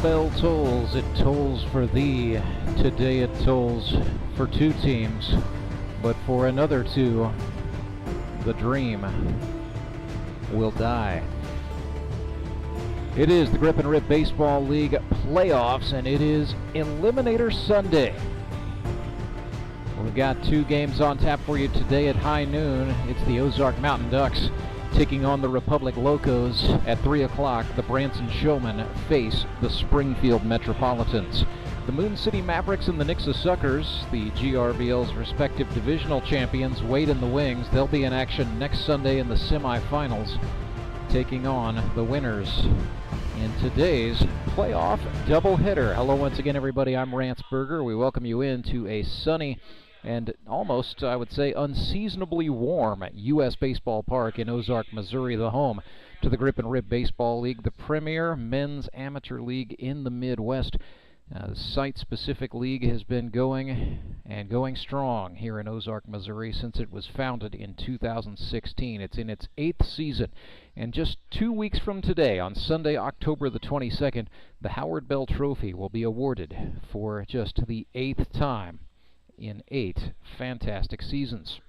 the bell tolls, it tolls for thee. Today it tolls for two teams, but for another two, the dream will die. It is the Grip and Rip Baseball League playoffs, and it is Eliminator Sunday. We've got two games on tap for you today at high noon. It's the Ozark Mountain Ducks taking on the Republic Locos. At 3 o'clock, the Branson Showmen face the Springfield Metropolitans. The Moon City Mavericks and the Nixa Suckers, the GRBL's respective divisional champions, wait in the wings. They'll be in action next Sunday in the semifinals, taking on the winners in today's playoff doubleheader. Hello once again, everybody. I'm Rance. We welcome you into a sunny and almost, I would say, unseasonably warm U.S. Baseball Park in Ozark, Missouri, the home to the Grip and Rip Baseball League, the premier men's amateur league in the Midwest. The site-specific league has been going strong here in Ozark, Missouri since it was founded in 2016. It's in its 8th season, and just 2 weeks from today, on Sunday, October the 22nd, the Howard Bell Trophy will be awarded for just the 8th time in 8 fantastic seasons.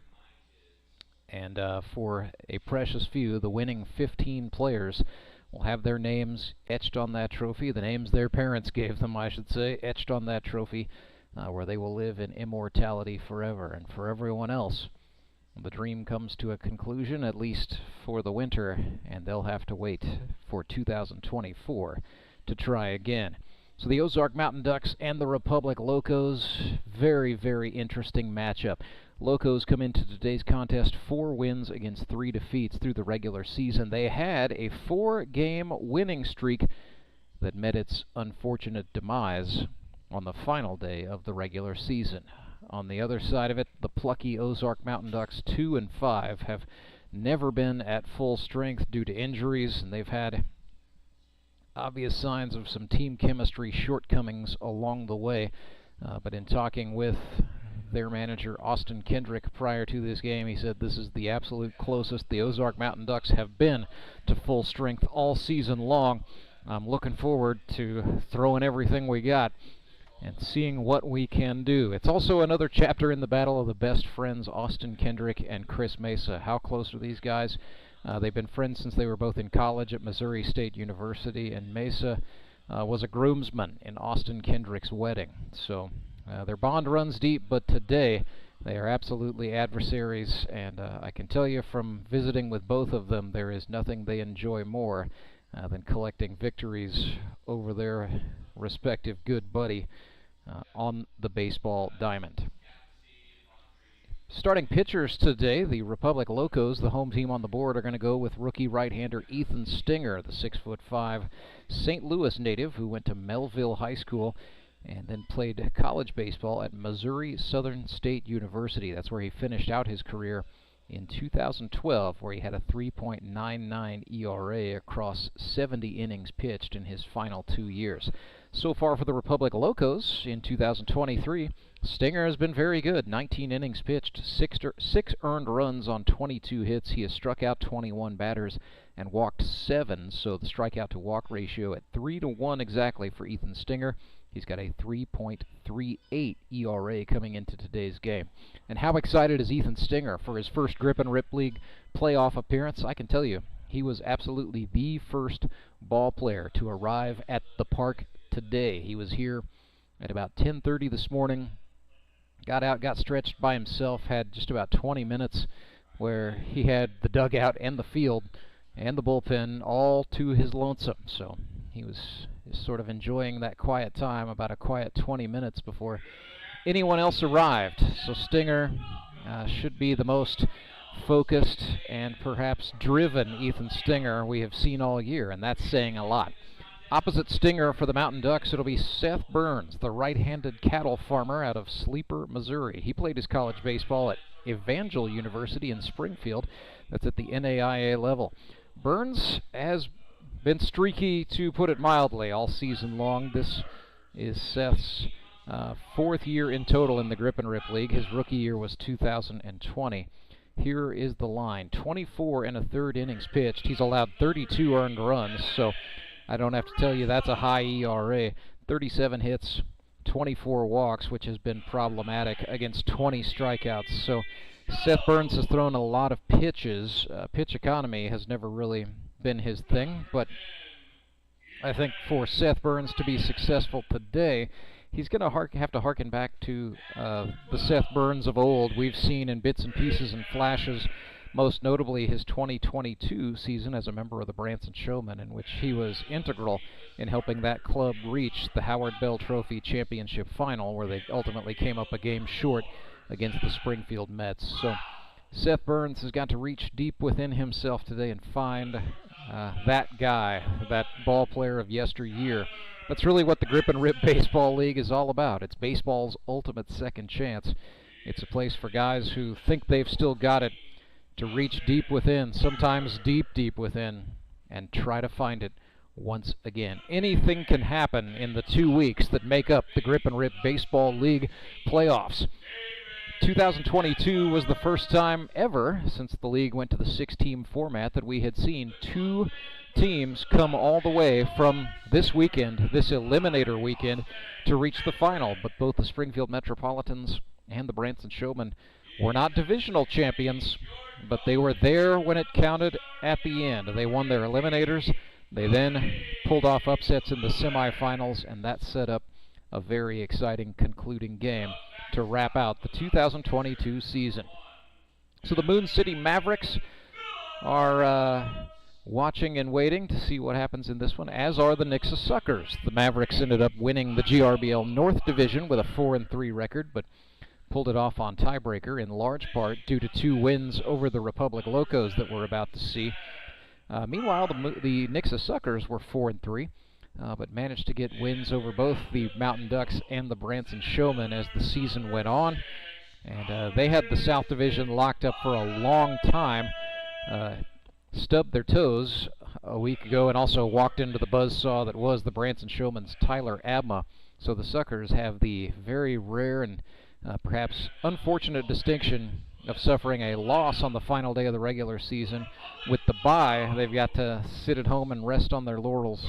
And for a precious few, the winning 15 players will have their names etched on that trophy, the names their parents gave them, I should say, etched on that trophy, where they will live in immortality forever. And for everyone else, the dream comes to a conclusion, at least for the winter, and they'll have to wait for 2024 to try again. So the Ozark Mountain Ducks and the Republic Locos, very, very interesting matchup. Locos come into today's contest 4 wins against 3 defeats through the regular season. They had a 4-game winning streak that met its unfortunate demise on the final day of the regular season. On the other side of it, the plucky Ozark Mountain Ducks, 2-5, have never been at full strength due to injuries, and they've had obvious signs of some team chemistry shortcomings along the way. But in talking with their manager, Austin Kendrick, prior to this game, he said this is the absolute closest the Ozark Mountain Ducks have been to full strength all season long. I'm looking forward to throwing everything we got and seeing what we can do. It's also another chapter in the battle of the best friends, Austin Kendrick and Chris Mesa. How close are these guys? They've been friends since they were both in college at Missouri State University, and Mesa was a groomsman in Austin Kendrick's wedding. So their bond runs deep, but today they are absolutely adversaries, and I can tell you from visiting with both of them, there is nothing they enjoy more than collecting victories over their respective good buddy on the baseball diamond. Starting pitchers today, the Republic Locos, the home team on the board, are going to go with rookie right-hander Ethan Stenger, the 6'5" St. Louis native who went to Melville High School and then played college baseball at Missouri Southern State University. That's where he finished out his career in 2012, where he had a 3.99 ERA across 70 innings pitched in his final 2 years. So far for the Republic Locos in 2023, Stenger has been very good. 19 innings pitched, 6 earned runs on 22 hits. He has struck out 21 batters and walked 7, so the strikeout to walk ratio at 3-1 exactly for Ethan Stenger. He's got a 3.38 ERA coming into today's game. And how excited is Ethan Stenger for his first Grip and Rip League playoff appearance? I can tell you, he was absolutely the first ball player to arrive at the park today. He was here at about 10:30 this morning, got out, got stretched by himself, had just about 20 minutes where he had the dugout and the field and the bullpen all to his lonesome. So he was sort of enjoying that quiet time, about a quiet 20 minutes before anyone else arrived. So Stenger should be the most focused and perhaps driven Ethan Stenger we have seen all year, and that's saying a lot. Opposite Stenger for the Mountain Ducks, it'll be Seth Burns, the right-handed cattle farmer out of Sleeper, Missouri. He played his college baseball at Evangel University in Springfield. That's at the NAIA level. Burns has been streaky, to put it mildly, all season long. This is Seth's 4th year in total in the Grip and Rip League. His rookie year was 2020. Here is the line. 24 1/3 innings pitched. He's allowed 32 earned runs, so I don't have to tell you that's a high ERA. 37 hits, 24 walks, which has been problematic against 20 strikeouts. So Seth Burns has thrown a lot of pitches. Pitch economy has never really been his thing, but I think for Seth Burns to be successful today, he's going to have to harken back to the Seth Burns of old we've seen in bits and pieces and flashes, most notably his 2022 season as a member of the Branson Showmen, in which he was integral in helping that club reach the Howard Bell Trophy Championship Final, where they ultimately came up a game short against the Springfield Mets. So Seth Burns has got to reach deep within himself today and find that guy, that ball player of yesteryear. That's really what the Grip and Rip Baseball League is all about. It's baseball's ultimate second chance. It's a place for guys who think they've still got it to reach deep within, sometimes deep, deep within, and try to find it once again. Anything can happen in the 2 weeks that make up the Grip and Rip Baseball League playoffs. 2022 was the first time ever since the league went to the 6-team format that we had seen 2 teams come all the way from this weekend, this eliminator weekend, to reach the final. But both the Springfield Metropolitans and the Branson Showmen were not divisional champions, but they were there when it counted at the end. They won their eliminators. They then pulled off upsets in the semifinals, and that set up a very exciting concluding game to wrap out the 2022 season. So the Moon City Mavericks are watching and waiting to see what happens in this one, as are the Nixa Suckers. The Mavericks ended up winning the GRBL North Division with a 4-3 record, but pulled it off on tiebreaker in large part due to 2 wins over the Republic Locos that we're about to see. Meanwhile, the Nixa Suckers were 4-3. But managed to get wins over both the Mountain Ducks and the Branson Showmen as the season went on. And they had the South Division locked up for a long time, stubbed their toes a week ago, and also walked into the buzzsaw that was the Branson Showmen's Tyler Abma. So the Suckers have the very rare and perhaps unfortunate distinction of suffering a loss on the final day of the regular season. With the bye, they've got to sit at home and rest on their laurels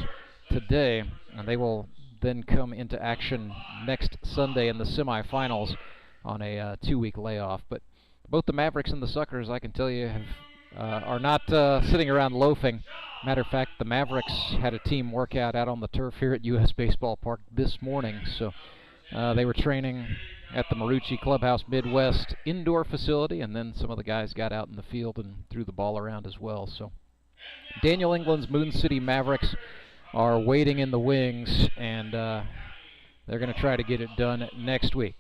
today, and they will then come into action next Sunday in the semifinals on a 2-week layoff. But both the Mavericks and the Suckers, I can tell you, are not sitting around loafing. Matter of fact, the Mavericks had a team workout out on the turf here at U.S. Baseball Park this morning, so they were training at the Marucci Clubhouse Midwest indoor facility, and then some of the guys got out in the field and threw the ball around as well. So Daniel England's Moon City Mavericks are waiting in the wings, and they're going to try to get it done next week.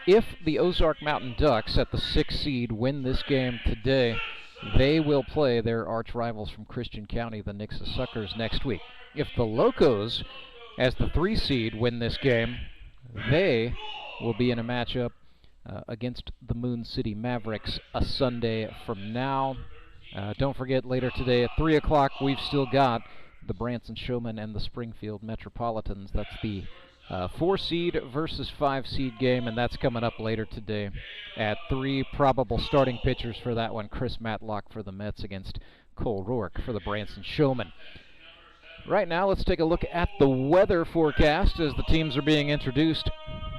If the Ozark Mountain Ducks at the 6th seed win this game today, they will play their arch rivals from Christian County, the Nixa Suckers, next week. If the Locos, as the 3 seed, win this game, they will be in a matchup against the Moon City Mavericks a Sunday from now. Don't forget, later today at 3 o'clock, we've still got the Branson Showmen and the Springfield Metropolitans. That's the 4-seed versus 5-seed game, and that's coming up later today at 3. Probable starting pitchers for that one: Chris Matlock for the Mets against Cole Rourke for the Branson Showmen. Right now, let's take a look at the weather forecast as the teams are being introduced.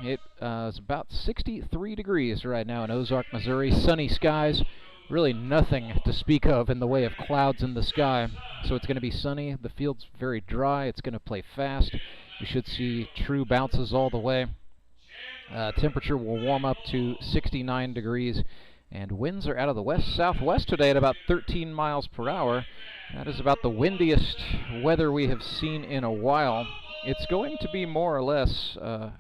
It is about 63 degrees right now in Ozark, Missouri. Sunny skies. Really nothing to speak of in the way of clouds in the sky. So it's going to be sunny. The field's very dry. It's going to play fast. You should see true bounces all the way. Temperature will warm up to 69 degrees. And winds are out of the west-southwest today at about 13 miles per hour. That is about the windiest weather we have seen in a while. It's going to be more or less a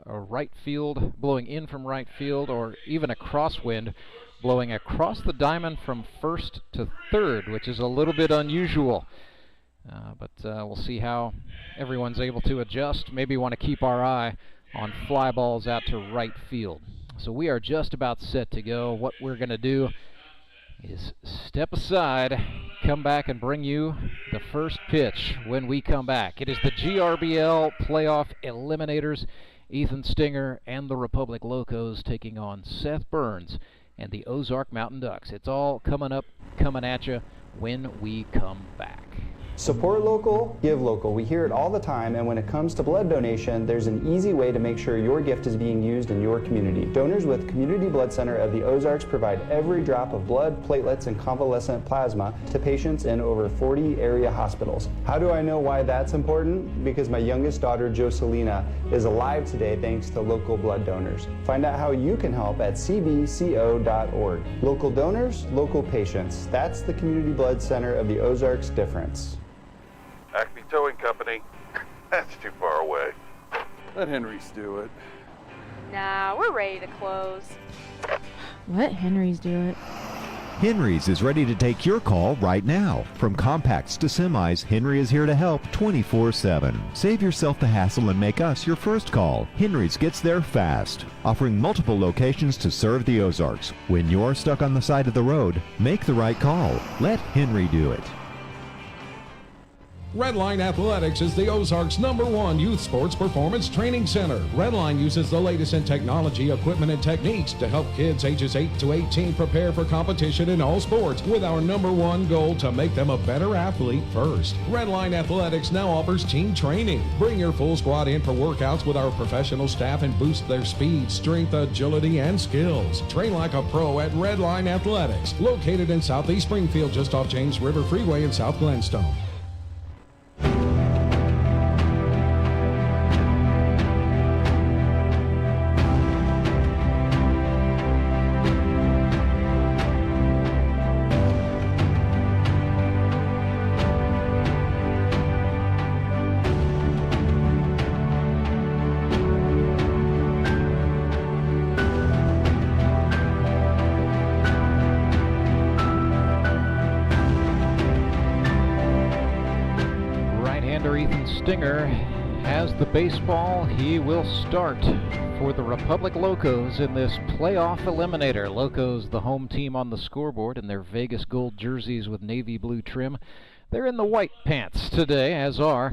right field, blowing in from right field, or even a crosswind blowing across the diamond from first to third, which is a little bit unusual. But we'll see how everyone's able to adjust. Maybe want to keep our eye on fly balls out to right field. So we are just about set to go. What we're going to do is step aside, come back, and bring you the first pitch when we come back. It is the GRBL playoff eliminators, Ethan Stenger and the Republic Locos taking on Seth Burns and the Ozark Mountain Ducks. It's all coming up, coming at you when we come back. Support local, give local. We hear it all the time, and when it comes to blood donation, there's an easy way to make sure your gift is being used in your community. Donors with Community Blood Center of the Ozarks provide every drop of blood, platelets, and convalescent plasma to patients in over 40 area hospitals. How do I know why that's important? Because my youngest daughter, Joselina, is alive today thanks to local blood donors. Find out how you can help at cbco.org. Local donors, local patients. That's the Community Blood Center of the Ozarks difference. Acme Towing Company. That's too far away. Let Henry's do it. Nah, we're ready to close. Let Henry's do it. Henry's is ready to take your call right now. From compacts to semis, Henry is here to help 24/7. Save yourself the hassle and make us your first call. Henry's gets there fast, offering multiple locations to serve the Ozarks. When you're stuck on the side of the road, make the right call. Let Henry do it. Redline Athletics is the Ozarks' #1 youth sports performance training center. Redline uses the latest in technology, equipment, and techniques to help kids ages 8 to 18 prepare for competition in all sports, with our #1 goal to make them a better athlete first. Redline Athletics now offers team training. Bring your full squad in for workouts with our professional staff and boost their speed, strength, agility, and skills. Train like a pro at Redline Athletics, located in Southeast Springfield, just off James River Freeway in South Glenstone. Ethan Stenger has the baseball. He will start for the Republic Locos in this playoff eliminator. Locos, the home team on the scoreboard in their Vegas gold jerseys with navy blue trim. They're in the white pants today, as are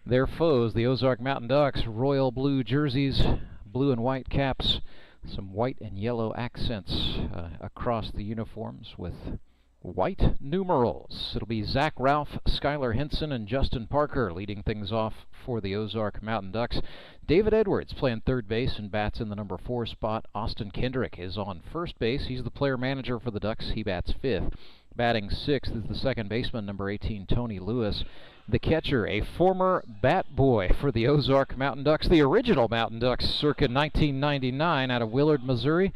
their foes, the Ozark Mountain Ducks, royal blue jerseys, blue and white caps, some white and yellow accents across the uniforms with white numerals. It'll be Zach Ralph, Skyler Henson, and Justin Parker leading things off for the Ozark Mountain Ducks. David Edwards playing third base and bats in the #4 spot. Austin Kendrick is on first base. He's the player manager for the Ducks. He bats fifth. Batting sixth is the second baseman, #18, Tony Lewis. The catcher, a former bat boy for the Ozark Mountain Ducks, the original Mountain Ducks circa 1999 out of Willard, Missouri,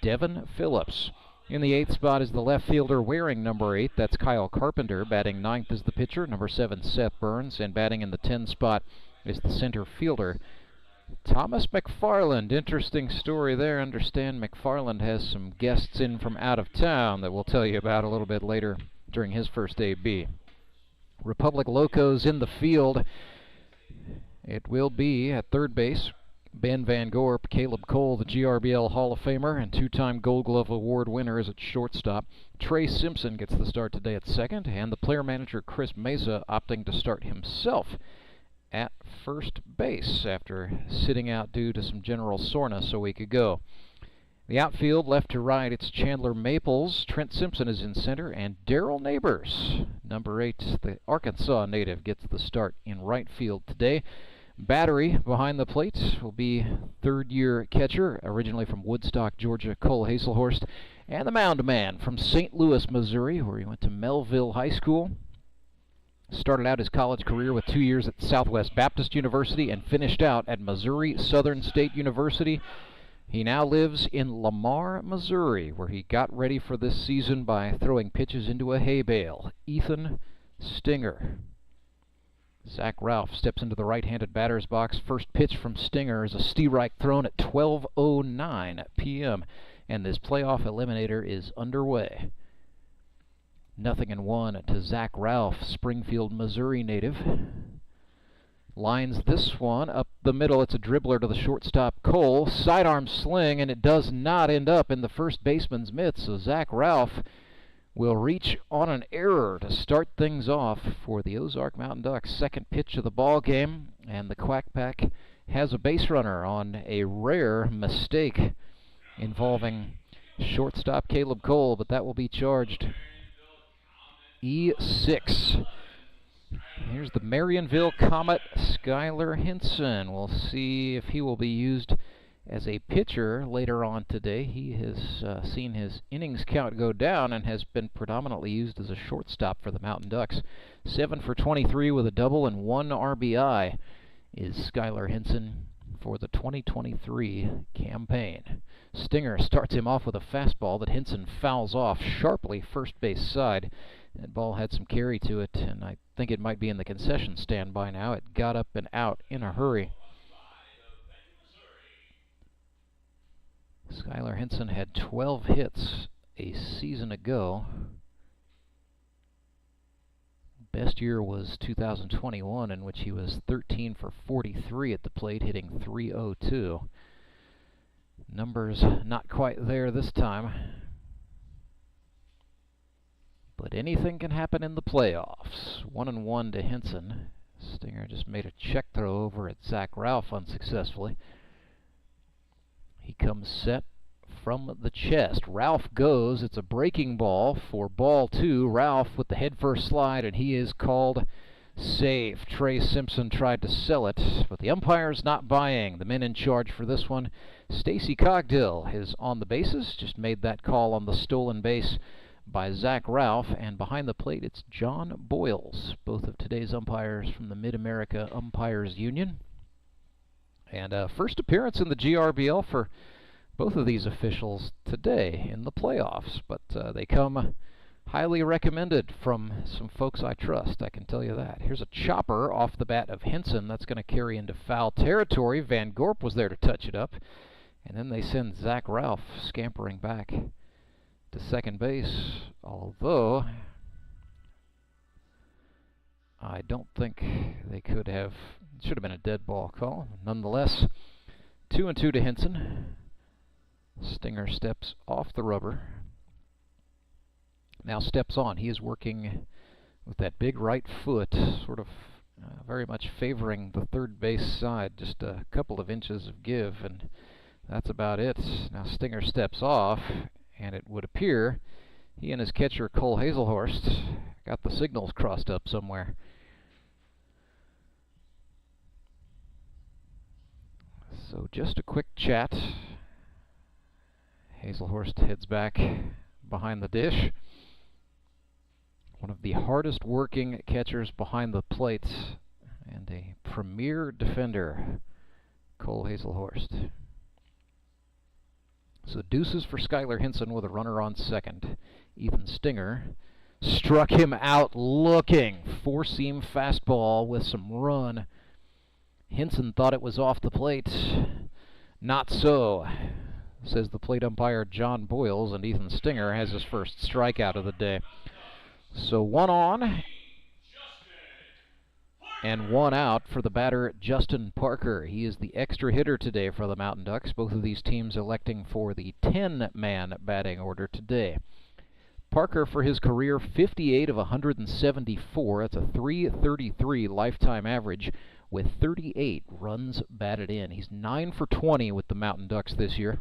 Devin Phillips. In the 8th spot is the left fielder wearing #8. That's Kyle Carpenter. Batting 9th is the pitcher, #7, Seth Burns. And batting in the 10 spot is the center fielder, Thomas McFarland. Interesting story there. Understand McFarland has some guests in from out of town that we'll tell you about a little bit later during his first AB. Republic Locos in the field. It will be at third base Ben Van Gorp, Caleb Cole, the GRBL Hall of Famer and two-time Gold Glove Award winner, is at shortstop. Trey Simpson gets the start today at second, and the player manager Chris Mesa opting to start himself at first base after sitting out due to some general soreness a week ago. The outfield, left to right, it's Chandler Maples. Trent Simpson is in center, and Daryl Neighbors, #8, the Arkansas native, gets the start in right field today. Battery behind the plate will be third-year catcher, originally from Woodstock, Georgia, Cole Hazelhorst, and the mound man from St. Louis, Missouri, where he went to Melville High School. Started out his college career with 2 years at Southwest Baptist University and finished out at Missouri Southern State University. He now lives in Lamar, Missouri, where he got ready for this season by throwing pitches into a hay bale. Ethan Stenger. Zach Ralph steps into the right-handed batter's box. First pitch from Stenger is a strike thrown at 12:09 p.m. and this playoff eliminator is underway. 0-1 to Zach Ralph, Springfield, Missouri native. Lines this one up the middle. It's a dribbler to the shortstop Cole. Sidearm sling, and it does not end up in the first baseman's mitts. So Zach Ralph will reach on an error to start things off for the Ozark Mountain Ducks. Second pitch of the ball game, and the Quack Pack has a base runner on a rare mistake involving shortstop Caleb Cole, but that will be charged E6. Here's the Marionville Comet, Skyler Henson. We'll see if he will be used as a pitcher later on today. He has seen his innings count go down and has been predominantly used as a shortstop for the Mountain Ducks. 7 for 23 with a double and 1 RBI is Skyler Henson for the 2023 campaign. Stenger starts him off with a fastball that Henson fouls off sharply first base side. That ball had some carry to it, and I think it might be in the concession stand by now. It got up and out in a hurry. Skyler Henson had 12 hits a season ago. Best year was 2021, in which he was 13 for 43 at the plate, hitting .302. Numbers not quite there this time. But anything can happen in the playoffs. 1-1 to Henson. Stenger just made a check throw over at Zach Ralph unsuccessfully. He comes set from the chest. Ralph goes. It's a breaking ball for ball 2. Ralph with the head first slide, and he is called safe. Trey Simpson tried to sell it, but the umpire's not buying. The men in charge for this one, Stacy Cogdill, is on the bases. Just made that call on the stolen base by Zach Ralph, and behind the plate it's John Boyles, both of today's umpires from the Mid-America Umpires Union. And first appearance in the GRBL for both of these officials today in the playoffs, but they come highly recommended from some folks I trust, I can tell you that. Here's a chopper off the bat of Henson. That's going to carry into foul territory. Van Gorp was there to touch it up, and then they send Zach Ralph scampering back to second base, although I don't think they could have. It should have been a dead ball call. Nonetheless, 2-2 to Henson. Stenger steps off the rubber. Now steps on. He is working with that big right foot, sort of very much favoring the third base side, just a couple of inches of give, and that's about it. Now Stenger steps off, and it would appear he and his catcher, Cole Hazelhorst, got the signals crossed up somewhere. So just a quick chat. Hazelhorst heads back behind the dish. One of the hardest working catchers behind the plate and a premier defender, Cole Hazelhorst. So deuces for Skyler Henson with a runner on second. Ethan Stenger struck him out looking. Four-seam fastball with some run. Henson thought it was off the plate. Not so, says the plate umpire John Boyles, and Ethan Stenger has his first strikeout of the day. So 1 on and 1 out for the batter Justin Parker. He is the extra hitter today for the Mountain Ducks. Both of these teams electing for the 10-man batting order today. Parker, for his career, 58 of 174. That's a .333 lifetime average with 38 runs batted in. He's 9 for 20 with the Mountain Ducks this year.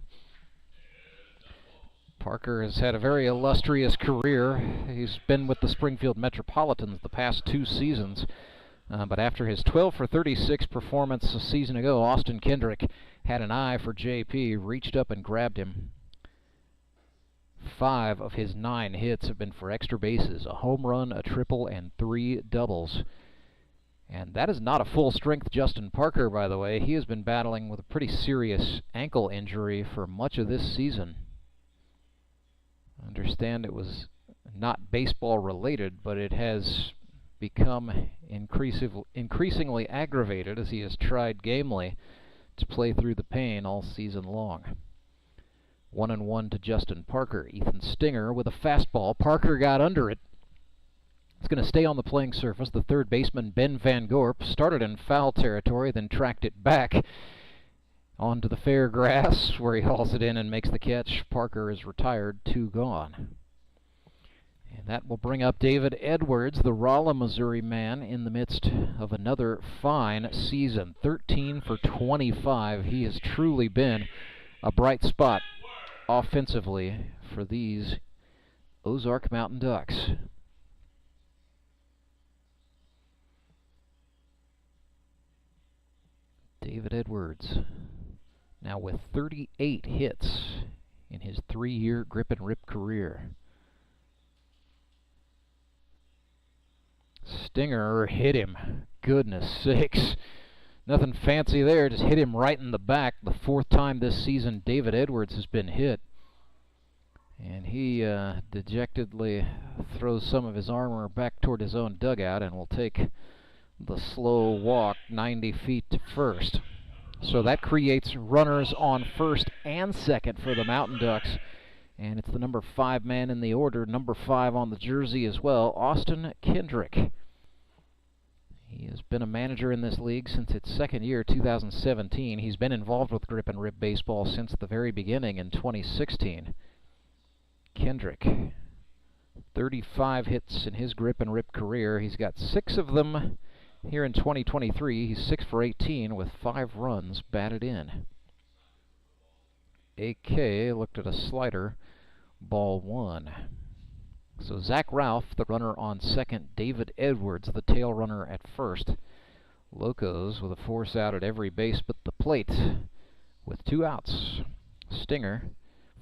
Parker has had a very illustrious career. He's been with the Springfield Metropolitans the past 2 seasons. But after his 12 for 36 performance a season ago, Austin Kendrick had an eye for JP, reached up and grabbed him. 5 of his 9 hits have been for extra bases, a home run, a triple, and 3 doubles. And that is not a full-strength Justin Parker, by the way. He has been battling with a pretty serious ankle injury for much of this season. I understand it was not baseball related, but it has become increasingly aggravated as he has tried gamely to play through the pain all season long. 1-1 to Justin Parker. Ethan Stenger with a fastball. Parker got under it. It's going to stay on the playing surface. The third baseman, Ben Van Gorp, started in foul territory, then tracked it back onto the fair grass, where he hauls it in and makes the catch. Parker is retired, 2 gone. And that will bring up David Edwards, the Rolla, Missouri man, in the midst of another fine season. 13 for 25. He has truly been a bright spot offensively for these Ozark Mountain Ducks. David Edwards, now with 38 hits in his 3-year grip and rip career. Stenger hit him. Goodness sakes. Nothing fancy there, just hit him right in the back. The 4th time this season David Edwards has been hit. And he dejectedly throws some of his armor back toward his own dugout and will take the slow walk 90 feet to first. So that creates runners on first and second for the Mountain Ducks. And it's the number 5 man in the order, number 5 on the jersey as well, Austin Kendrick. He has been a manager in this league since its 2nd year, 2017. He's been involved with grip and rip baseball since the very beginning in 2016. Kendrick, 35 hits in his grip and rip career. He's got 6 of them here in 2023. He's 6 for 18 with 5 runs batted in. AK looked at a slider, ball 1. So Zach Ralph, the runner on second, David Edwards, the tail runner at first. Locos with a force out at every base but the plate with 2 outs. Stenger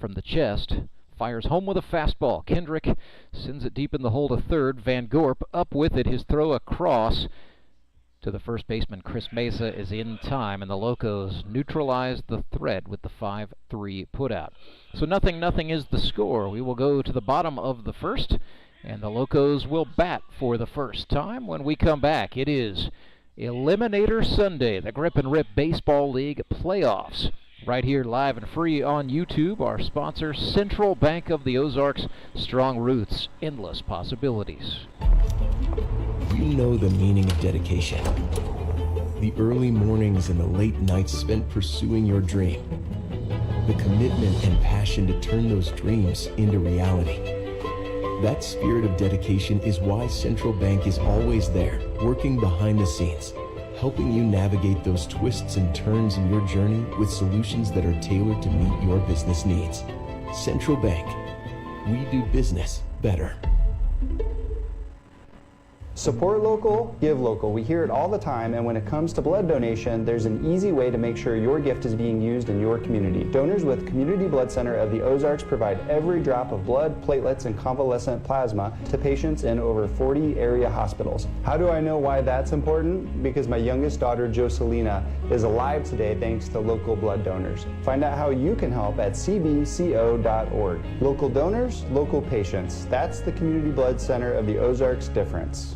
from the chest fires home with a fastball. Kendrick sends it deep in the hole to third. Van Gorp up with it. His throw across to the first baseman. Chris Mesa is in time, and the Locos neutralize the threat with the 5-3 putout. So 0-0 is the score. We will go to the bottom of the first, and the Locos will bat for the first time. When we come back, it is Eliminator Sunday, the Grip and Rip Baseball League playoffs. Right here live and free on YouTube. Our sponsor, Central Bank of the Ozarks. Strong roots, endless possibilities. You know the meaning of dedication. The early mornings and the late nights spent pursuing your dream. The commitment and passion to turn those dreams into reality. That spirit of dedication is why Central Bank is always there, working behind the scenes, helping you navigate those twists and turns in your journey with solutions that are tailored to meet your business needs. Central Bank. We do business better. Support local, give local. We hear it all the time, and when it comes to blood donation, there's an easy way to make sure your gift is being used in your community. Donors with Community Blood Center of the Ozarks provide every drop of blood, platelets, and convalescent plasma to patients in over 40 area hospitals. How do I know why that's important? Because my youngest daughter, Joselina, is alive today thanks to local blood donors. Find out how you can help at cbco.org. Local donors, local patients. That's the Community Blood Center of the Ozarks difference.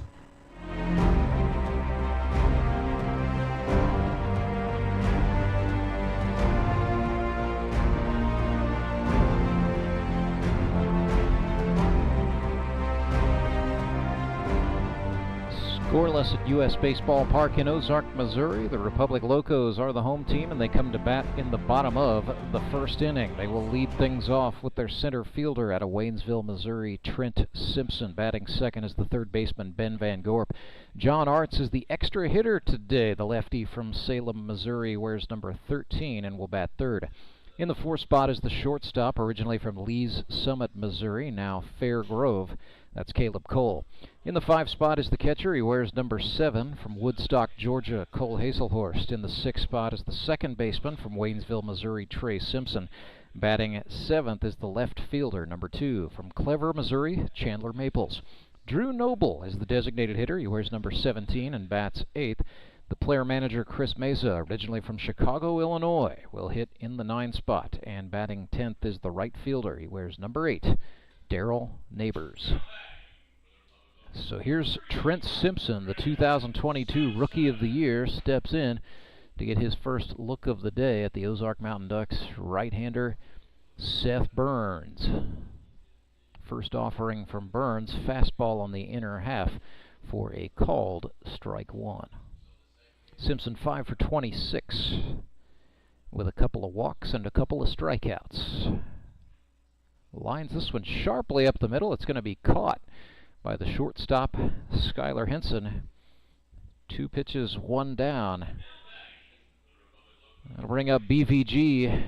Scoreless at U.S. Baseball Park in Ozark, Missouri. The Republic Locos are the home team, and they come to bat in the bottom of the first inning. They will lead things off with their center fielder out of Waynesville, Missouri, Trent Simpson. Batting second is the third baseman, Ben Van Gorp. John Arts is the extra hitter today. The lefty from Salem, Missouri, wears number 13 and will bat third. In the fourth spot is the shortstop, originally from Lee's Summit, Missouri, now Fair Grove. That's Caleb Cole. In the 5 spot is the catcher. He wears number 7 from Woodstock, Georgia, Cole Hazelhorst. In the 6th spot is the second baseman from Waynesville, Missouri, Trey Simpson. Batting 7th is the left fielder, number 2 from Clever, Missouri, Chandler Maples. Drew Noble is the designated hitter. He wears number 17 and bats 8th. The player manager, Chris Mesa, originally from Chicago, Illinois, will hit in the 9 spot. And batting 10th is the right fielder. He wears number 8, Daryl Neighbors. So here's Trent Simpson, the 2022 Rookie of the Year, steps in to get his first look of the day at the Ozark Mountain Ducks. Right-hander Seth Burns. First offering from Burns, fastball on the inner half for a called strike 1. Simpson 5 for 26 with a couple of walks and a couple of strikeouts. Lines this one sharply up the middle. It's going to be caught by the shortstop, Skyler Henson. 2 pitches, 1 down. That'll bring up BVG.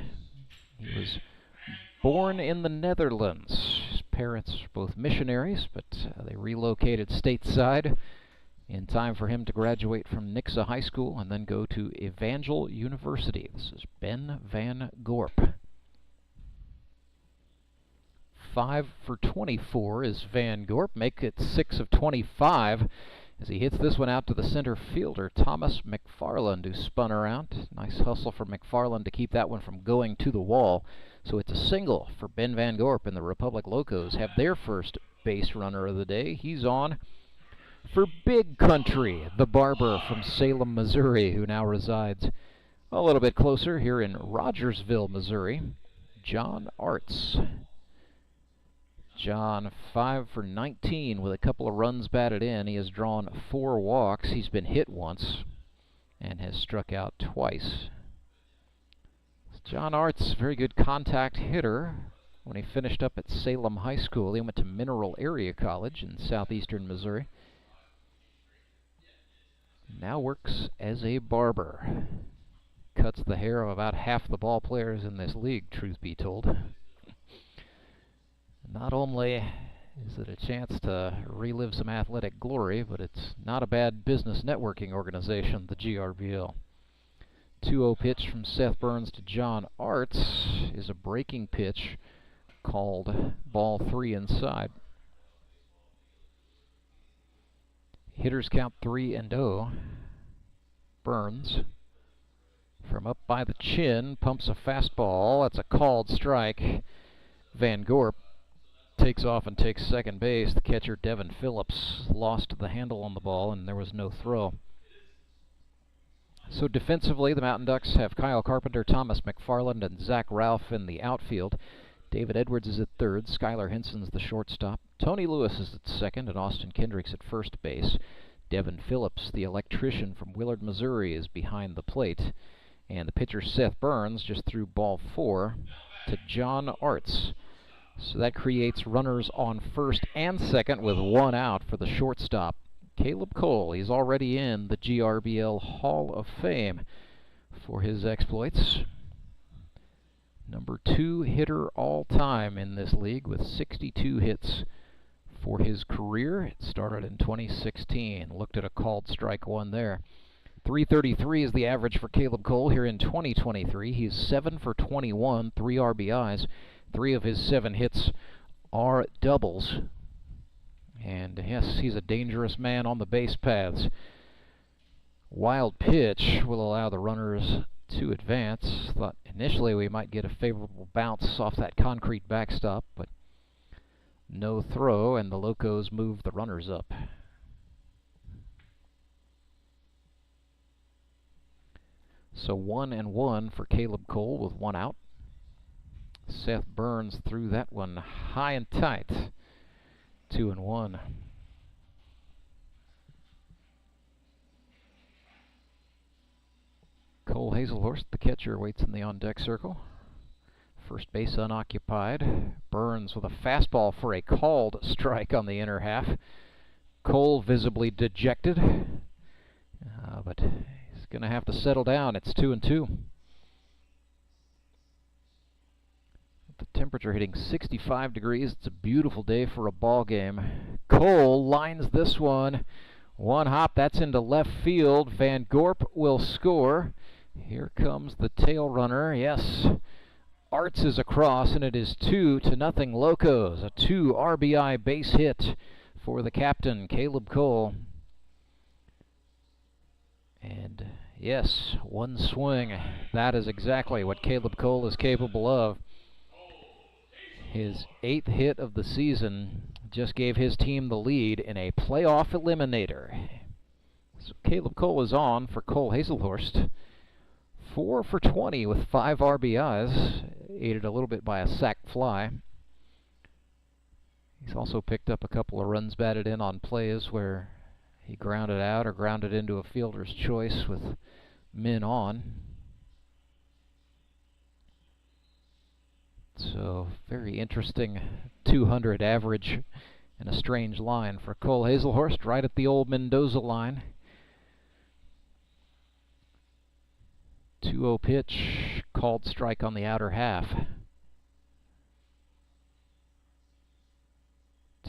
He was born in the Netherlands. His parents were both missionaries, but they relocated stateside in time for him to graduate from Nixa High School and then go to Evangel University. This is Ben Van Gorp. 5 for 24 is Van Gorp. Make it 6 of 25 as he hits this one out to the center fielder, Thomas McFarland, who spun around. Nice hustle for McFarland to keep that one from going to the wall. So it's a single for Ben Van Gorp, and the Republic Locos have their first base runner of the day. He's on for Big Country, the barber from Salem, Missouri, who now resides a little bit closer here in Rogersville, Missouri, John Arts. John, 5 for 19 with a couple of runs batted in. He has drawn 4 walks. He's been hit once and has struck out twice. John Arts, very good contact hitter. When he finished up at Salem High School, he went to Mineral Area College in southeastern Missouri. Now works as a barber. Cuts the hair of about half the ball players in this league, truth be told. Not only is it a chance to relive some athletic glory, but it's not a bad business networking organization, the GRBL. 2-0 pitch from Seth Burns to John Arts is a breaking pitch called ball 3 inside. Hitters count 3-0. Burns from up by the chin pumps a fastball. That's a called strike. Van Gorp takes off and takes second base. The catcher, Devin Phillips, lost the handle on the ball, and there was no throw. So defensively, the Mountain Ducks have Kyle Carpenter, Thomas McFarland, and Zach Ralph in the outfield. David Edwards is at third. Skyler Henson's the shortstop. Tony Lewis is at second, and Austin Kendricks at first base. Devin Phillips, the electrician from Willard, Missouri, is behind the plate. And the pitcher, Seth Burns, just threw ball 4 to John Arts. So that creates runners on first and second with 1 out for the shortstop, Caleb Cole. He's already in the GRBL Hall of Fame for his exploits. Number 2 hitter all time in this league with 62 hits for his career. It started in 2016. Looked at a called strike one there. 333 is the average for Caleb Cole here in 2023. He's 7 for 21, 3 RBIs. 3 of his 7 hits are doubles. And yes, he's a dangerous man on the base paths. Wild pitch will allow the runners to advance. Thought initially we might get a favorable bounce off that concrete backstop, but no throw, and the Locos move the runners up. So 1-1 for Caleb Cole with 1 out. Seth Burns threw that one high and tight. 2-1. Cole Hazelhorst, the catcher, waits in the on-deck circle. First base unoccupied. Burns with a fastball for a called strike on the inner half. Cole visibly dejected, but he's going to have to settle down. It's 2-2. The temperature hitting 65 degrees. It's a beautiful day for a ball game. Cole lines this one. 1 hop, that's into left field. Van Gorp will score. Here comes the tail runner. Yes, Arts is across, and it is 2-0 Locos. A 2 RBI base hit for the captain, Caleb Cole. And yes, 1 swing. That is exactly what Caleb Cole is capable of. His 8th hit of the season just gave his team the lead in a playoff eliminator. So Caleb Cole is on for Cole Hazelhorst. 4 for 20 with 5 RBIs, aided a little bit by a sac fly. He's also picked up a couple of runs batted in on plays where he grounded out or grounded into a fielder's choice with men on. So, very interesting 200 average and a strange line for Cole Hazelhorst, right at the old Mendoza line. 2-0 pitch, called strike on the outer half.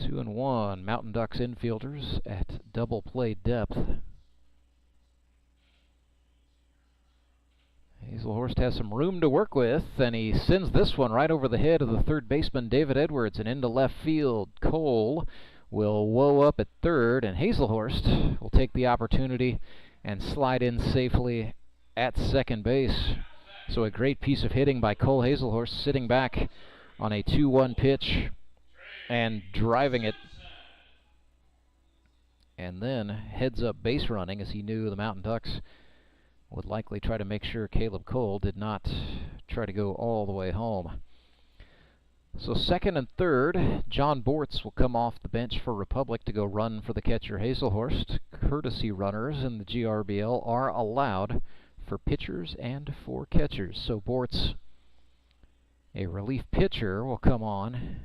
2-1, Mountain Ducks infielders at double play depth. Hazelhorst has some room to work with, and he sends this one right over the head of the third baseman, David Edwards, and into left field. Cole will woe up at third, and Hazelhorst will take the opportunity and slide in safely at second base. So a great piece of hitting by Cole Hazelhorst, sitting back on a 2-1 pitch and driving it. And then heads up base running, as he knew the Mountain Ducks would likely try to make sure Caleb Cole did not try to go all the way home. So second and third, John Bortz will come off the bench for Republic to go run for the catcher Hazelhorst. Courtesy runners in the GRBL are allowed for pitchers and for catchers. So Bortz, a relief pitcher, will come on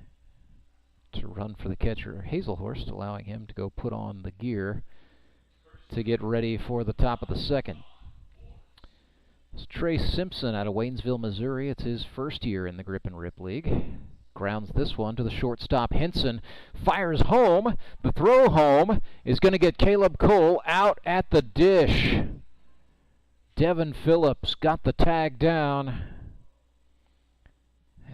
to run for the catcher Hazelhorst, allowing him to go put on the gear to get ready for the top of the second. It's Trey Simpson out of Waynesville, Missouri. It's his first year in the Grip and Rip League. Grounds this one to the shortstop. Henson fires home. The throw home is going to get Caleb Cole out at the dish. Devin Phillips got the tag down.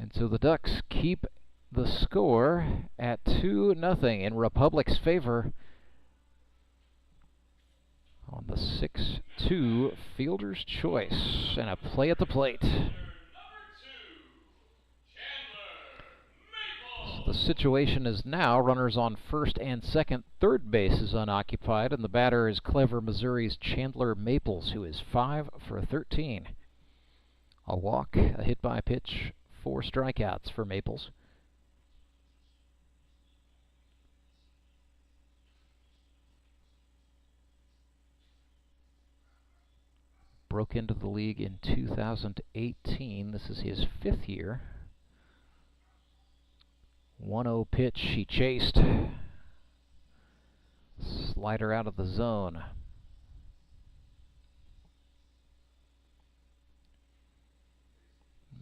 And so the Ducks keep the score at 2-0 in Republic's favor on the 6-2 fielder's choice, and a play at the plate. So the situation is now runners on first and second. Third base is unoccupied, and the batter is clever Missouri's Chandler Maples, who is 5 for 13. A walk, a hit by pitch, 4 strikeouts for Maples. Broke into the league in 2018. This is his 5th year. 1-0 pitch, he chased. Slider out of the zone.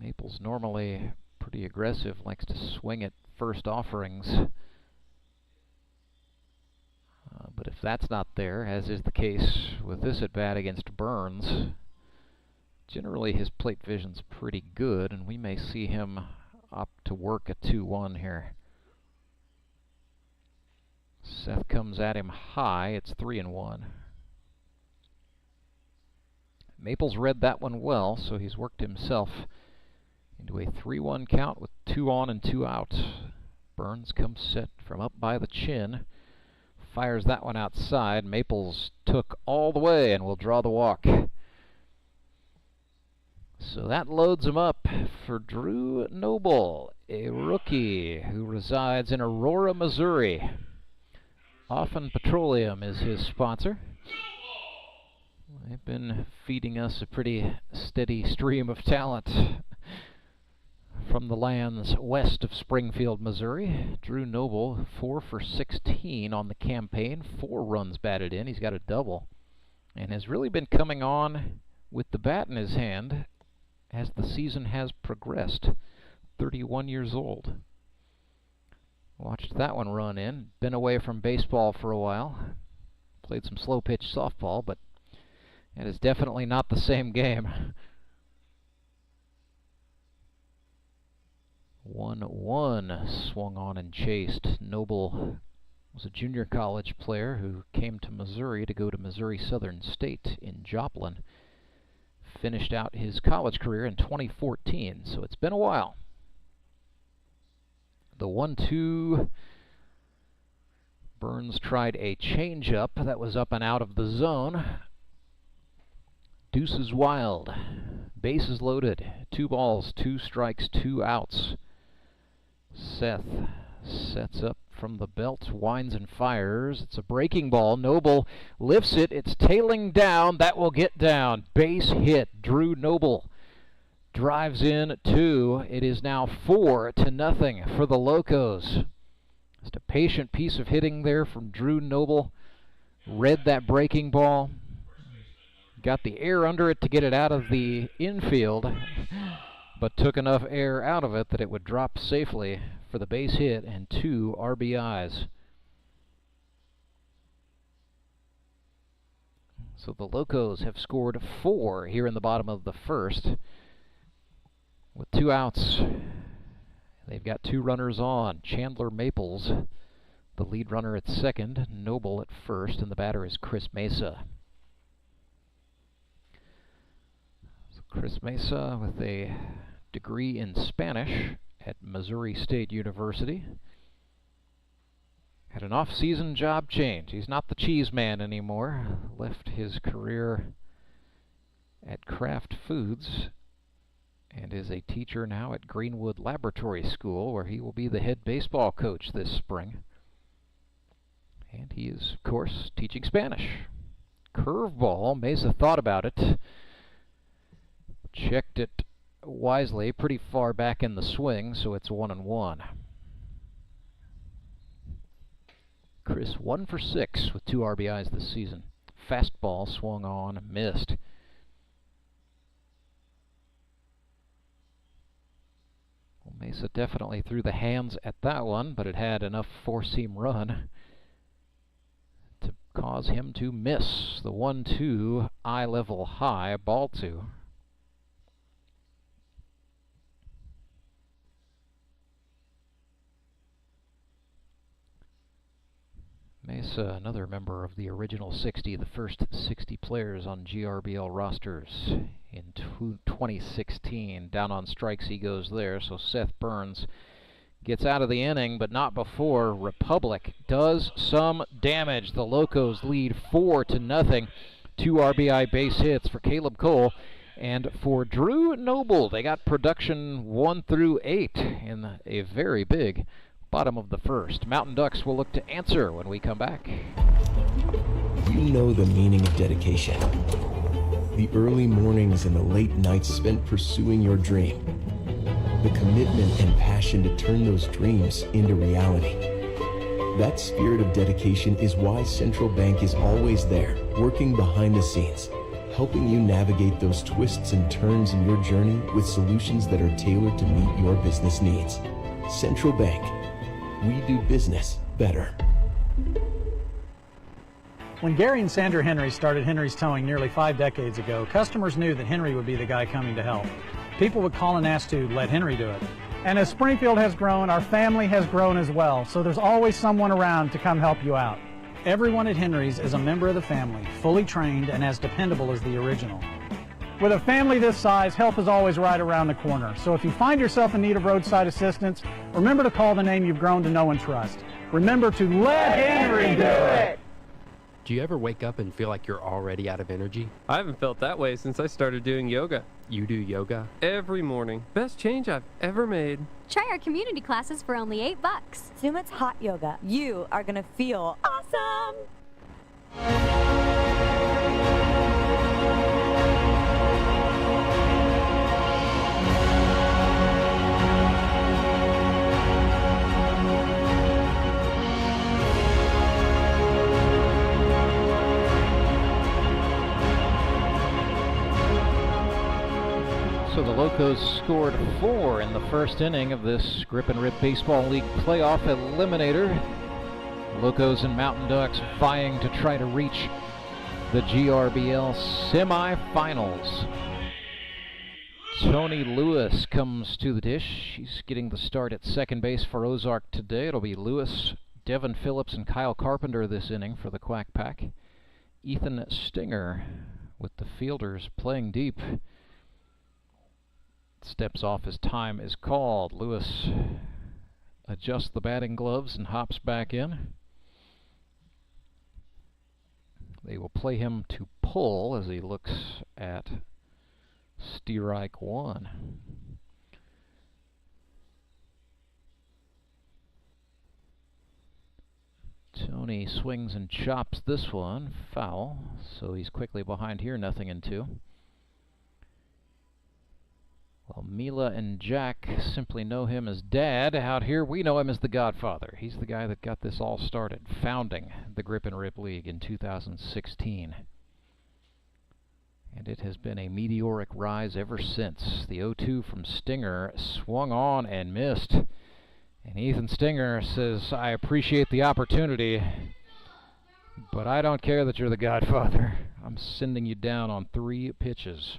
Maples normally pretty aggressive, likes to swing at first offerings. But if that's not there, as is the case with this at-bat against Burns, generally his plate vision's pretty good, and we may see him opt to work a 2-1 here. Seth comes at him high. It's 3-1. Maples read that one well, so he's worked himself into a 3-1 count with 2 on and 2 out. Burns comes set from up by the chin. Fires that one outside. Maples took all the way and will draw the walk. So that loads him up for Drew Noble, a rookie who resides in Aurora, Missouri. Often Petroleum is his sponsor. They've been feeding us a pretty steady stream of talent from the lands west of Springfield, Missouri. Drew Noble, 4 for 16 on the campaign, 4 runs batted in. He's got a double, and has really been coming on with the bat in his hand as the season has progressed. 31 years old. Watched that one run in. Been away from baseball for a while. Played some slow pitch softball, but it is definitely not the same game. 1-1, swung on and chased. Noble was a junior college player who came to Missouri to go to Missouri Southern State in Joplin. Finished out his college career in 2014, so it's been a while. The 1-2, Burns tried a changeup that was up and out of the zone. Deuces wild, bases loaded, 2 balls, 2 strikes, 2 outs. Seth sets up from the belt, winds and fires. It's a breaking ball. Noble lifts it. It's tailing down. That will get down. Base hit. Drew Noble drives in 2. It is now 4-0 for the Locos. Just a patient piece of hitting there from Drew Noble. Read that breaking ball. Got the air under it to get it out of the infield, but took enough air out of it that it would drop safely for the base hit and 2 RBIs. So the Locos have scored 4 here in the bottom of the first. With 2 outs, they've got 2 runners on. Chandler Maples, the lead runner at second, Noble at first, and the batter is Chris Mesa. So Chris Mesa with a degree in Spanish at Missouri State University. Had an off-season job change. He's not the cheese man anymore. Left his career at Kraft Foods and is a teacher now at Greenwood Laboratory School, where he will be the head baseball coach this spring. And he is, of course, teaching Spanish. Curveball. Mesa thought about it. Checked it wisely, pretty far back in the swing, so it's 1-1. Chris 1 for 6 with 2 RBIs this season. Fastball swung on, missed. Well, Mesa definitely threw the hands at that one, but it had enough four-seam run to cause him to miss the 1-2 eye level high, ball 2. Mesa, another member of the original 60, the first 60 players on GRBL rosters in 2016. Down on strikes he goes there, so Seth Burns gets out of the inning, but not before Republic does some damage. The Locos lead 4-0. 2 RBI base hits for Caleb Cole and for Drew Noble. They got production 1 through 8 in a very big bottom of the first. Mountain Ducks will look to answer when we come back. You know the meaning of dedication. The early mornings and the late nights spent pursuing your dream. The commitment and passion to turn those dreams into reality. That spirit of dedication is why Central Bank is always there, working behind the scenes, helping you navigate those twists and turns in your journey with solutions that are tailored to meet your business needs. Central Bank. We do business better. When Gary and Sandra Henry started Henry's Towing nearly 5 decades ago, customers knew that Henry would be the guy coming to help. People would call and ask to let Henry do it. And as Springfield has grown, our family has grown as well, so there's always someone around to come help you out. Everyone at Henry's is a member of the family, fully trained and as dependable as the original. With a family this size, help is always right around the corner. So if you find yourself in need of roadside assistance, remember to call the name you've grown to know and trust. Remember to let Henry do it! Do you ever wake up and feel like you're already out of energy? I haven't felt that way since I started doing yoga. You do yoga? Every morning. Best change I've ever made. Try our community classes for only $8. Sumit's hot yoga. You are gonna feel awesome! So the Locos scored 4 in the first inning of this Grip and Rip Baseball League playoff eliminator. Locos and Mountain Ducks vying to try to reach the GRBL semifinals. Tony Lewis comes to the dish. He's getting the start at second base for Ozark today. It'll be Lewis, Devin Phillips, and Kyle Carpenter this inning for the Quack Pack. Ethan Stenger with the fielders playing deep. Steps off as time is called. Lewis adjusts the batting gloves and hops back in. They will play him to pull as he looks at strike 1. Tony swings and chops this one, foul, so he's quickly behind here, 0-2. Well, Mila and Jack simply know him as Dad. Out here, we know him as the Godfather. He's the guy that got this all started, founding the Grip and Rip League in 2016. And it has been a meteoric rise ever since. The 0-2 from Stinger swung on and missed. And Ethan Stenger says, I appreciate the opportunity, but I don't care that you're the Godfather. I'm sending you down on 3 pitches.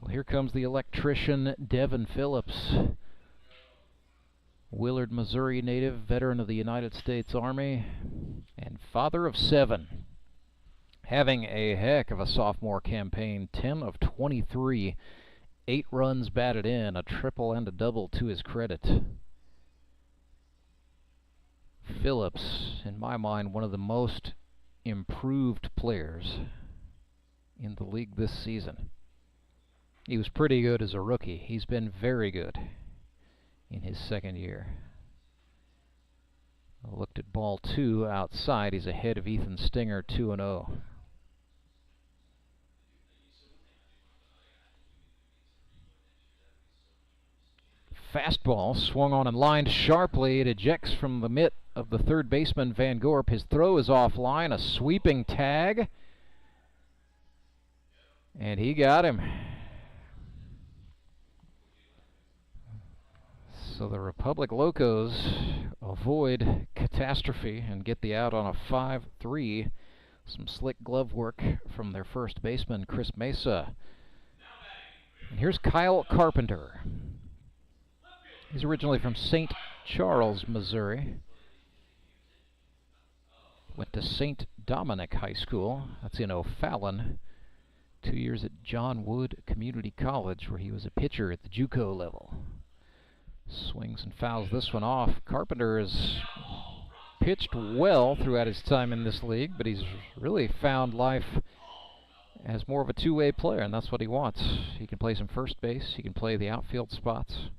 Well, here comes the electrician, Devin Phillips. Willard, Missouri native, veteran of the United States Army, and father of 7. Having a heck of a sophomore campaign, 10 of 23. 8 runs batted in, a triple and a double to his credit. Phillips, in my mind, one of the most improved players in the league this season. He was pretty good as a rookie. He's been very good in his second year. I looked at ball 2 outside. He's ahead of Ethan Stenger, 2-0. Fastball swung on and lined sharply. It ejects from the mitt of the third baseman, Van Gorp. His throw is offline. A sweeping tag. And he got him. So the Republic Locos avoid catastrophe and get the out on a 5-3. Some slick glove work from their first baseman, Chris Mesa. And here's Kyle Carpenter. He's originally from St. Charles, Missouri. Went to St. Dominic High School. That's in O'Fallon. 2 years at John Wood Community College, where he was a pitcher at the JUCO level. Swings and fouls this one off. Carpenter has pitched well throughout his time in this league, but he's really found life as more of a two-way player, and that's what he wants. He can play some first base. He can play the outfield spots.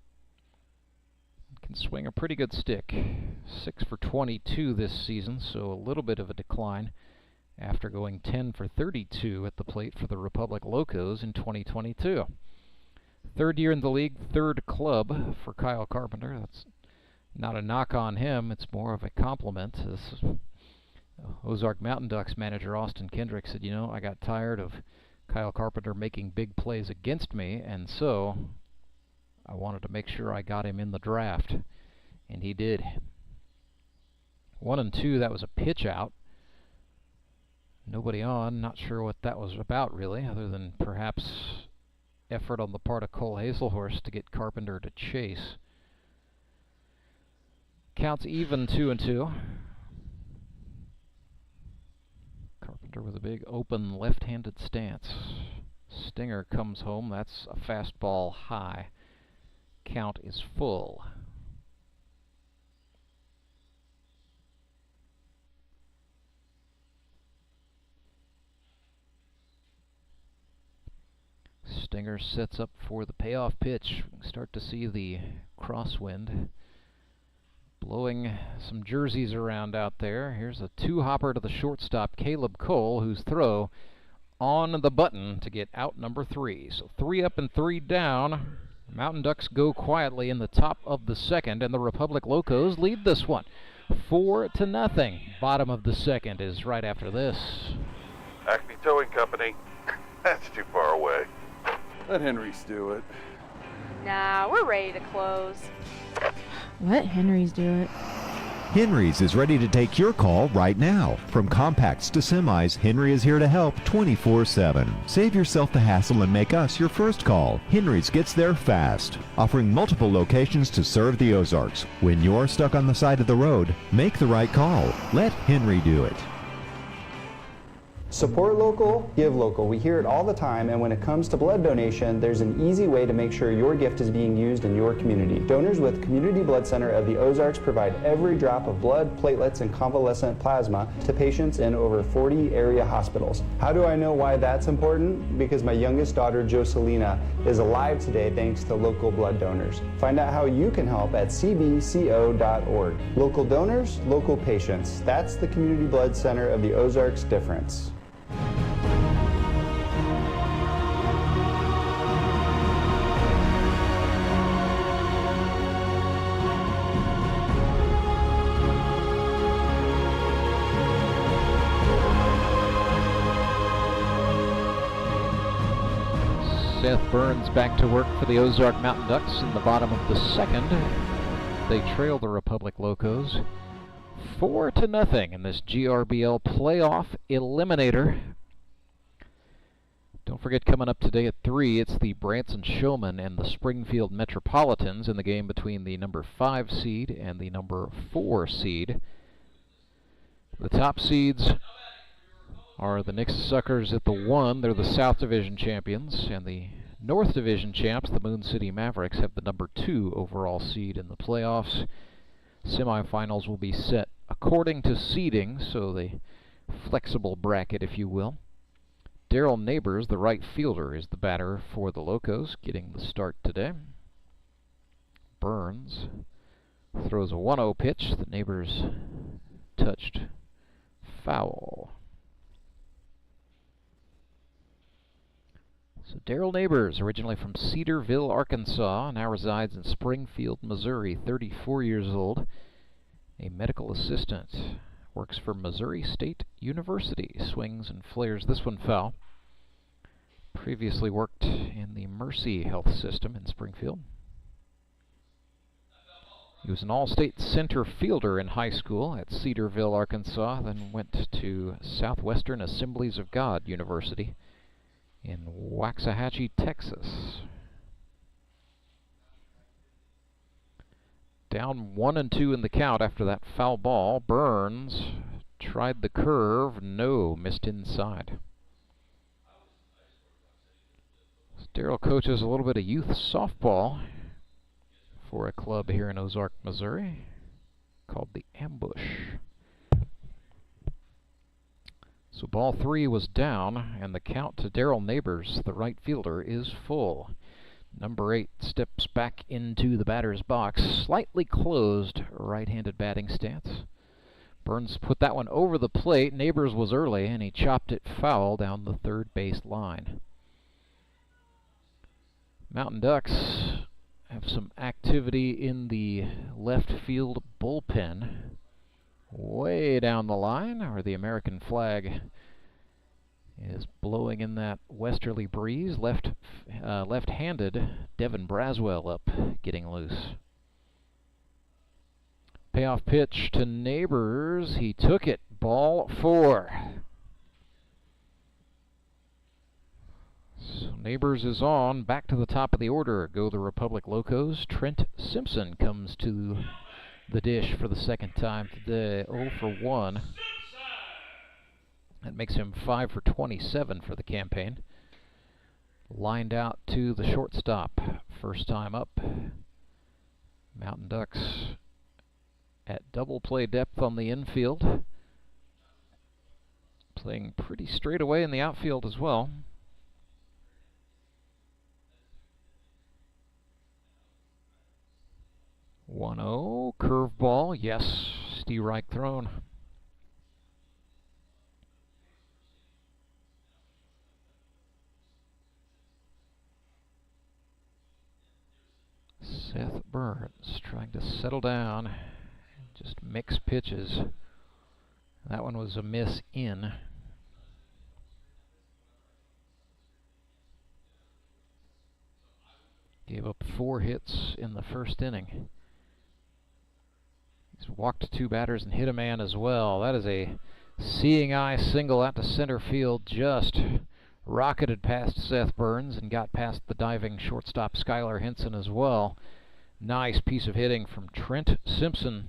Can swing a pretty good stick. 6 for 22 this season, so a little bit of a decline after going 10 for 32 at the plate for the Republic Locos in 2022. Third year in the league, third club for Kyle Carpenter. That's not a knock on him, it's more of a compliment. This Ozark Mountain Ducks manager Austin Kendrick said, you know, I got tired of Kyle Carpenter making big plays against me, and so I wanted to make sure I got him in the draft, and he did. 1-2, that was a pitch out. Nobody on, not sure what that was about really, other than perhaps effort on the part of Cole Hazelhorst to get Carpenter to chase. Counts even, 2-2. Carpenter with a big open left-handed stance. Stenger comes home, that's a fastball high. Count is full. Stenger sets up for the payoff pitch. We start to see the crosswind blowing some jerseys around out there. Here's a two-hopper to the shortstop, Caleb Cole, whose throw on the button to get out number 3. So 3 up and 3 down. Mountain Ducks go quietly in the top of the second, and the Republic Locos lead this one 4-0. Bottom of the second is right after this. Acme Towing Company. That's too far away. Let Henry's do it. Nah, we're ready to close. Let Henry's do it. Henry's is ready to take your call right now. From compacts to semis, Henry is here to help 24/7. Save yourself the hassle and make us your first call. Henry's gets there fast, offering multiple locations to serve the Ozarks. When you're stuck on the side of the road, make the right call. Let Henry do it. Support local, give local. We hear it all the time, and when it comes to blood donation, there's an easy way to make sure your gift is being used in your community. Donors with Community Blood Center of the Ozarks provide every drop of blood, platelets, and convalescent plasma to patients in over 40 area hospitals. How do I know why that's important? Because my youngest daughter, Joselina, is alive today thanks to local blood donors. Find out how you can help at cbco.org. Local donors, local patients. That's the Community Blood Center of the Ozarks difference. Seth Burns back to work for the Ozark Mountain Ducks in the bottom of the second. They trail the Republic Locos 4-0 in this GRBL playoff eliminator. Don't forget, coming up today at 3, it's the Branson Showmen and the Springfield Metropolitans in the game between the number 5 seed and the number 4 seed. The top seeds are the Nixa Suckers at the 1. They're the South Division champions. And the North Division champs, the Moon City Mavericks, have the number 2 overall seed in the playoffs. Semifinals will be set according to seeding, so the flexible bracket, if you will. Daryl Neighbors, the right fielder, is the batter for the Locos, getting the start today. Burns throws a 1-0 pitch. The Neighbors touched foul. So Daryl Neighbors, originally from Cedarville, Arkansas, now resides in Springfield, Missouri, 34 years old, a medical assistant. Works for Missouri State University. Swings and flares this one foul. Previously worked in the Mercy Health System in Springfield. He was an all-state center fielder in high school at Cedarville, Arkansas, then went to Southwestern Assemblies of God University in Waxahachie, Texas. Down 1-2 in the count after that foul ball. Burns tried the curve. No, missed inside. Daryl coaches a little bit of youth softball for a club here in Ozark, Missouri, called the Ambush. So ball 3 was down, and the count to Daryl Neighbors, the right fielder, is full. Number 8 steps back into the batter's box, slightly closed right-handed batting stance. Burns put that one over the plate. Neighbors was early, and he chopped it foul down the third base line. Mountain Ducks have some activity in the left field bullpen. Way down the line, where the American flag is blowing in that westerly breeze. Left-handed Devin Braswell up, getting loose. Payoff pitch to Neighbors. He took it. Ball 4. So Neighbors is on. Back to the top of the order go the Republic Locos. Trent Simpson comes to the dish for the second time today. 0 for 1. That makes him 5 for 27 for the campaign. Lined out to the shortstop. First time up. Mountain Ducks at double play depth on the infield. Playing pretty straight away in the outfield as well. 1-0, curveball, yes, strike thrown. Seth Burns trying to settle down and just mix pitches. That one was a miss in. Gave up 4 hits in the first inning. He's walked 2 batters and hit a man as well. That is a seeing eye single out to center field. Just rocketed past Seth Burns and got past the diving shortstop Skyler Henson as well. Nice piece of hitting from Trent Simpson.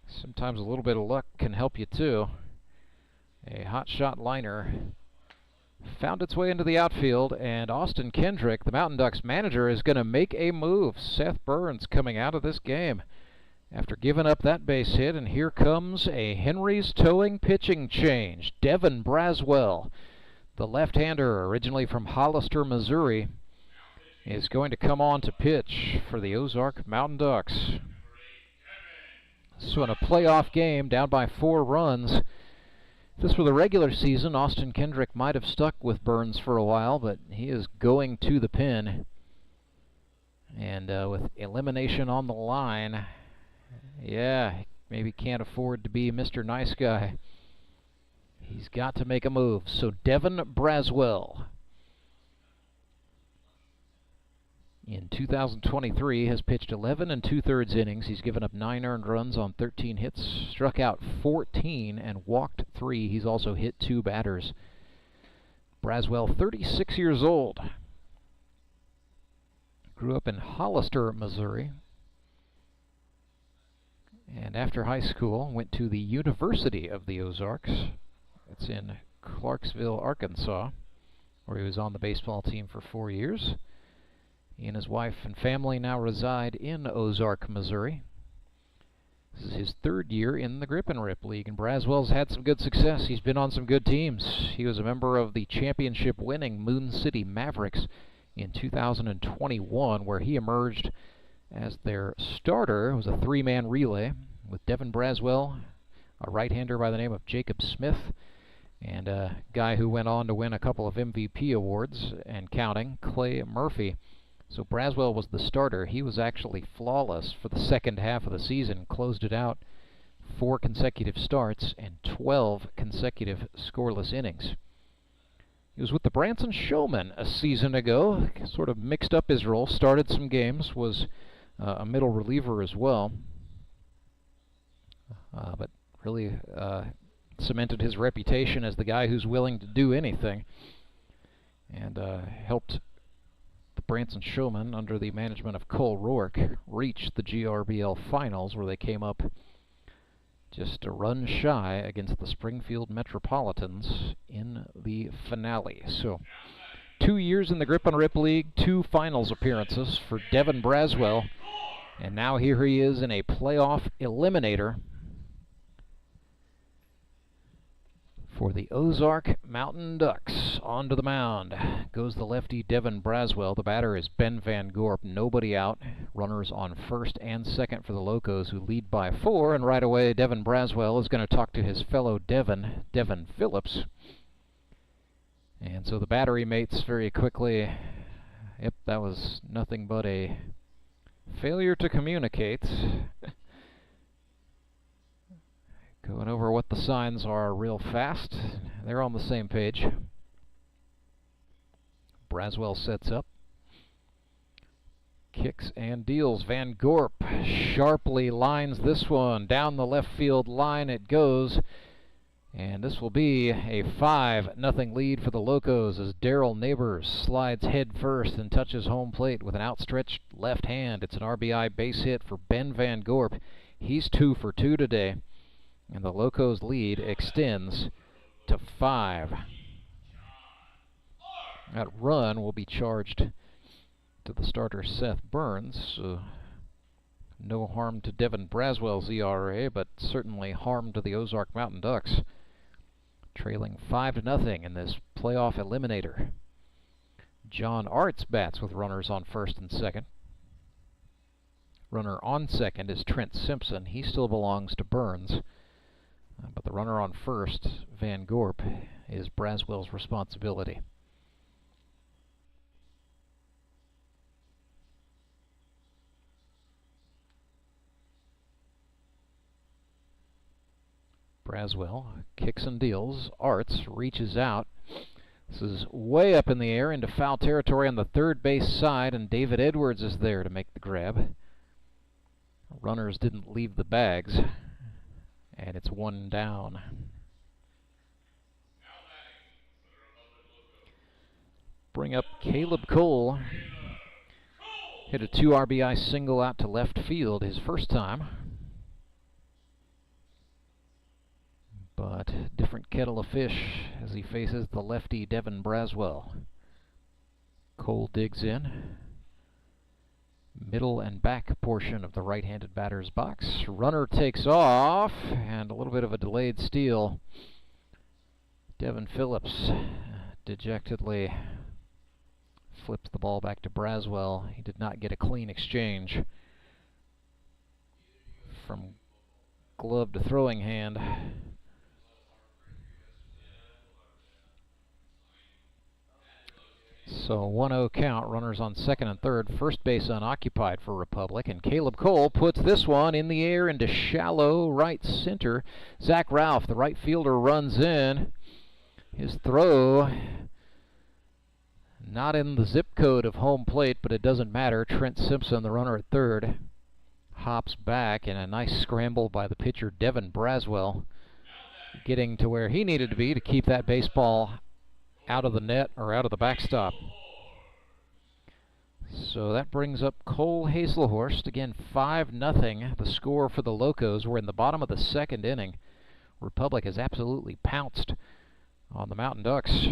Sometimes a little bit of luck can help you too. A hot shot liner found its way into the outfield, and Austin Kendrick, the Mountain Ducks manager, is going to make a move. Seth Burns coming out of this game after giving up that base hit, and here comes a Henry's towing pitching change. Devin Braswell, the left-hander originally from Hollister, Missouri, is going to come on to pitch for the Ozark Mountain Ducks. So in a playoff game, down by 4 runs, if this were the regular season, Austin Kendrick might have stuck with Burns for a while, but he is going to the pin. And with elimination on the line, yeah, maybe can't afford to be Mr. Nice Guy. He's got to make a move. So Devin Braswell in 2023 has pitched 11 2/3 innings. He's given up 9 earned runs on 13 hits, struck out 14 and walked 3. He's also hit 2 batters. Braswell, 36 years old. Grew up in Hollister, Missouri. And after high school, went to the University of the Ozarks. It's in Clarksville, Arkansas, where he was on the baseball team for 4 years. He and his wife and family now reside in Ozark, Missouri. This is his 3rd year in the Grip and Rip League, and Braswell's had some good success. He's been on some good teams. He was a member of the championship-winning Moon City Mavericks in 2021, where he emerged as their starter. It was a 3-man relay with Devin Braswell, a right-hander by the name of Jacob Smith, and a guy who went on to win a couple of MVP awards and counting, Clay Murphy. So Braswell was the starter. He was actually flawless for the second half of the season, closed it out 4 consecutive starts and 12 consecutive scoreless innings. He was with the Branson Showmen a season ago, sort of mixed up his role, started some games, was a middle reliever as well, but really cemented his reputation as the guy who's willing to do anything, and helped the Branson Showmen, under the management of Cole Rourke, reach the GRBL finals, where they came up just a run shy against the Springfield Metropolitans in the finale. So 2 years in the Grip and Rip League, 2 finals appearances for Devin Braswell, and now here he is in a playoff eliminator for the Ozark Mountain Ducks. Onto the mound goes the lefty Devin Braswell. The batter is Ben Van Gorp. Nobody out. Runners on first and second for the Locos, who lead by 4. And right away, Devin Braswell is going to talk to his fellow Devin Phillips. And so the battery mates very quickly. Yep, that was nothing but a failure to communicate. Going over what the signs are real fast. They're on the same page. Braswell sets up. Kicks and deals. Van Gorp sharply lines this one. Down the left field line it goes. And this will be a 5-0 lead for the Locos as Darryl Neighbors slides head first and touches home plate with an outstretched left hand. It's an RBI base hit for Ben Van Gorp. He's 2 for 2 today. And the Locos' lead extends to 5. That run will be charged to the starter Seth Burns. No harm to Devin Braswell's ERA, but certainly harm to the Ozark Mountain Ducks, trailing 5-0 in this playoff eliminator. John Arts bats with runners on first and second. Runner on second is Trent Simpson. He still belongs to Burns. But the runner on first, Van Gorp, is Braswell's responsibility. Braswell kicks and deals. Arts reaches out. This is way up in the air into foul territory on the third base side, and David Edwards is there to make the grab. Runners didn't leave the bags. And it's 1 down. Bring up Caleb Cole. Hit a 2 RBI single out to left field his first time. But different kettle of fish as he faces the lefty Devin Braswell. Cole digs in. Middle and back portion of the right-handed batter's box. Runner takes off, and a little bit of a delayed steal. Devin Phillips dejectedly flips the ball back to Braswell. He did not get a clean exchange from glove to throwing hand. So 1-0 count, runners on second and third, first base unoccupied for Republic, and Caleb Cole puts this one in the air into shallow right center. Zach Ralph, the right fielder, runs in. His throw Not in the zip code of home plate, but it doesn't matter. Trent Simpson, the runner at third, hops back, and a nice scramble by the pitcher, Devin Braswell, getting to where he needed to be to keep that baseball out of the net or out of the backstop. So that brings up Cole Hazelhorst. Again, 5-0, the score for the Locos. We're in the bottom of the second inning. Republic has absolutely pounced on the Mountain Ducks.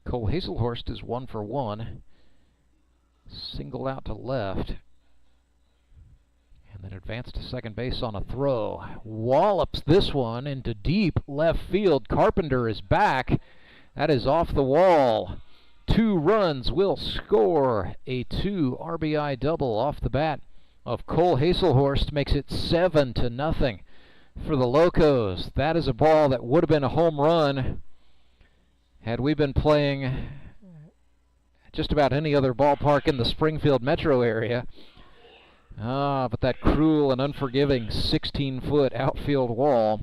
Cole Hazelhorst is 1 for 1. Single out to left. And then advanced to second base on a throw. Wallops this one into deep left field. Carpenter is back. That is off the wall. 2 runs will score. A 2 RBI double off the bat of Cole Hazelhorst makes it 7-0 for the Locos. That is a ball that would have been a home run had we been playing just about any other ballpark in the Springfield metro area. But that cruel and unforgiving 16-foot outfield wall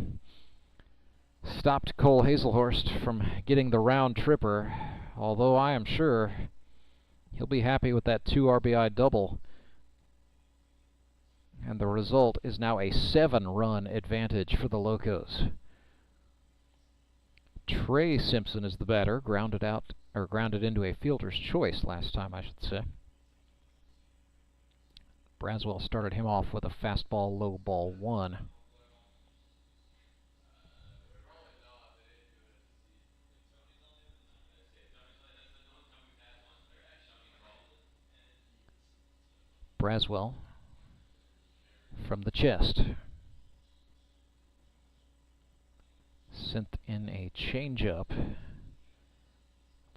stopped Cole Hazelhorst from getting the round tripper, although I am sure he'll be happy with that 2 RBI double. And the result is now a 7-run advantage for the Locos. Trey Simpson is the batter, grounded into a fielder's choice last time, I should say. Braswell started him off with a fastball, low ball 1. Braswell from the chest. Sent in a changeup. A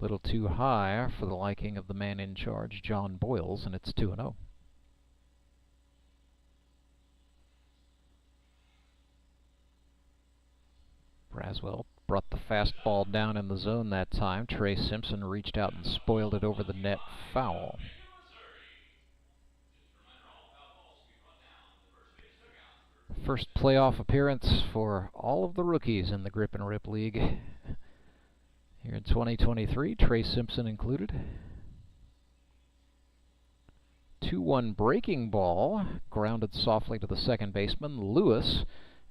little too high for the liking of the man in charge, John Boyles, and it's 2-0. Braswell brought the fastball down in the zone that time. Trey Simpson reached out and spoiled it over the net, foul. First playoff appearance for all of the rookies in the Grip and Rip League here in 2023, Trey Simpson included. 2-1 breaking ball, grounded softly to the second baseman. Lewis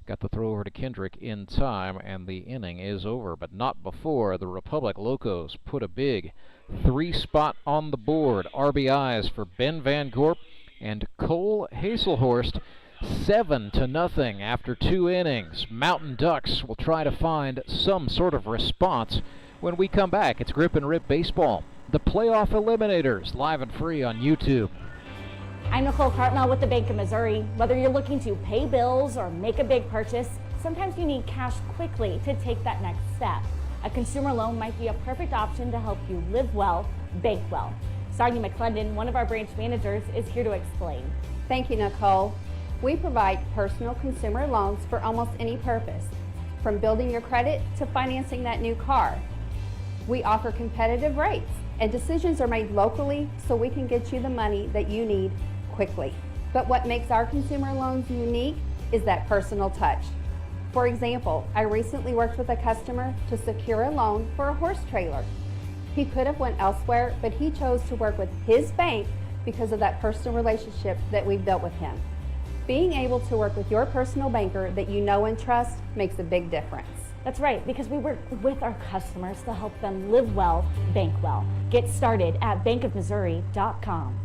got the throw over to Kendrick in time, and the inning is over, but not before the Republic Locos put a big 3-spot on the board. RBIs for Ben Van Gorp and Cole Hazelhorst. 7-0 after 2 innings. Mountain Ducks will try to find some sort of response when we come back. It's Grip and Rip Baseball, the playoff eliminators, live and free on YouTube. I'm Nicole Cartmel with the Bank of Missouri. Whether you're looking to pay bills or make a big purchase, sometimes you need cash quickly to take that next step. A consumer loan might be a perfect option to help you live well, bank well. Sonia McClendon, one of our branch managers, is here to explain. Thank you, Nicole. We provide personal consumer loans for almost any purpose, from building your credit to financing that new car. We offer competitive rates, and decisions are made locally so we can get you the money that you need quickly. But what makes our consumer loans unique is that personal touch. For example, I recently worked with a customer to secure a loan for a horse trailer. He could have went elsewhere, but he chose to work with his bank because of that personal relationship that we've built with him. Being able to work with your personal banker that you know and trust makes a big difference. That's right, because we work with our customers to help them live well, bank well. Get started at bankofmissouri.com.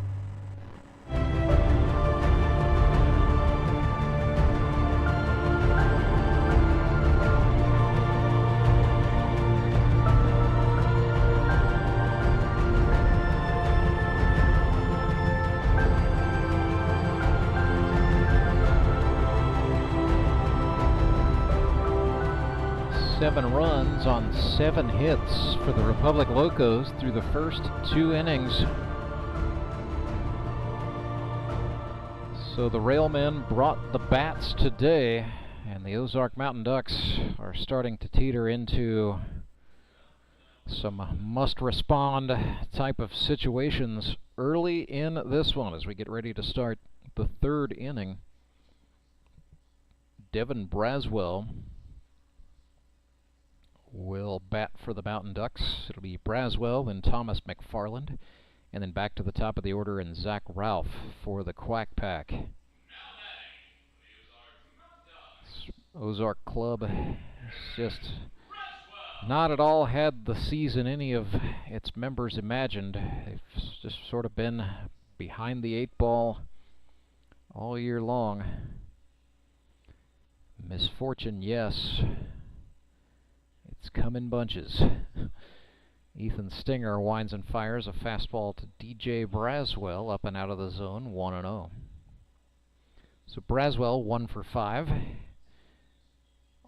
Seven runs on 7 hits for the Republic Locos through the first 2 innings. So the Railmen brought the bats today, and the Ozark Mountain Ducks are starting to teeter into some must-respond type of situations early in this one as we get ready to start the 3rd inning. Devin Braswell will bat for the Mountain Ducks. It'll be Braswell, then Thomas McFarland, and then back to the top of the order and Zach Ralph for the Quack Pack. Ozark Club has just not at all had the season any of its members imagined. They've just sort of been behind the 8-ball all year long. Misfortune, yes. It's come in bunches. Ethan Stenger winds and fires a fastball to DJ Braswell, up and out of the zone, 1-0. So Braswell 1 for 5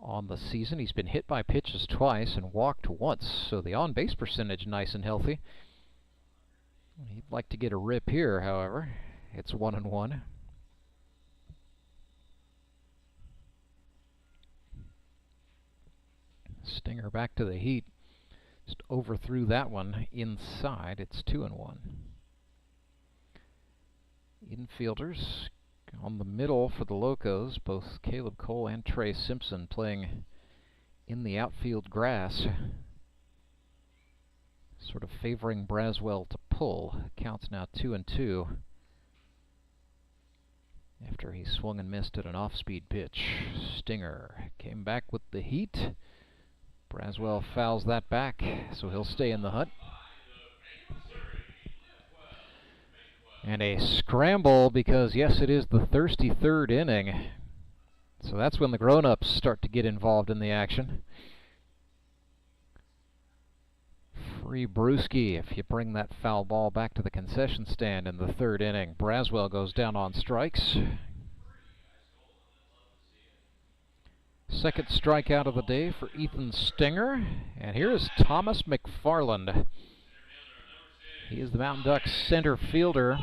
on the season. He's been hit by pitches twice and walked once, so the on-base percentage nice and healthy. He'd like to get a rip here, however. It's 1-1. Stenger back to the heat. Just overthrew that one inside. It's 2-1. Infielders on the middle for the Locos, both Caleb Cole and Trey Simpson playing in the outfield grass, sort of favoring Braswell to pull. Counts now 2-2 after he swung and missed at an off-speed pitch. Stenger came back with the heat. Braswell fouls that back, so he'll stay in the hut. And a scramble because, yes, it is the thirsty third inning. So that's when the grown-ups start to get involved in the action. Free Brewski if you bring that foul ball back to the concession stand in the third inning. Braswell goes down on strikes. Second strikeout of the day for Ethan Stenger. And here is Thomas McFarland. He is the Mountain Ducks center fielder.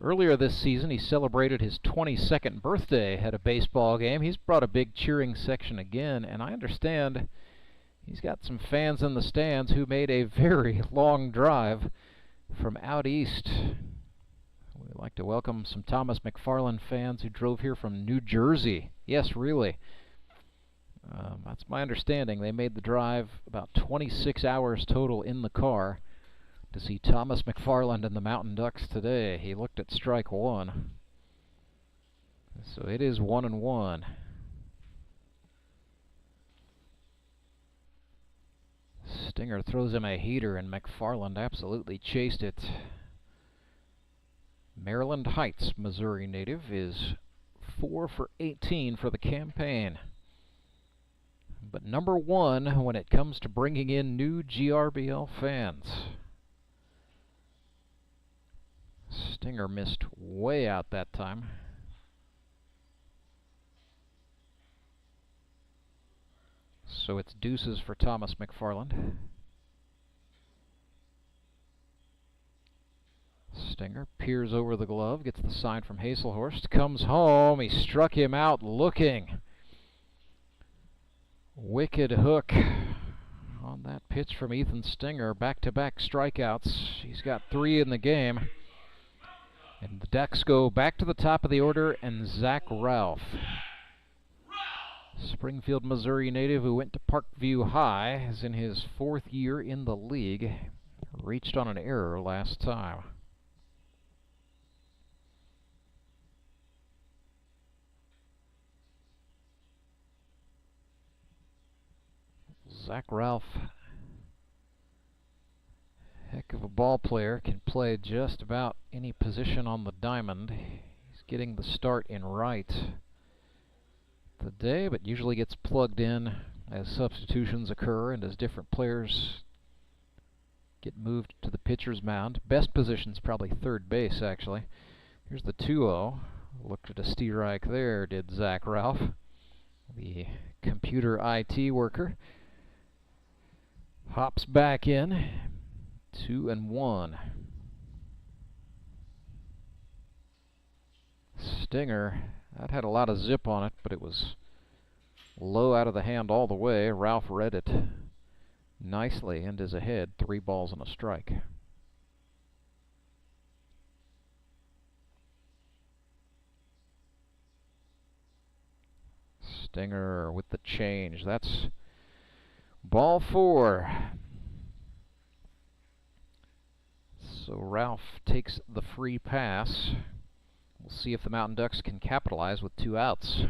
Earlier this season, he celebrated his 22nd birthday at a baseball game. He's brought a big cheering section again, and I understand he's got some fans in the stands who made a very long drive from out east. We'd like to welcome some Thomas McFarland fans who drove here from New Jersey. Yes, really. That's my understanding. They made the drive about 26 hours total in the car to see Thomas McFarland and the Mountain Ducks today. He looked at strike one. So it is 1-1. Stenger throws him a heater, and McFarland absolutely chased it. Maryland Heights, Missouri native, is 4 for 18 for the campaign. But number one when it comes to bringing in new GRBL fans. Stenger missed way out that time. So it's deuces for Thomas McFarland. Stenger peers over the glove, gets the sign from Hazelhorst, comes home. He struck him out looking. Wicked hook on that pitch from Ethan Stenger. Back-to-back strikeouts. He's got 3 in the game. And the Ducks go back to the top of the order, and Zach Ralph. Springfield, Missouri native who went to Parkview High, is in his 4th year in the league. Reached on an error last time. Zach Ralph, heck of a ball player, can play just about any position on the diamond. He's getting the start in right today, but usually gets plugged in as substitutions occur and as different players get moved to the pitcher's mound. Best position's probably third base, actually. Here's the 2-0. Looked at a strike there, did Zach Ralph, the computer IT worker. Hops back in, 2-1. Stenger, that had a lot of zip on it, but it was low out of the hand all the way. Ralph read it nicely and is ahead, 3 balls and a strike. Stenger with the change. That's Ball 4. So Ralph takes the free pass. We'll see if the Mountain Ducks can capitalize with 2 outs.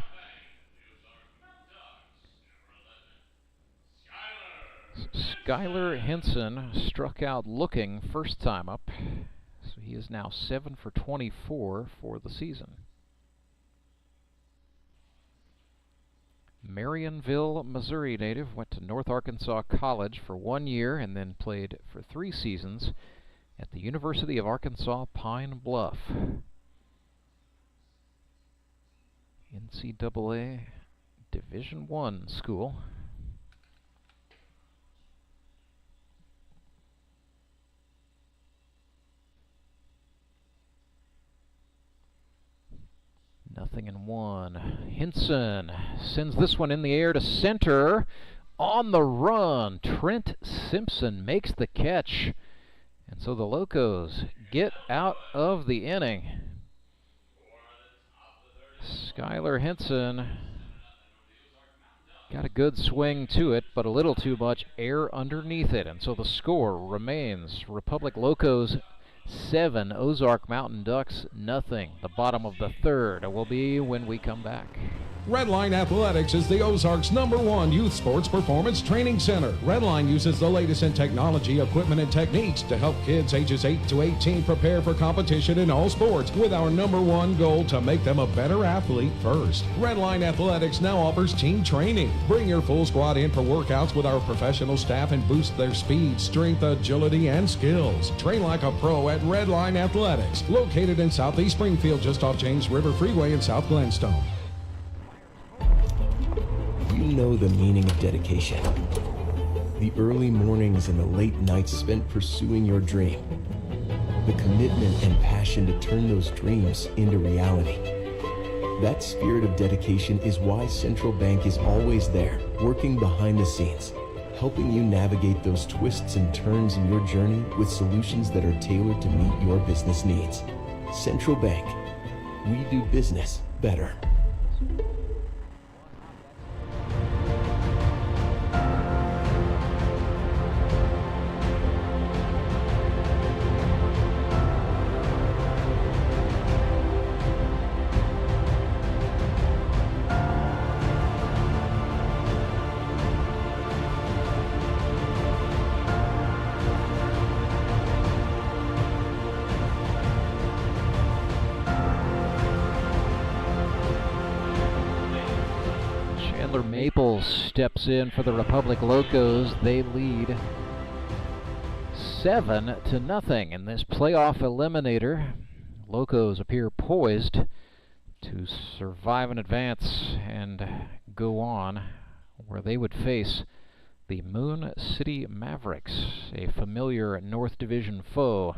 Skyler Henson struck out looking first time up. So he is now 7 for 24 for the season. Marionville, Missouri native, went to North Arkansas College for 1 year and then played for 3 seasons at the University of Arkansas Pine Bluff. NCAA Division I school. Nothing in 1. Henson sends this one in the air to center. On the run, Trent Simpson makes the catch. And so the Locos get out of the inning. Skyler Henson got a good swing to it, but a little too much air underneath it. And so the score remains Republic Locos 7, Ozark Mountain Ducks nothing. The bottom of the 3rd will be when we come back. Redline Athletics is the Ozark's #1 youth sports performance training center. Redline uses the latest in technology, equipment, and techniques to help kids ages 8 to 18 prepare for competition in all sports, with our #1 goal to make them a better athlete first. Redline Athletics now offers team training. Bring your full squad in for workouts with our professional staff and boost their speed, strength, agility, and skills. Train like a pro at Redline Athletics, located in Southeast Springfield, just off James River Freeway in South Glenstone. You know the meaning of dedication. The early mornings and the late nights spent pursuing your dream. The commitment and passion to turn those dreams into reality. That spirit of dedication is why Central Bank is always there, working behind the scenes, helping you navigate those twists and turns in your journey with solutions that are tailored to meet your business needs. Central Bank. We do business better. Maples steps in for the Republic Locos. They lead 7-0 in this playoff eliminator. Locos appear poised to survive and advance and go on, where they would face the Moon City Mavericks, a familiar North Division foe.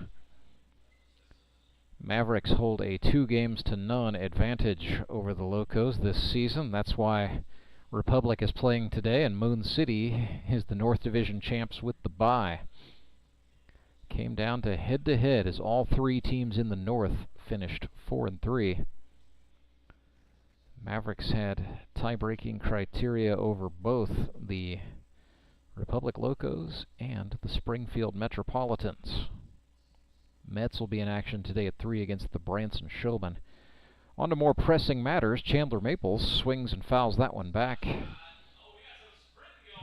Mavericks hold a 2-0 advantage over the Locos this season. That's why Republic is playing today, and Moon City is the North Division champs with the bye. Came down to head-to-head as all 3 teams in the North finished 4-3. Mavericks had tie-breaking criteria over both the Republic Locos and the Springfield Metropolitans. Mets will be in action today at 3 against the Branson Showmen. On to more pressing matters. Chandler Maples swings and fouls that one back.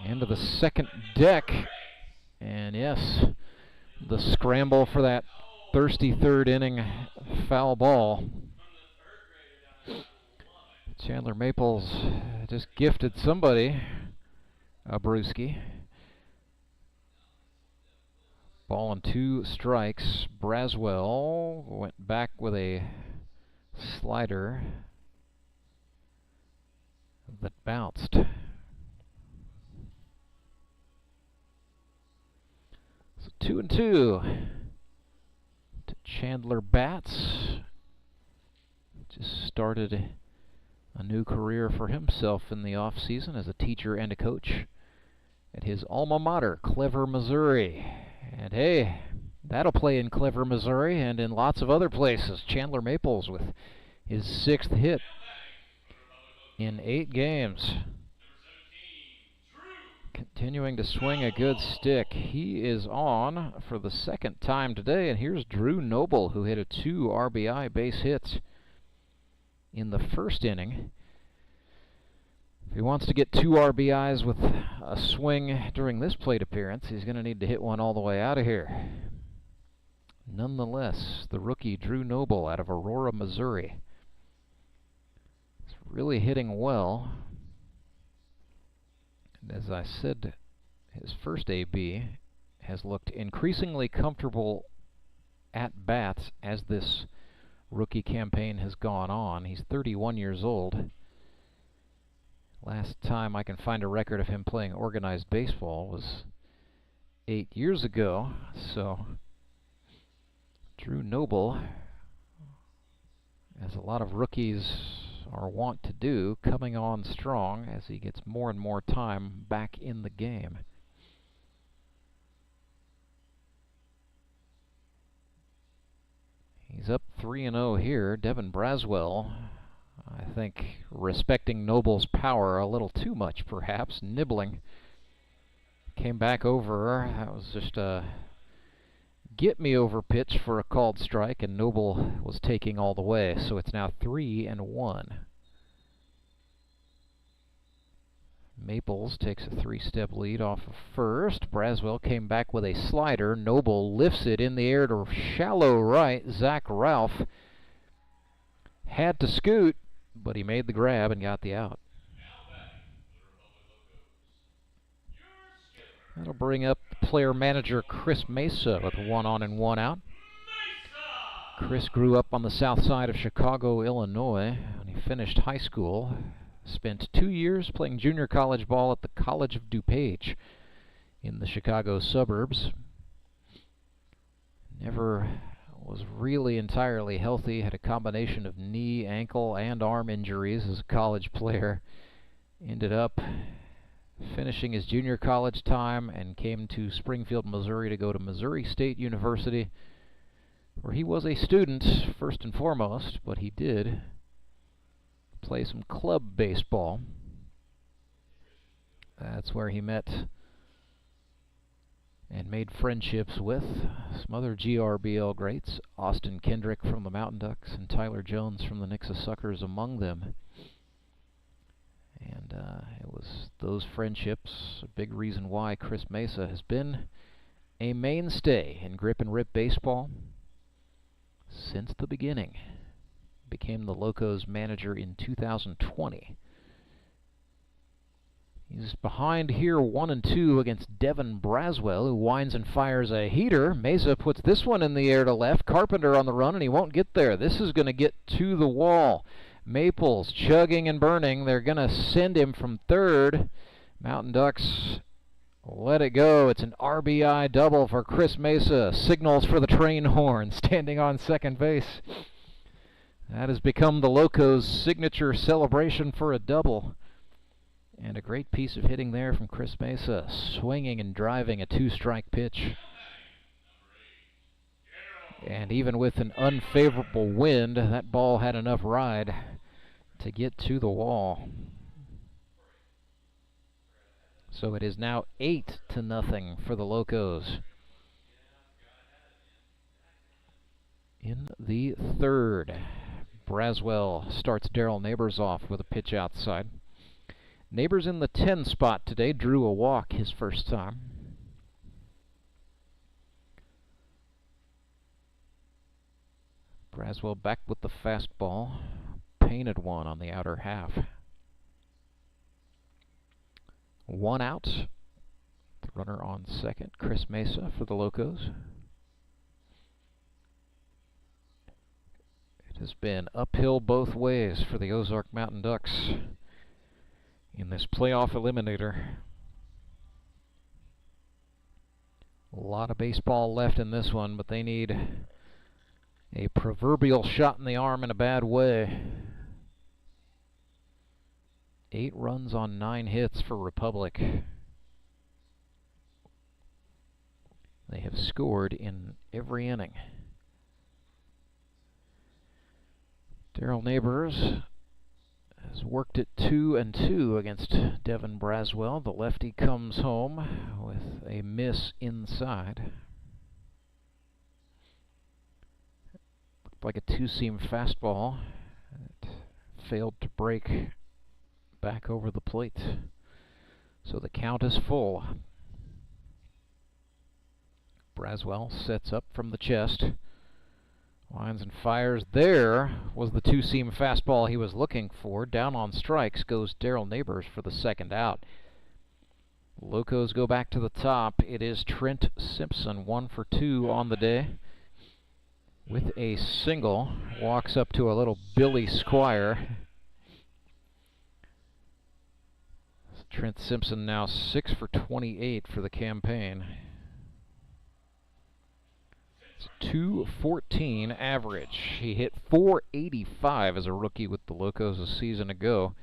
Into the second deck. And yes, the scramble for that thirsty 3rd inning foul ball. Chandler Maples just gifted somebody a brewski. Ball and 2 strikes. Braswell went back with a slider that bounced. So 2-2 to Chandler Bats. Just started a new career for himself in the off-season as a teacher and a coach at his alma mater, Clever, Missouri. And hey, that'll play in Clever, Missouri, and in lots of other places. Chandler Maples with his 6th hit in 8 games. Continuing to swing a good stick. He is on for the second time today, and here's Drew Noble, who hit 2 RBI base hits in the first inning. If he wants to get 2 RBIs with a swing during this plate appearance, he's going to need to hit one all the way out of here. Nonetheless, the rookie Drew Noble out of Aurora, Missouri, is really hitting well. And as I said, his first AB has looked increasingly comfortable at bats as this rookie campaign has gone on. He's 31 years old. Last time I can find a record of him playing organized baseball was 8 years ago, so Drew Noble, as a lot of rookies are wont to do, coming on strong as he gets more and more time back in the game. He's up 3-0 here. Devin Braswell, I think, respecting Noble's power a little too much, perhaps, nibbling. Came back over. That was just a get-me-over pitch for a called strike, and Noble was taking all the way, so it's now 3-1. Maples takes a 3-step lead off of first. Braswell came back with a slider. Noble lifts it in the air to shallow right. Zach Ralph had to scoot, but he made the grab and got the out. That'll bring up player manager Chris Mesa with 1 on and 1 out. Chris grew up on the south side of Chicago, Illinois, when he finished high school. Spent 2 years playing junior college ball at the College of DuPage in the Chicago suburbs. Never was really entirely healthy, had a combination of knee, ankle, and arm injuries as a college player. Ended up finishing his junior college time and came to Springfield, Missouri to go to Missouri State University, where he was a student first and foremost, but he did play some club baseball. That's where he met and made friendships with some other GRBL greats, Austin Kendrick from the Mountain Ducks and Tyler Jones from the Nixa Suckers among them. And it was those friendships, a big reason why Chris Mesa has been a mainstay in grip and rip baseball since the beginning. Became the Locos manager in 2020. He's behind here 1-2 against Devin Braswell, who winds and fires a heater. Mesa puts this one in the air to left. Carpenter on the run, and he won't get there. This is going to get to the wall. Maples chugging and burning. They're going to send him from third. Mountain Ducks let it go. It's an RBI double for Chris Mesa. Signals for the train horn standing on second base. That has become the Locos' signature celebration for a double. And a great piece of hitting there from Chris Mesa, swinging and driving a 2-strike pitch. And even with an unfavorable wind, that ball had enough ride to get to the wall. So it is now 8-0 for the Locos. In the third, Braswell starts Darrell Neighbors off with a pitch outside. Neighbors in the 10 spot today, drew a walk his first time. Braswell back with the fastball, painted one on the outer half. 1 out, the runner on second, Chris Mesa for the Locos. It has been uphill both ways for the Ozark Mountain Ducks in this playoff eliminator. A lot of baseball left in this one, but they need a proverbial shot in the arm in a bad way. 8 runs on 9 hits for Republic. They have scored in every inning. Darrell Neighbors has Has worked it 2-2 against Devin Braswell. The lefty comes home with a miss inside. Looked like a two-seam fastball. It failed to break back over the plate. So the count is full. Braswell sets up from the chest. Lines and fires. There was the two-seam fastball he was looking for. Down on strikes goes Darryl Neighbors for the second out. Locos go back to the top. It is Trent Simpson, 1 for 2 on the day with a single. Walks up to a little Billy Squire. Trent Simpson now 6 for 28 for the campaign. It's 214 average. He hit 485 as a rookie with the Locos a season ago.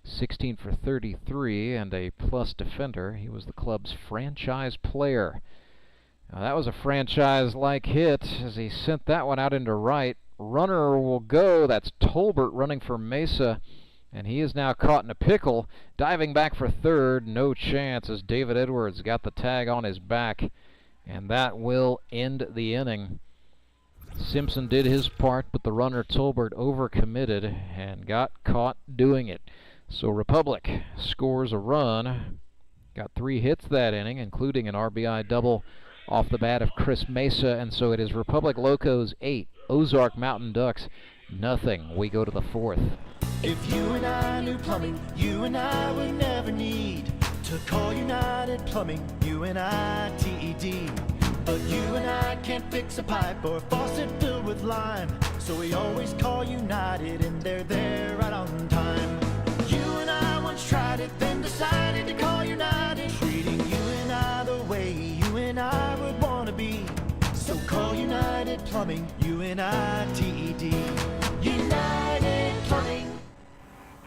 16 for 33 and a plus defender. He was the club's franchise player. Now that was a franchise-like hit as he sent that one out into right. Runner will go. That's Tolbert running for Mesa. And he is now caught in a pickle. Diving back for third. No chance as David Edwards got the tag on his back. And that will end the inning. Simpson did his part, but the runner Tolbert overcommitted and got caught doing it. So Republic scores a run. Got 3 hits that inning, including an RBI double off the bat of Chris Mesa. And so it is Republic Locos 8, Ozark Mountain Ducks nothing. We go to the 4th. If you and I knew plumbing, you and I would never need to call United Plumbing, UNITED. But you and I can't fix a pipe or a faucet filled with lime, so we always call United and they're there right on time. You and I once tried it, then decided to call United, treating you and I the way you and I would want to be. So call United Plumbing, UNITED. United Plumbing.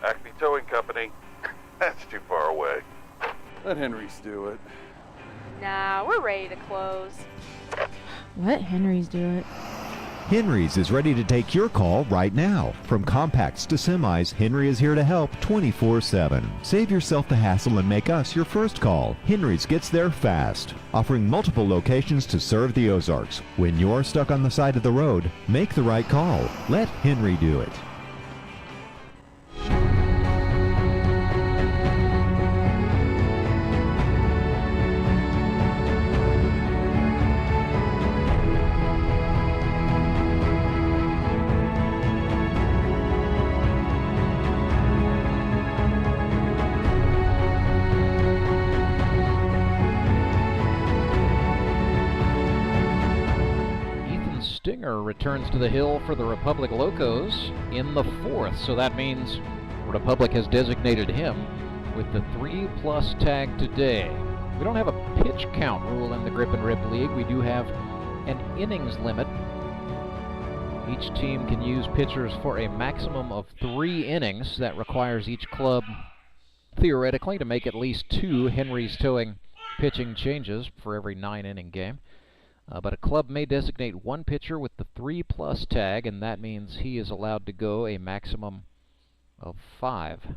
Acme Towing Company. That's too far away. Let Henry's do it. Nah, we're ready to close. Let Henry's do it. Henry's is ready to take your call right now. From compacts to semis, Henry is here to help 24/7. Save yourself the hassle and make us your first call. Henry's gets there fast, offering multiple locations to serve the Ozarks. When you're stuck on the side of the road, make the right call. Let Henry do it. Stenger returns to the hill for the Republic Locos in the 4th, so that means Republic has designated him with the 3+ tag today. We don't have a pitch count rule in the Grip and Rip League. We do have an innings limit. Each team can use pitchers for a maximum of 3 innings. That requires each club, theoretically, to make at least 2 Henry's Towing pitching changes for every 9-inning game. But a club may designate 1 pitcher with the 3+ tag, and that means he is allowed to go a maximum of 5.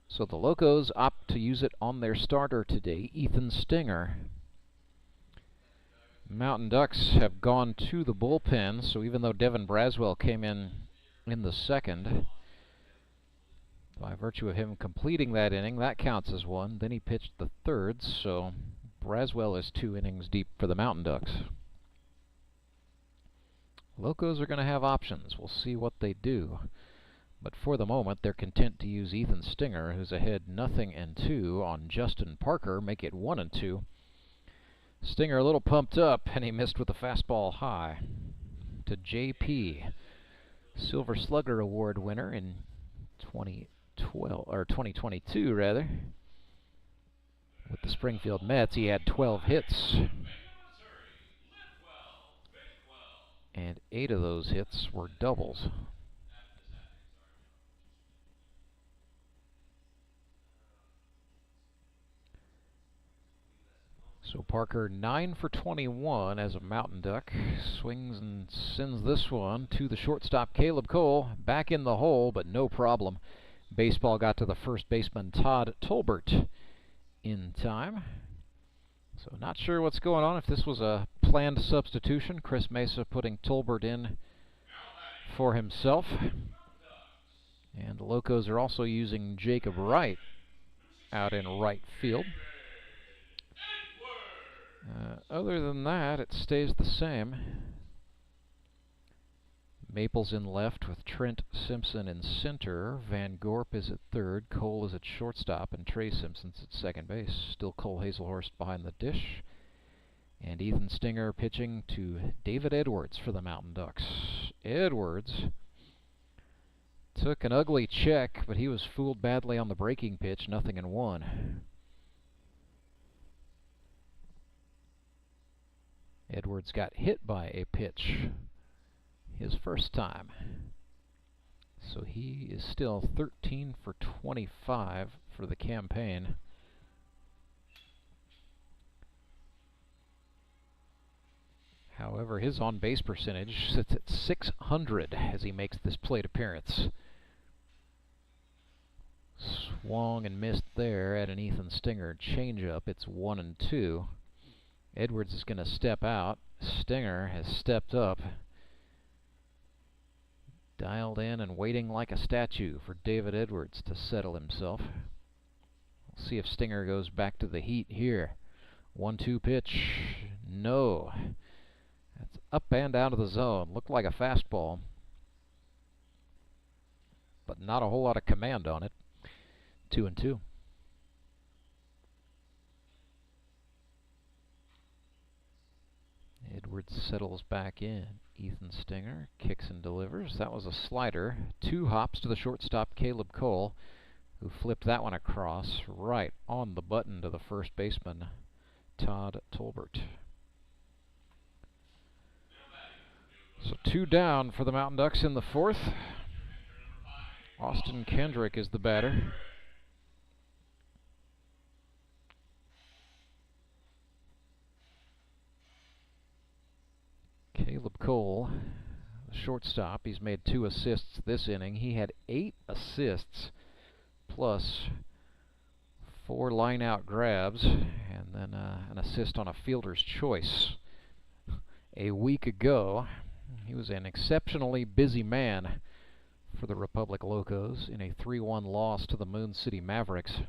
So the Locos opt to use it on their starter today, Ethan Stenger. Mountain Ducks have gone to the bullpen, so even though Devin Braswell came in the 2nd, by virtue of him completing that inning, that counts as 1. Then he pitched the 3rd, so Braswell is 2 innings deep for the Mountain Ducks. Locos are going to have options. We'll see what they do. But for the moment, they're content to use Ethan Stenger, who's ahead 0-2 on Justin Parker, make it 1-2. Stenger a little pumped up, and he missed with a fastball high to JP, Silver Slugger Award winner in 2022 rather. With the Springfield Mets, he had 12 hits. And 8 of those hits were doubles. So Parker 9 for 21 as a Mountain Duck. Swings and sends this one to the shortstop Caleb Cole. Back in the hole, but no problem. Baseball got to the first baseman, Todd Tolbert, in time. So not sure what's going on, if this was a planned substitution. Chris Mesa putting Tolbert in for himself. And the Locos are also using Jacob Wright out in right field. Other than that, it stays the same. Maples in left with Trent Simpson in center. Van Gorp is at third. Cole is at shortstop, and Trey Simpson's at second base. Still Cole Hazelhorst behind the dish. And Ethan Stenger pitching to David Edwards for the Mountain Ducks. Edwards took an ugly check, but he was fooled badly on the breaking pitch, 0-1. Edwards got hit by a pitch his first time. So he is still 13 for 25 for the campaign. However, his on-base percentage sits at .600 as he makes this plate appearance. Swung and missed there at an Ethan Stenger changeup. It's 1-2. Edwards is going to step out. Stenger has stepped up. Dialed in and waiting like a statue for David Edwards to settle himself. We'll see if Stenger goes back to the heat here. 1-2 pitch. No. That's up and out of the zone. Looked like a fastball, but not a whole lot of command on it. 2-2. Edwards settles back in. Ethan Stenger kicks and delivers. That was a slider. 2 hops to the shortstop, Caleb Cole, who flipped that one across right on the button to the first baseman, Todd Tolbert. So 2 down for the Mountain Ducks in the 4th. Austin Kendrick is the batter. Caleb Cole, the shortstop, he's made 2 assists this inning. He had 8 assists plus 4 line-out grabs and then an assist on a fielder's choice a week ago. He was an exceptionally busy man for the Republic Locos in a 3-1 loss to the Moon City Mavericks.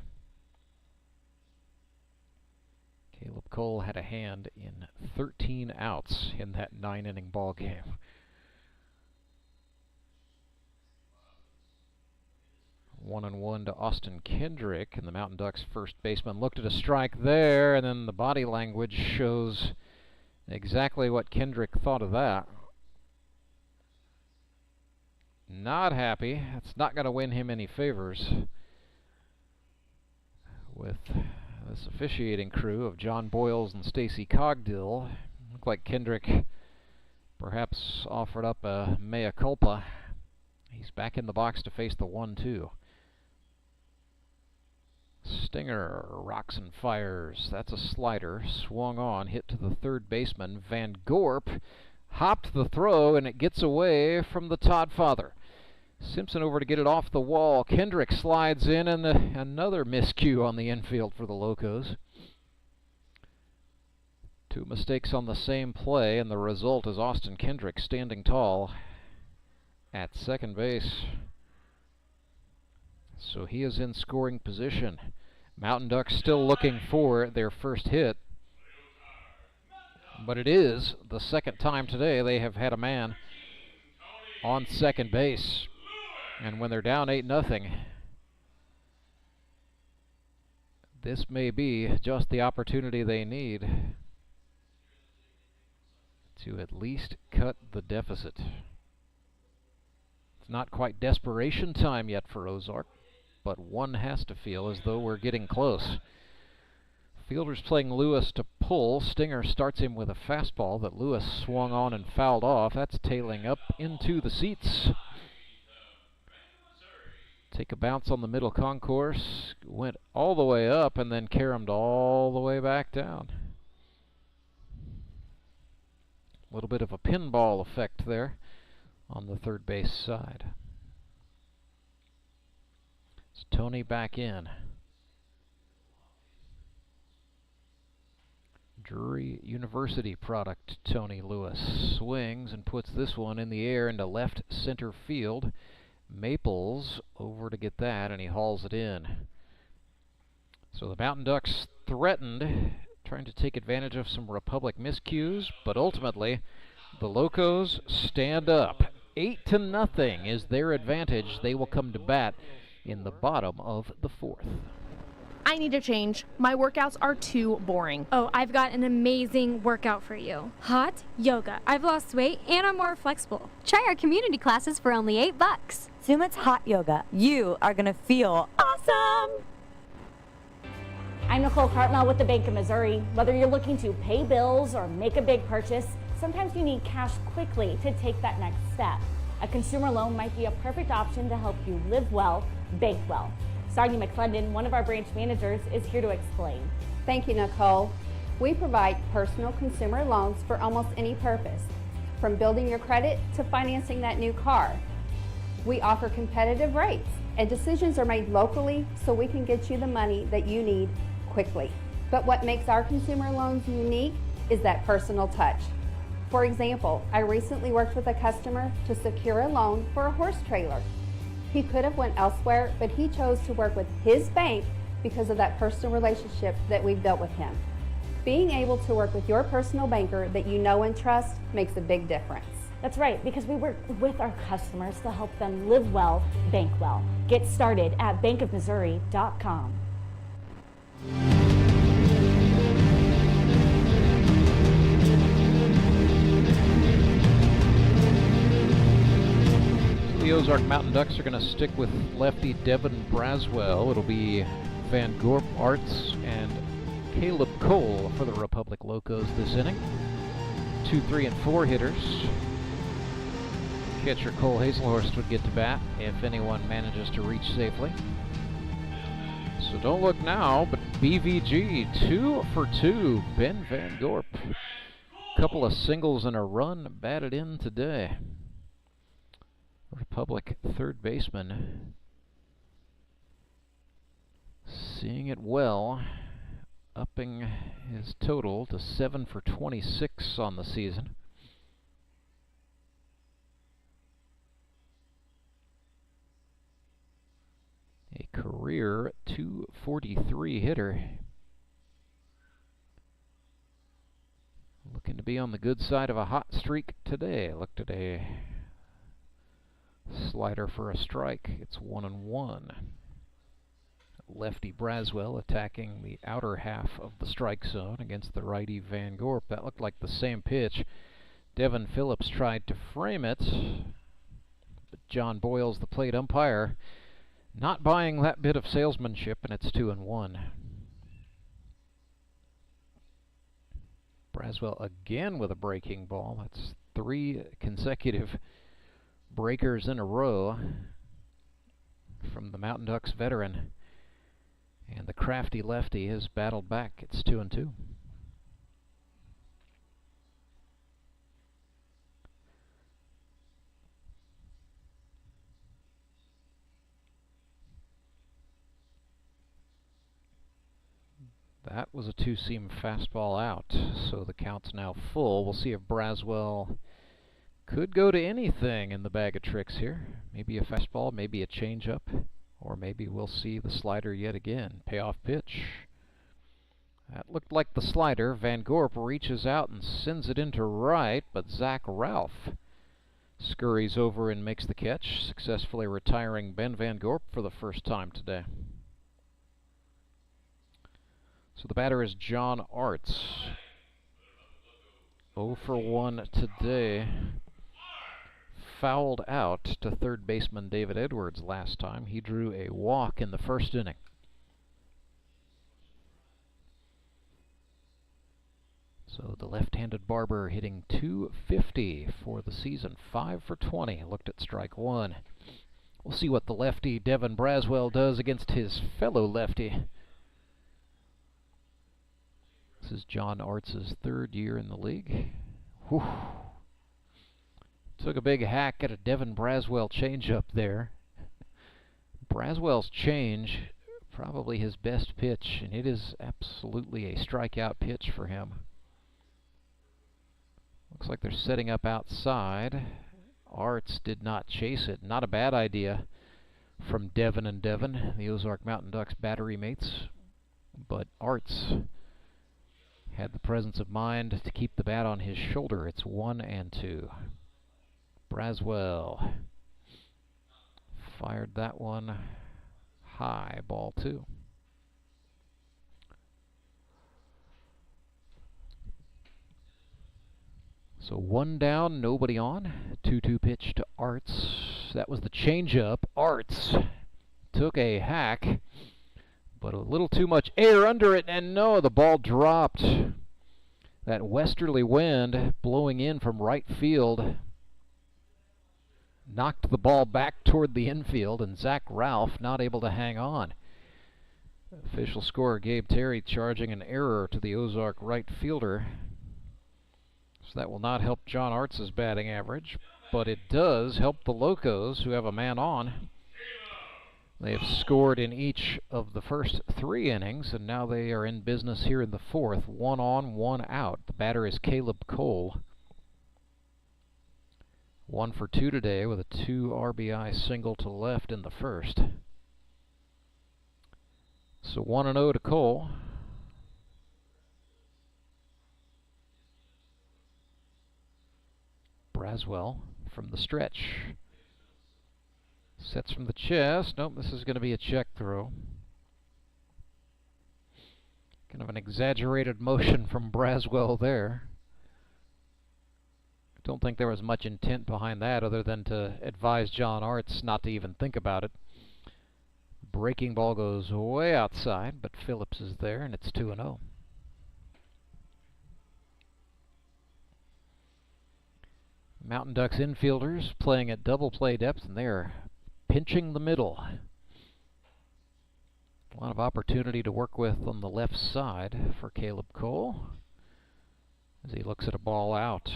Caleb Cole had a hand in 13 outs in that 9-inning ball game. One and one to Austin Kendrick, and the Mountain Ducks first baseman looked at a strike there, and then the body language shows exactly what Kendrick thought of that. Not happy. That's not going to win him any favors with this officiating crew of John Boyles and Stacy Cogdill. Looked like Kendrick perhaps offered up a mea culpa. He's back in the box to face the 1-2. Stenger rocks and fires. That's a slider. Swung on, hit to the third baseman. Van Gorp hopped the throw, and it gets away from the Todd father. Simpson over to get it off the wall. Kendrick slides in, and another miscue on the infield for the Locos. 2 mistakes on the same play, and the result is Austin Kendrick standing tall at second base. So he is in scoring position. Mountain Ducks still looking for their first hit, but it is the second time today they have had a man on second base. And when they're down 8-0, this may be just the opportunity they need to at least cut the deficit. It's not quite desperation time yet for Ozark, but one has to feel as though we're getting close. Fielder's playing Lewis to pull. Stenger starts him with a fastball that Lewis swung on and fouled off. That's tailing up into the seats. Take a bounce on the middle concourse, went all the way up and then caromed all the way back down. A little bit of a pinball effect there on the third base side. It's Tony back in. Drury University product, Tony Lewis. Swings and puts this one in the air into left center field. Maples over to get that, and he hauls it in. So the Mountain Ducks threatened, trying to take advantage of some Republic miscues, but ultimately the Locos stand up. 8-0 is their advantage. They will come to bat in the bottom of the fourth. I need a change. My workouts are too boring. Oh, I've got an amazing workout for you. Hot yoga. I've lost weight and I'm more flexible. Try our community classes for only $8. Sumit's hot yoga. You are gonna feel awesome. I'm Nicole Cartmel with the Bank of Missouri. Whether you're looking to pay bills or make a big purchase, sometimes you need cash quickly to take that next step. A consumer loan might be a perfect option to help you live well, bank well. Sonia McClendon, one of our branch managers, is here to explain. Thank you, Nicole. We provide personal consumer loans for almost any purpose, from building your credit to financing that new car. We offer competitive rates, and decisions are made locally so we can get you the money that you need quickly. But what makes our consumer loans unique is that personal touch. For example, I recently worked with a customer to secure a loan for a horse trailer. He could have went elsewhere, but he chose to work with his bank because of that personal relationship that we've built with him. Being able to work with your personal banker that you know and trust makes a big difference. That's right, because we work with our customers to help them live well, bank well. Get started at bankofmissouri.com. The Ozark Mountain Ducks are going to stick with lefty Devin Braswell. It'll be Van Gorp, Arts, and Caleb Cole for the Republic Locos this inning. 2, 3, and 4 hitters. Catcher Cole Hazelhorst would get to bat if anyone manages to reach safely. So don't look now, but BVG 2 for 2. Ben Van Gorp. Couple of singles and a run batted in today. Republic third baseman seeing it well, upping his total to 7 for 26 on the season. A career 243 hitter. Looking to be on the good side of a hot streak today. Looked at a slider for a strike. It's 1-1. Lefty Braswell attacking the outer half of the strike zone against the righty Van Gorp. That looked like the same pitch. Devin Phillips tried to frame it, but John Boyles, the plate umpire, not buying that bit of salesmanship, and it's 2-1. Braswell again with a breaking ball. That's 3 consecutive breakers in a row from the Mountain Ducks veteran. And the crafty lefty has battled back. It's 2-2. That was a two-seam fastball out, so the count's now full. We'll see if Braswell could go to anything in the bag of tricks here. Maybe a fastball, maybe a changeup, or maybe we'll see the slider yet again. Payoff pitch. That looked like the slider. Van Gorp reaches out and sends it into right, but Zach Ralph scurries over and makes the catch, successfully retiring Ben Van Gorp for the first time today. So the batter is John Arts. 0 for 1 today. Fouled out to third baseman David Edwards last time. He drew a walk in the first inning. So the left-handed barber hitting .250 for the season. 5 for 20. Looked at strike one. We'll see what the lefty Devin Braswell does against his fellow lefty. This is John Arts' third year in the league. Whew. Took a big hack at a Devin Braswell changeup there. Braswell's change, probably his best pitch, and it is absolutely a strikeout pitch for him. Looks like they're setting up outside. Arts did not chase it. Not a bad idea from Devin and Devin, the Ozark Mountain Ducks battery mates. But Arts had the presence of mind to keep the bat on his shoulder. It's 1-2. Braswell fired that one high, ball 2. So 1 down, nobody on. 2-2 pitch to Arts. That was the changeup. Arts took a hack, but a little too much air under it, and no, the ball dropped. That westerly wind blowing in from right field knocked the ball back toward the infield, and Zach Ralph not able to hang on. Official scorer Gabe Terry charging an error to the Ozark right fielder. So that will not help John Arts' batting average, but it does help the Locos, who have a man on. They have scored in each of the first 3 innings, and now they are in business here in the 4th. 1 on, 1 out. The batter is Caleb Cole. 1 for 2 today with a 2 RBI single to left in the first. So 1-0 to Cole. Braswell from the stretch. Sets from the chest. Nope, this is going to be a check throw. Kind of an exaggerated motion from Braswell there. Don't think there was much intent behind that other than to advise John Arts not to even think about it. Breaking ball goes way outside, but Phillips is there, and it's 2-0. Mountain Ducks infielders playing at double play depth, and they're pinching the middle. A lot of opportunity to work with on the left side for Caleb Cole as he looks at a ball out.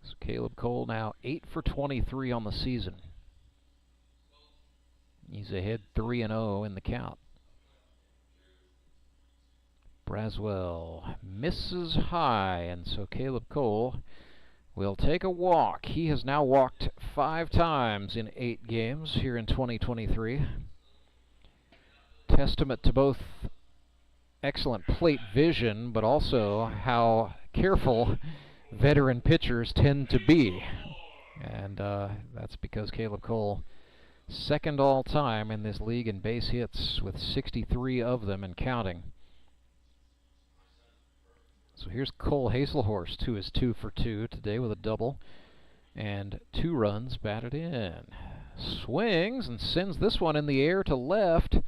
So Caleb Cole now 8 for 23 on the season. He's ahead 3-0 in the count. Braswell misses high, and so Caleb Cole will take a walk. He has now walked 5 times in 8 games here in 2023. Testament to both excellent plate vision, but also how careful veteran pitchers tend to be. And that's because Caleb Cole, second all-time in this league in base hits with 63 of them and counting. So here's Cole Hazelhorst, who is 2 for 2 today with a double and 2 runs batted in. Swings and sends this one in the air to left.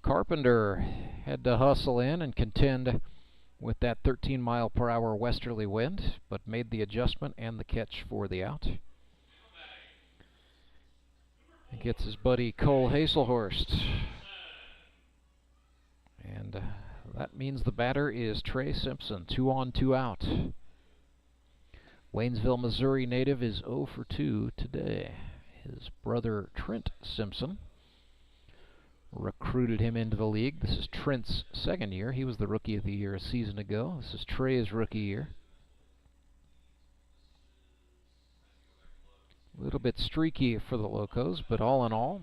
Carpenter had to hustle in and contend with that 13-mile-per-hour westerly wind, but made the adjustment and the catch for the out. He gets his buddy Cole Hazelhorst. And that means the batter is Trey Simpson, 2 on, 2 out. Waynesville, Missouri native is 0 for 2 today. His brother Trent Simpson recruited him into the league. This is Trent's second year. He was the Rookie of the Year a season ago. This is Trey's rookie year. A little bit streaky for the Locos, but all in all,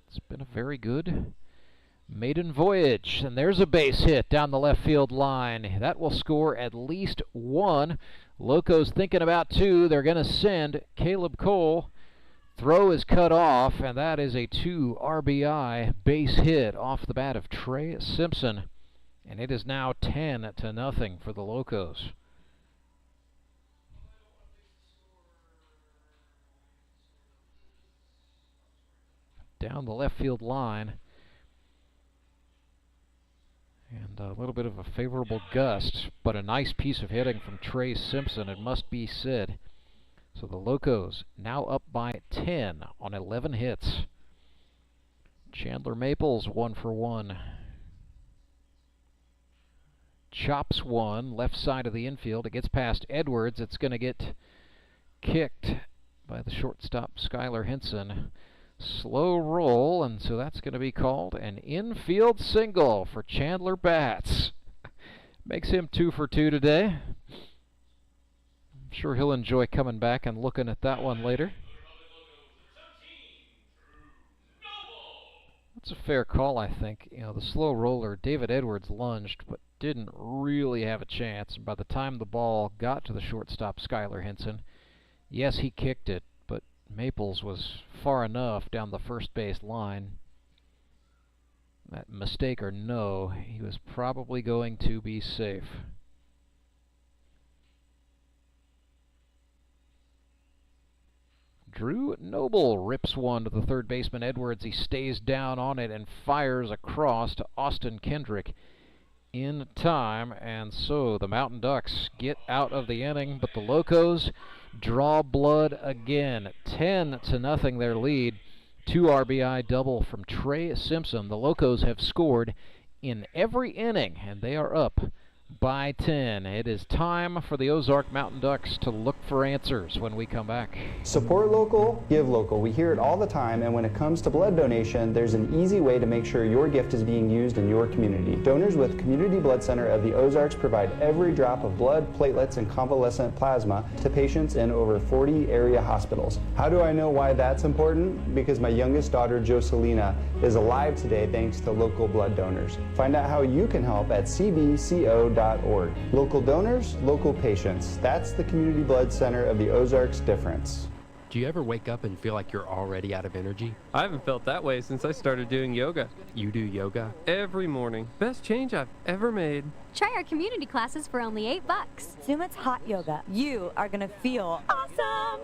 it's been a very good maiden voyage. And there's a base hit down the left field line. That will score at least 1. Locos thinking about 2. They're going to send Caleb Cole. Throw is cut off, and that is a 2 RBI base hit off the bat of Trey Simpson. And it is now 10-0 for the Locos. Down the left field line. And a little bit of a favorable gust, but a nice piece of hitting from Trey Simpson, it must be said. So the Locos now up by 10 on 11 hits. Chandler Maples 1 for 1. chops one left side of the infield. It gets past Edwards. It's going to get kicked by the shortstop, Skyler Henson. Slow roll, and so that's going to be called an infield single for Chandler Batts. Makes him 2 for 2 today. I'm sure he'll enjoy coming back and looking at that one later. That's a fair call, I think. You know, the slow roller, David Edwards lunged, but didn't really have a chance. And by the time the ball got to the shortstop, Skyler Henson, yes, he kicked it, but Maples was far enough down the first base line that, mistake or no, he was probably going to be safe. Drew Noble rips one to the third baseman Edwards. He stays down on it and fires across to Austin Kendrick in time. And so the Mountain Ducks get out of the inning, but the Locos draw blood again. 10-0 their lead. 2 RBI double from Trey Simpson. The Locos have scored in every inning, and they are up by 10. It is time for the Ozark Mountain Ducks to look for answers when we come back. Support local, give local. We hear it all the time, and when it comes to blood donation, there's an easy way to make sure your gift is being used in your community. Donors with Community Blood Center of the Ozarks provide every drop of blood, platelets, and convalescent plasma to patients in over 40 area hospitals. How do I know why that's important? Because my youngest daughter, Joselina, is alive today thanks to local blood donors. Find out how you can help at cbco.org. Local donors, local patients. That's the Community Blood Center of the Ozarks difference. Do you ever wake up and feel like you're already out of energy? I haven't felt that way since I started doing yoga. You do yoga every morning. Best change I've ever made. Try our community classes for only $8. Sumit's hot yoga. You are gonna feel awesome.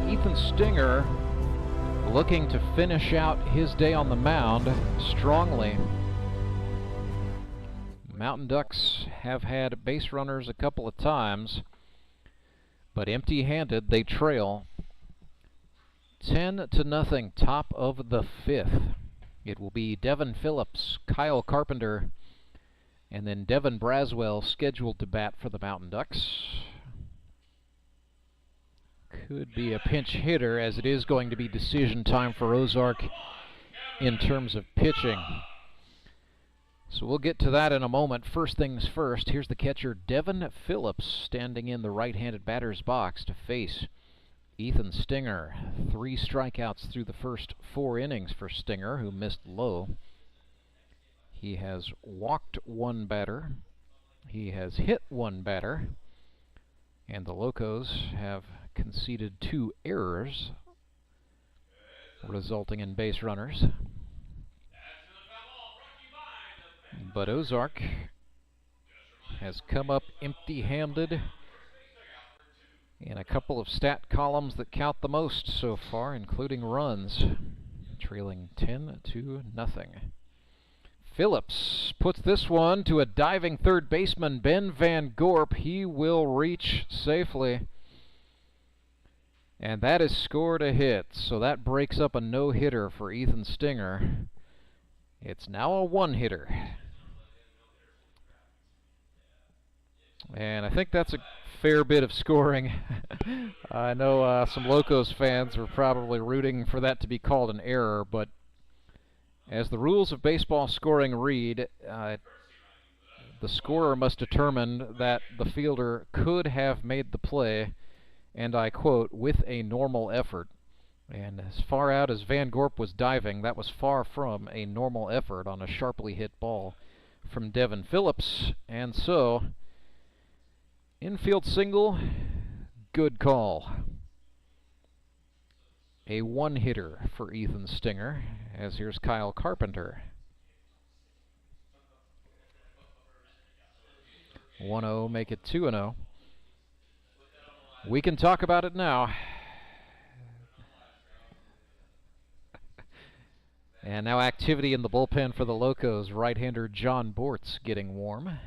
Ethan Stenger looking to finish out his day on the mound strongly. Mountain Ducks have had base runners a couple of times, but empty-handed they trail 10-0, top of the 5th. It will be Devin Phillips, Kyle Carpenter, and then Devin Braswell scheduled to bat for the Mountain Ducks. Could be a pinch hitter, as it is going to be decision time for Ozark in terms of pitching. So we'll get to that in a moment. First things first, here's the catcher Devin Phillips standing in the right-handed batter's box to face Ethan Stenger. 3 strikeouts through the first 4 innings for Stenger, who missed low. He has walked 1 batter. He has hit 1 batter. And the Locos have conceded 2 errors, resulting in base runners. But Ozark has come up empty-handed in a couple of stat columns that count the most so far, including runs, trailing 10-0. Phillips puts this one to a diving third baseman, Ben Van Gorp. He will reach safely. And that has scored a hit, so that breaks up a no-hitter for Ethan Stenger. It's now a 1-hitter. And I think that's a fair bit of scoring. I know some Locos fans were probably rooting for that to be called an error, but as the rules of baseball scoring read, the scorer must determine that the fielder could have made the play, and I quote, with a normal effort. And as far out as Van Gorp was diving, that was far from a normal effort on a sharply hit ball from Devin Phillips. And so, infield single, Good call. A one-hitter for Ethan Stenger, as here's Kyle Carpenter. 1-0, make it 2-0. We can talk about it now. And now activity in the bullpen for the Locos. Right-hander John Bortz getting warm.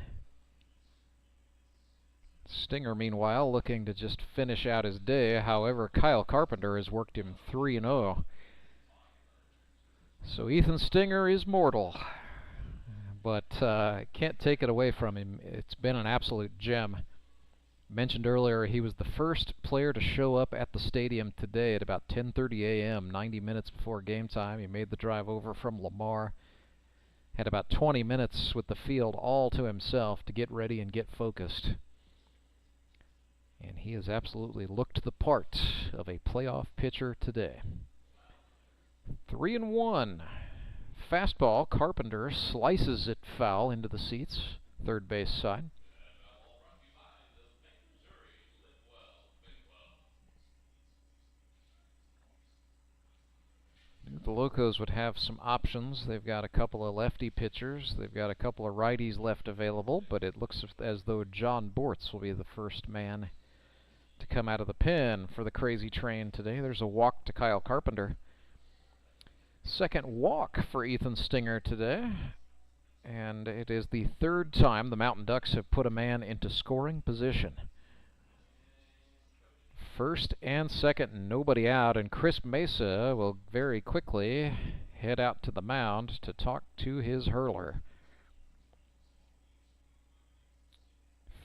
Stenger, meanwhile, looking to just finish out his day. However, Kyle Carpenter has worked him 3-0. So Ethan Stenger is mortal. But can't take it away from him. It's been an absolute gem. Mentioned earlier, he was the first player to show up at the stadium today at about 10:30 a.m., 90 minutes before game time. He made the drive over from Lamar. Had about 20 minutes with the field all to himself to get ready and get focused. And he has absolutely looked the part of a playoff pitcher today. 3-1. Fastball, Carpenter slices it foul into the seats, third base side. The Locos would have some options. They've got a couple of lefty pitchers. They've got a couple of righties left available, but it looks as though John Bortz will be the first man to come out of the pen for the Crazy Train today. There's a walk to Kyle Carpenter. Second walk for Ethan Stenger today. And it is the third time the Mountain Ducks have put a man into scoring position. First and second, nobody out, and Chris Mesa will very quickly head out to the mound to talk to his hurler.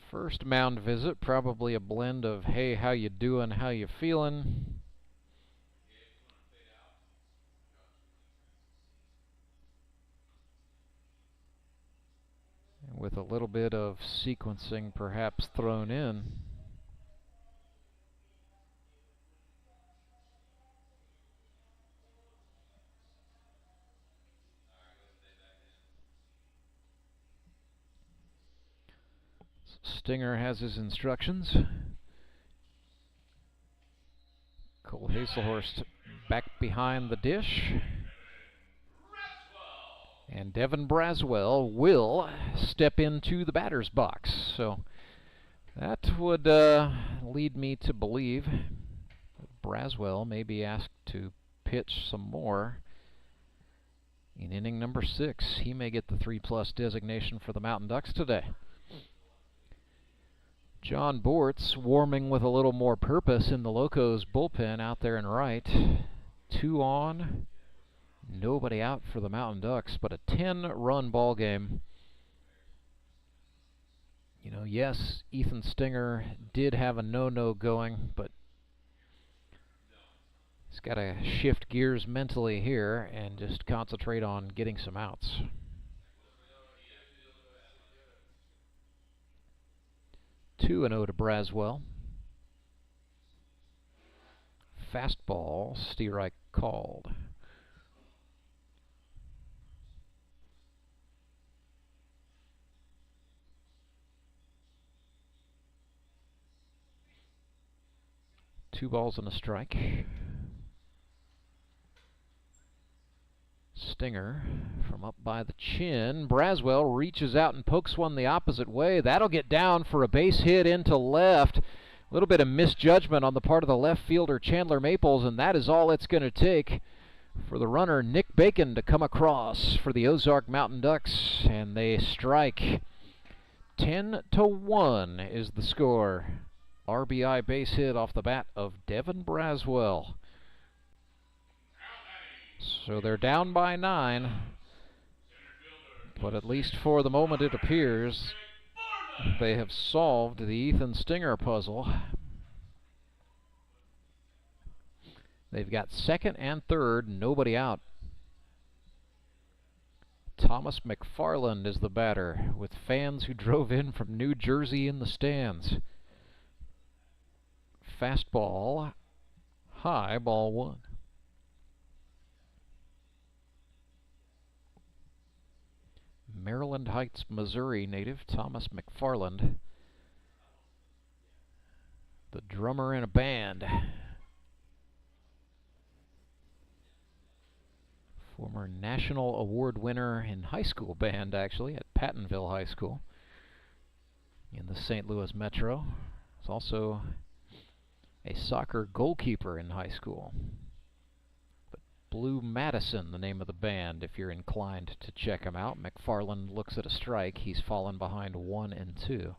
First mound visit, probably a blend of, hey, how you doing, how you feeling? With a little bit of sequencing perhaps thrown in. Stenger has his instructions. Cole Hazelhorst back behind the dish. And Devin Braswell will step into the batter's box. So that would lead me to believe that Braswell may be asked to pitch some more in inning number 6. He may get the 3+ designation for the Mountain Ducks today. John Bortz warming with a little more purpose in the Locos bullpen out there in right. 2 on, nobody out for the Mountain Ducks, but a 10-run ball game. You know, yes, Ethan Stenger did have a no-no going, but he's got to shift gears mentally here and just concentrate on getting some outs. 2-0 to Braswell. Fastball, Steerike called. Two balls and a strike. Stenger from up by the chin. Braswell reaches out and pokes one the opposite way. That'll get down for a base hit into left. A little bit of misjudgment on the part of the left fielder, Chandler Maples, and that is all it's going to take for the runner, Nick Bacon, to come across for the Ozark Mountain Ducks, and they strike. 10-1 is the score. RBI base hit off the bat of Devin Braswell. So they're down by 9, but at least for the moment it appears they have solved the Ethan Stenger puzzle. They've got second and third, nobody out. Thomas McFarland is the batter, with fans who drove in from New Jersey in the stands. Fastball, high, ball 1. Maryland Heights, Missouri native Thomas McFarland, The drummer in a band. Former national award winner in high school band, actually, at Pattonville High School in the St. Louis Metro. He's also a soccer goalkeeper in high school. But Blue Madison, the name of the band, if you're inclined to check him out. McFarland looks at a strike. He's fallen behind 1-2.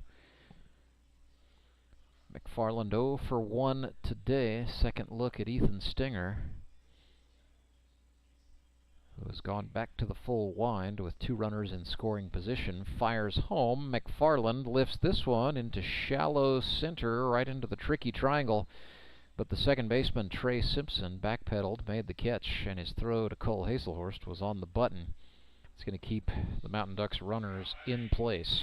McFarland 0 for 1 today. Second look at Ethan Stenger, who has gone back to the full wind with 2 runners in scoring position. Fires home. McFarland lifts this one into shallow center, right into the tricky triangle. But the second baseman, Trey Simpson, backpedaled, made the catch, and his throw to Cole Hazelhorst was on the button. It's going to keep the Mountain Ducks runners in place.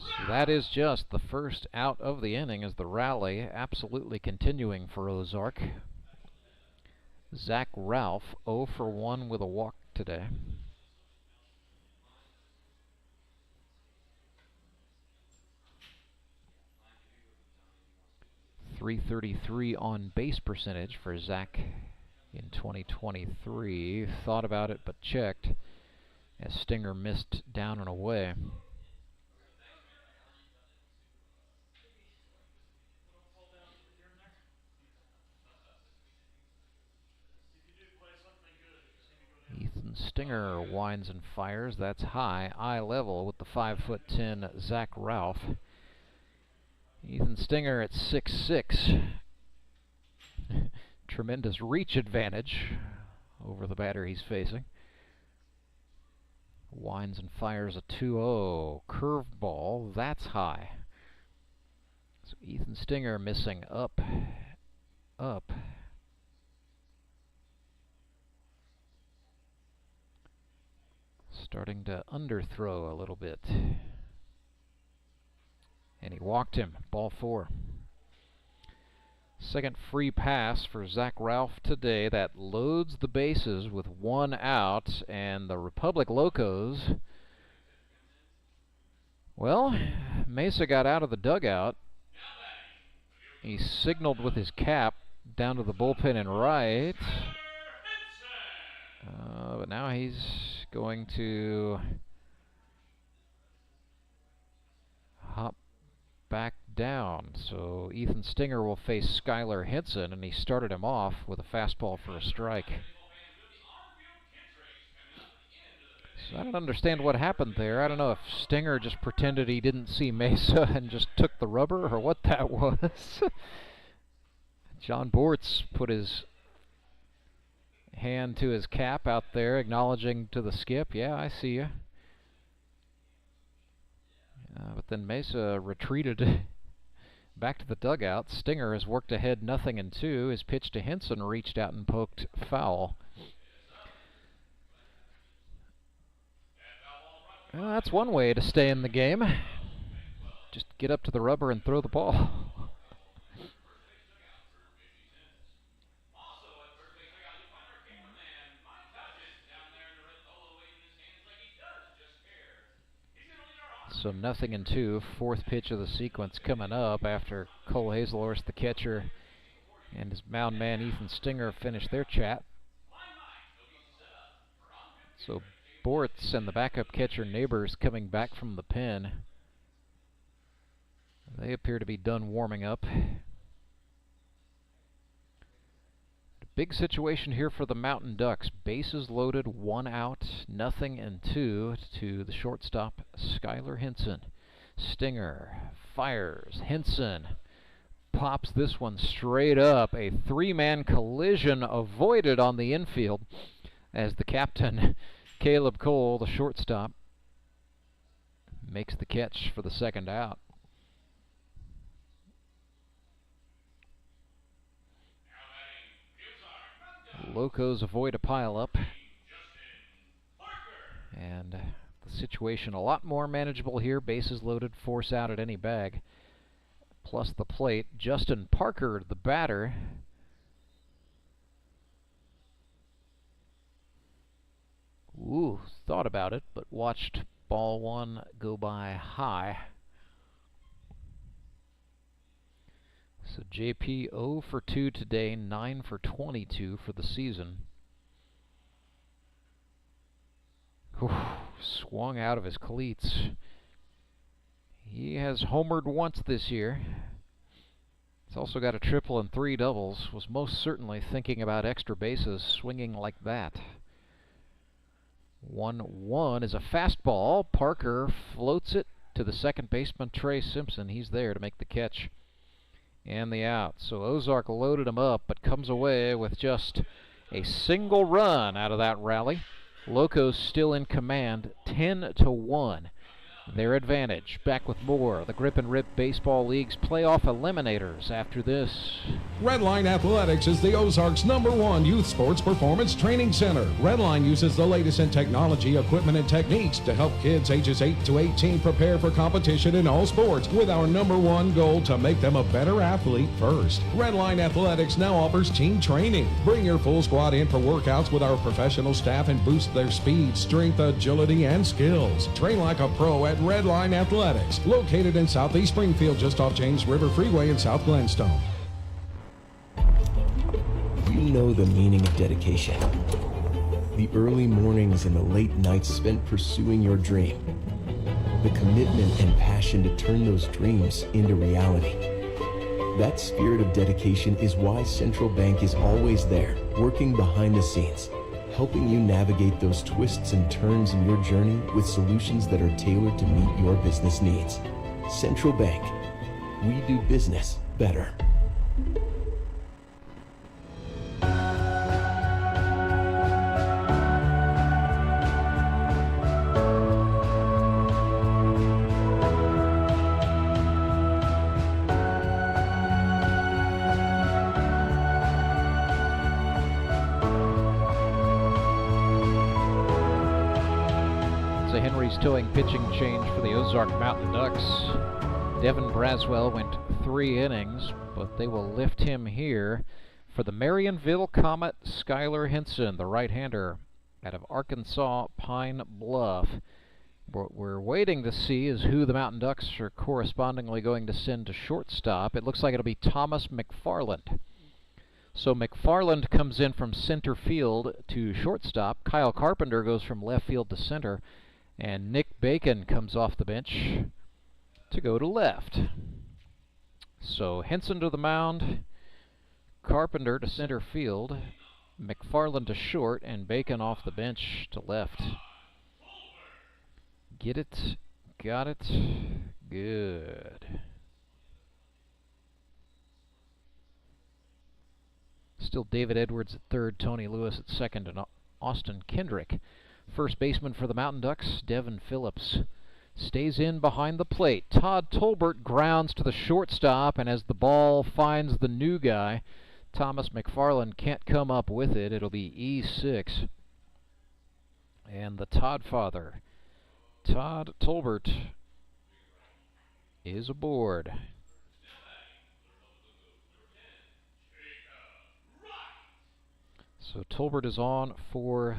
So that is just the first out of the inning, as the rally absolutely continuing for Ozark. Zach Ralph 0 for 1 with a walk today. .333 on base percentage for Zach in 2023. Thought about it but checked as Stenger missed down and away. Ethan Stenger winds and fires. That's high, eye level with the 5'10" Zach Ralph. Ethan Stenger at 6'6". Tremendous reach advantage over the batter he's facing. Winds and fires a 2-0. Curveball, that's high. So Ethan Stenger missing up. Starting to underthrow a little bit. And he walked him. Ball 4. Second free pass for Zach Ralph today. That loads the bases with 1 out. And the Republic Locos, well, Mesa got out of the dugout. He signaled with his cap down to the bullpen in right. But now he's going to hop back down. So Ethan Stenger will face Skyler Henson, and he started him off with a fastball for a strike. So I don't understand what happened there. I don't know if Stenger just pretended he didn't see Mesa and just took the rubber, or what that was. John Bortz put his hand to his cap out there, acknowledging to the skip, yeah, I see you. But then Mesa retreated back to the dugout. Stenger has worked ahead 0-2. His pitch to Henson reached out and poked foul. Well, that's one way to stay in the game. Just get up to the rubber and throw the ball. So 0-2, fourth pitch of the sequence coming up after Cole Hazelhorst, the catcher, and his mound man Ethan Stenger finished their chat. So Bortz and the backup catcher Neighbors coming back from the pen. They appear to be done warming up. Big situation here for the Mountain Ducks. Bases loaded, 1 out, 0-2 to the shortstop, Skyler Henson. Stenger fires. Henson pops this one straight up. A 3-man collision avoided on the infield as the captain, Caleb Cole, the shortstop, makes the catch for the second out. Locos avoid a pileup, and the situation a lot more manageable here. Bases loaded, force out at any bag, plus the plate. Justin Parker, the batter. Ooh, thought about it, but watched ball one go by high. So JP 0 for 2 today, 9 for 22 for the season. Whew, swung out of his cleats. He has homered once this year. He's also got a triple and 3 doubles. Was most certainly thinking about extra bases, swinging like that. 1-1 is a fastball. Parker floats it to the second baseman, Trey Simpson. He's there to make the catch and the out. So Ozark loaded him up, but comes away with just a single run out of that rally. Locos still in command, 10-1. Their advantage. Back with more. The Grip and Rip Baseball League's playoff eliminators after this. Redline Athletics is the Ozarks' #1 youth sports performance training center. Redline uses the latest in technology, equipment, and techniques to help kids ages 8 to 18 prepare for competition in all sports, with our #1 goal to make them a better athlete first. Redline Athletics now offers team training. Bring your full squad in for workouts with our professional staff and boost their speed, strength, agility, and skills. Train like a pro at Redline Athletics, located in Southeast Springfield, just off James River Freeway in South Glenstone. You know the meaning of dedication. The early mornings and the late nights spent pursuing your dream. The commitment and passion to turn those dreams into reality. That spirit of dedication is why Central Bank is always there, working behind the scenes, helping you navigate those twists and turns in your journey with solutions that are tailored to meet your business needs. Central Bank. We do business better. Towing pitching change for the Ozark Mountain Ducks. Devin Braswell went 3 innings, but they will lift him here for the Marionville Comet, Skyler Henson, the right-hander out of Arkansas Pine Bluff. What we're waiting to see is who the Mountain Ducks are correspondingly going to send to shortstop. It looks like it'll be Thomas McFarland. So McFarland comes in from center field to shortstop. Kyle Carpenter goes from left field to center. And Nick Bacon comes off the bench to go to left. So Henson to the mound, Carpenter to center field, McFarland to short, and Bacon off the bench to left. Get it, got it, good. Still David Edwards at third, Tony Lewis at second, and Austin Kendrick. First baseman for the Mountain Ducks, Devin Phillips, stays in behind the plate. Todd Tolbert grounds to the shortstop, and as the ball finds the new guy, Thomas McFarland can't come up with it. It'll be E6. And the Todd father, Todd Tolbert, is aboard. So Tolbert is on for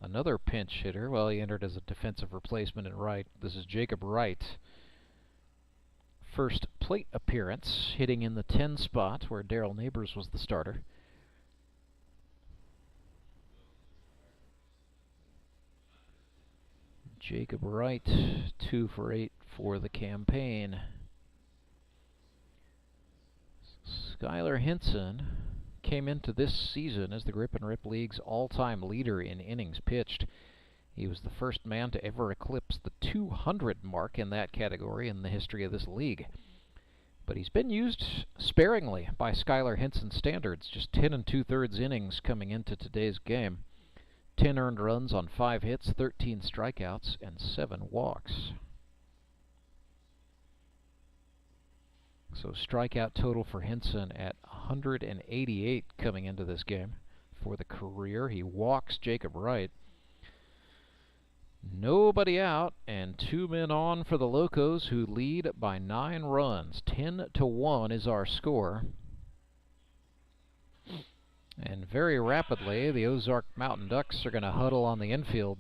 another pinch hitter. Well, he entered as a defensive replacement in right. This is Jacob Wright. First plate appearance, hitting in the 10 spot where Darrell Neighbors was the starter. Jacob Wright, 2 for 8 for the campaign. Skyler Henson came into this season as the Grip and Rip League's all-time leader in innings pitched. He was the first man to ever eclipse the 200 mark in that category in the history of this league. But he's been used sparingly by Skyler Henson standards, just 10 2/3 innings coming into today's game. 10 earned runs on 5 hits, 13 strikeouts, and 7 walks. So strikeout total for Henson at 188 coming into this game for the career. He walks Jacob Wright. Nobody out, and 2 men on for the Locos, who lead by 9 runs. 10-1 is our score. And very rapidly, the Ozark Mountain Ducks are going to huddle on the infield.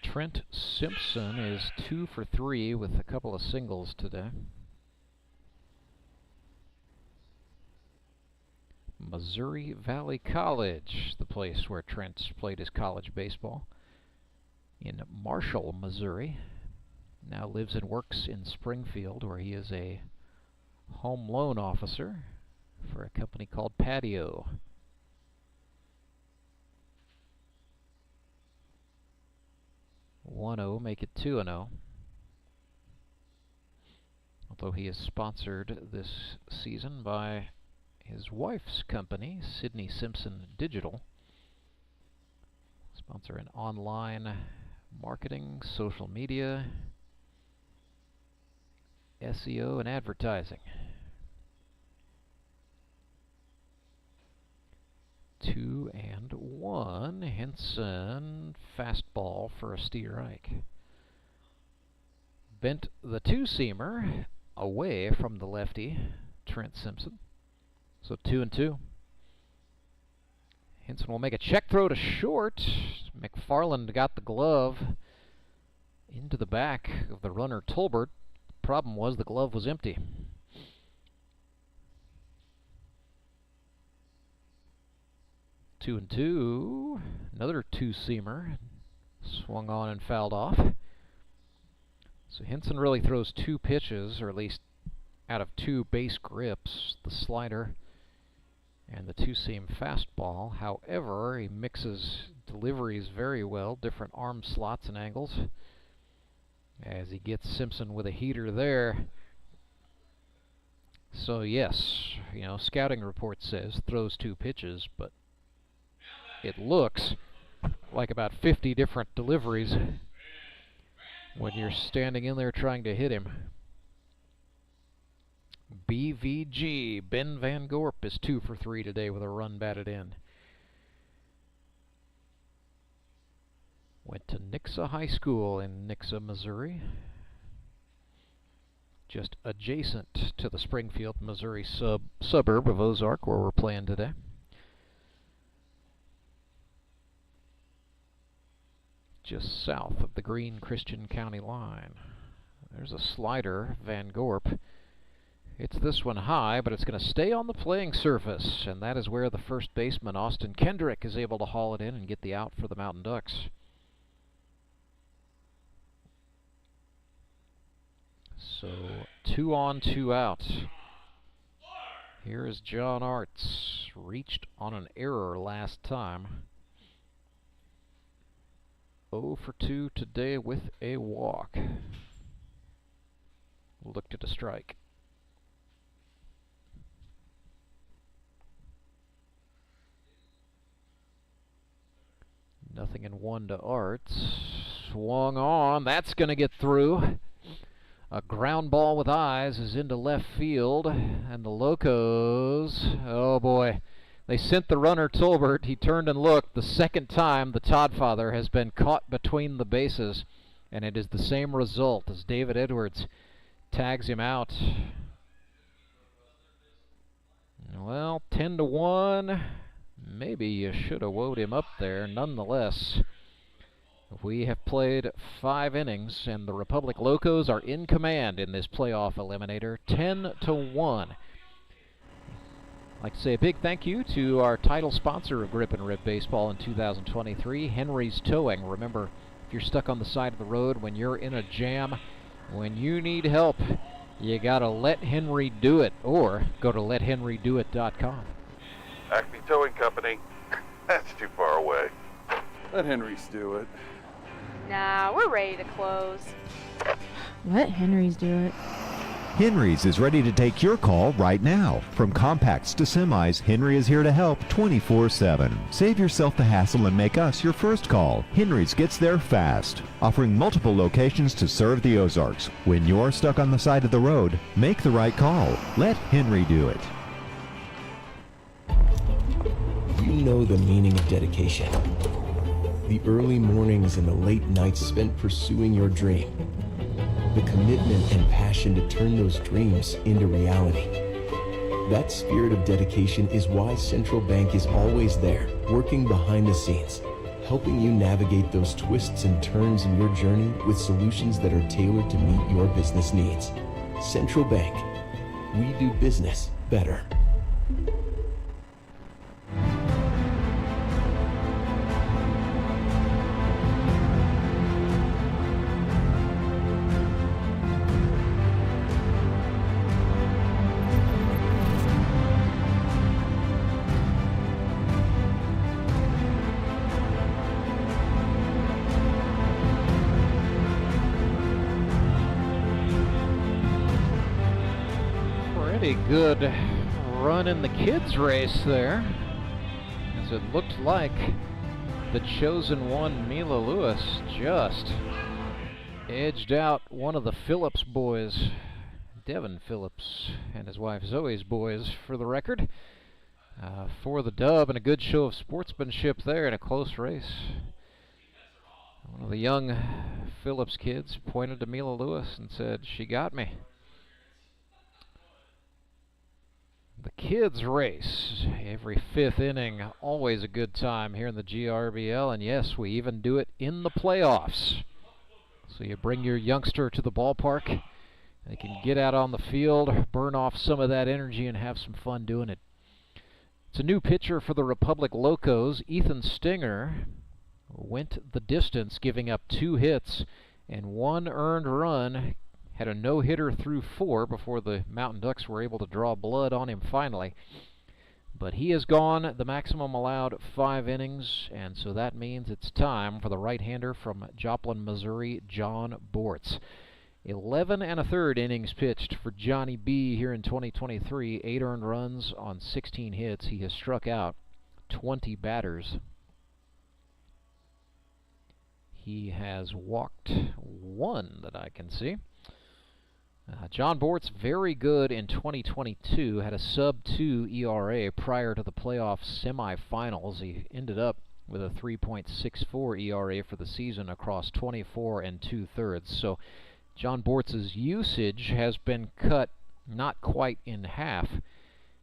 Trent Simpson is 2 for 3 with a couple of singles today. Missouri Valley College, the place where Trent's played his college baseball, in Marshall, Missouri. Now lives and works in Springfield, where he is a home loan officer for a company called Patio. (1-0), make it 2-0. Although he is sponsored this season by his wife's company, Sydney Simpson Digital. Sponsor in online marketing, social media, SEO, and advertising. 2-1. Henson, fastball for a strike. Bent the two-seamer away from the lefty, Trent Simpson. So 2-2. Henson will make a check throw to short. McFarland got the glove into the back of the runner Tolbert. Problem was the glove was empty. Two and two. Another two-seamer. Swung on and fouled off. So Henson really throws two pitches, or at least out of two base grips, the slider and the two-seam fastball. However, he mixes deliveries very well, different arm slots and angles, as he gets Simpson with a heater there. So yes, you know, scouting report says throws two pitches, but it looks like about 50 different deliveries when you're standing in there trying to hit him. BVG, Ben Van Gorp, is 2 for 3 today with a run batted in. Went to Nixa High School in Nixa, Missouri. Just adjacent to the Springfield, Missouri suburb of Ozark, where we're playing today. Just south of the Greene Christian County line. There's a slider, Van Gorp. It's this one high, but it's going to stay on the playing surface, and that is where the first baseman, Austin Kendrick, is able to haul it in and get the out for the Mountain Ducks. So 2 on, 2 out. Here is John Arts. Reached on an error last time. 0 for 2 today with a walk. Looked at a strike. Nothing in 1 to Arts. Swung on. That's going to get through. A ground ball with eyes is into left field. And the Locos, oh boy. They sent the runner Tolbert. He turned and looked. The second time the Toddfather has been caught between the bases. And it is the same result as David Edwards tags him out. Well, 10-1. Maybe you should have woed him up there. Nonetheless, we have played 5 innings, and the Republic Locos are in command in this playoff eliminator, 10-1. I'd like to say a big thank you to our title sponsor of Grip and Rip Baseball in 2023, Henry's Towing. Remember, if you're stuck on the side of the road, when you're in a jam, when you need help, you gotta let Henry do it, or go to lethenrydoit.com. Acme Towing Company. That's too far away. Let Henry's do it. Nah, we're ready to close. Let Henry's do it. Henry's is ready to take your call right now. From compacts to semis, Henry is here to help 24/7. Save yourself the hassle and make us your first call. Henry's gets there fast, offering multiple locations to serve the Ozarks. When you're stuck on the side of the road, make the right call. Let Henry do it. You know the meaning of dedication. The early mornings and the late nights spent pursuing your dream. The commitment and passion to turn those dreams into reality. That spirit of dedication is why Central Bank is always there, working behind the scenes, helping you navigate those twists and turns in your journey with solutions that are tailored to meet your business needs. Central Bank. We do business better. Pretty good run in the kids race there, as it looked like the chosen one, Mila Lewis, just edged out one of the Phillips boys, Devin Phillips and his wife Zoe's boys, for the record, for the dub, and a good show of sportsmanship there in a close race. One of the young Phillips kids pointed to Mila Lewis and said, "She got me." The kids race, every fifth inning, always a good time here in the GRBL, and yes, we even do it in the playoffs. So you bring your youngster to the ballpark, they can get out on the field, burn off some of that energy, and have some fun doing it. It's a new pitcher for the Republic Locos. Ethan Stenger went the distance, giving up 2 hits and 1 earned run. Had a no-hitter through 4 before the Mountain Ducks were able to draw blood on him finally. But he has gone the maximum allowed 5 innings, and so that means it's time for the right-hander from Joplin, Missouri, John Bortz. 11 1/3 innings pitched for Johnny B here in 2023. 8 earned runs on 16 hits. He has struck out 20 batters. He has walked 1 that I can see. John Bortz, very good in 2022, had a sub-2 ERA prior to the playoff semifinals. He ended up with a 3.64 ERA for the season across 24 2/3. So John Bortz's usage has been cut not quite in half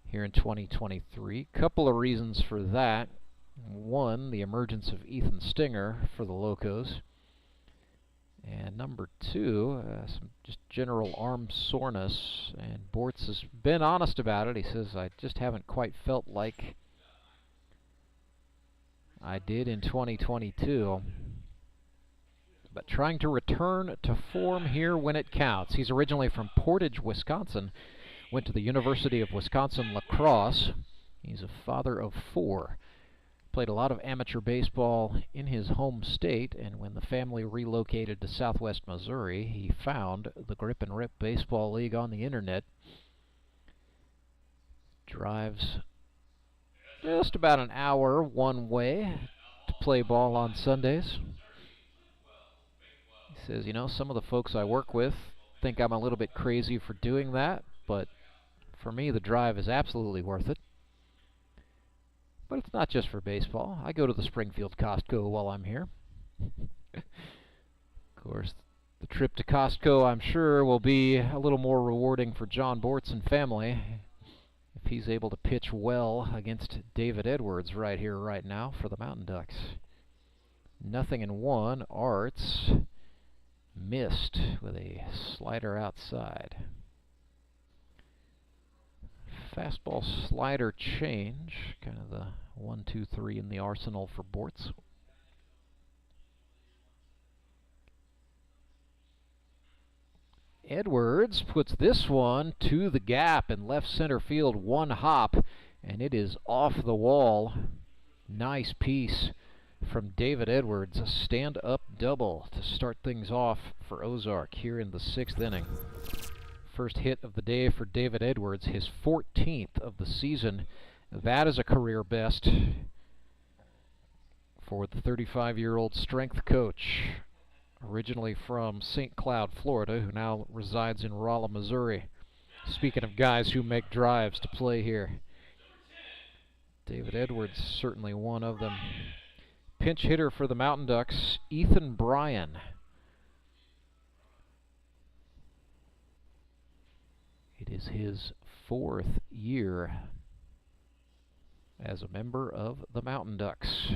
here in 2023. Couple of reasons for that. One, the emergence of Ethan Stenger for the Locos. And number 2, some just general arm soreness, and Bortz has been honest about it. He says, "I just haven't quite felt like I did in 2022." But trying to return to form here when it counts. He's originally from Portage, Wisconsin, went to the University of Wisconsin-La Crosse. He's a father of 4. Played a lot of amateur baseball in his home state, and when the family relocated to southwest Missouri, he found the Grip and Rip Baseball League on the internet. Drives just about an hour one way to play ball on Sundays. He says, "You know, some of the folks I work with think I'm a little bit crazy for doing that, but for me the drive is absolutely worth it." But it's not just for baseball. I go to the Springfield Costco while I'm here. Of course, the trip to Costco, I'm sure, will be a little more rewarding for John Bortz and family if he's able to pitch well against David Edwards right here, right now for the Mountain Ducks. 0-1. Arts missed with a slider outside. Fastball slider change, kind of the 1-2-3 in the arsenal for Bortz. Edwards puts this one to the gap in left center field, 1 hop, and it is off the wall. Nice piece from David Edwards, a stand-up double to start things off for Ozark here in the 6th inning. First hit of the day for David Edwards, his 14th of the season. That is a career best for the 35-year-old strength coach, originally from St. Cloud, Florida, who now resides in Rolla, Missouri. Speaking of guys who make drives to play here, David Edwards certainly one of them. Pinch hitter for the Mountain Ducks, Ethan Bryan. It is his 4th year as a member of the Mountain Ducks.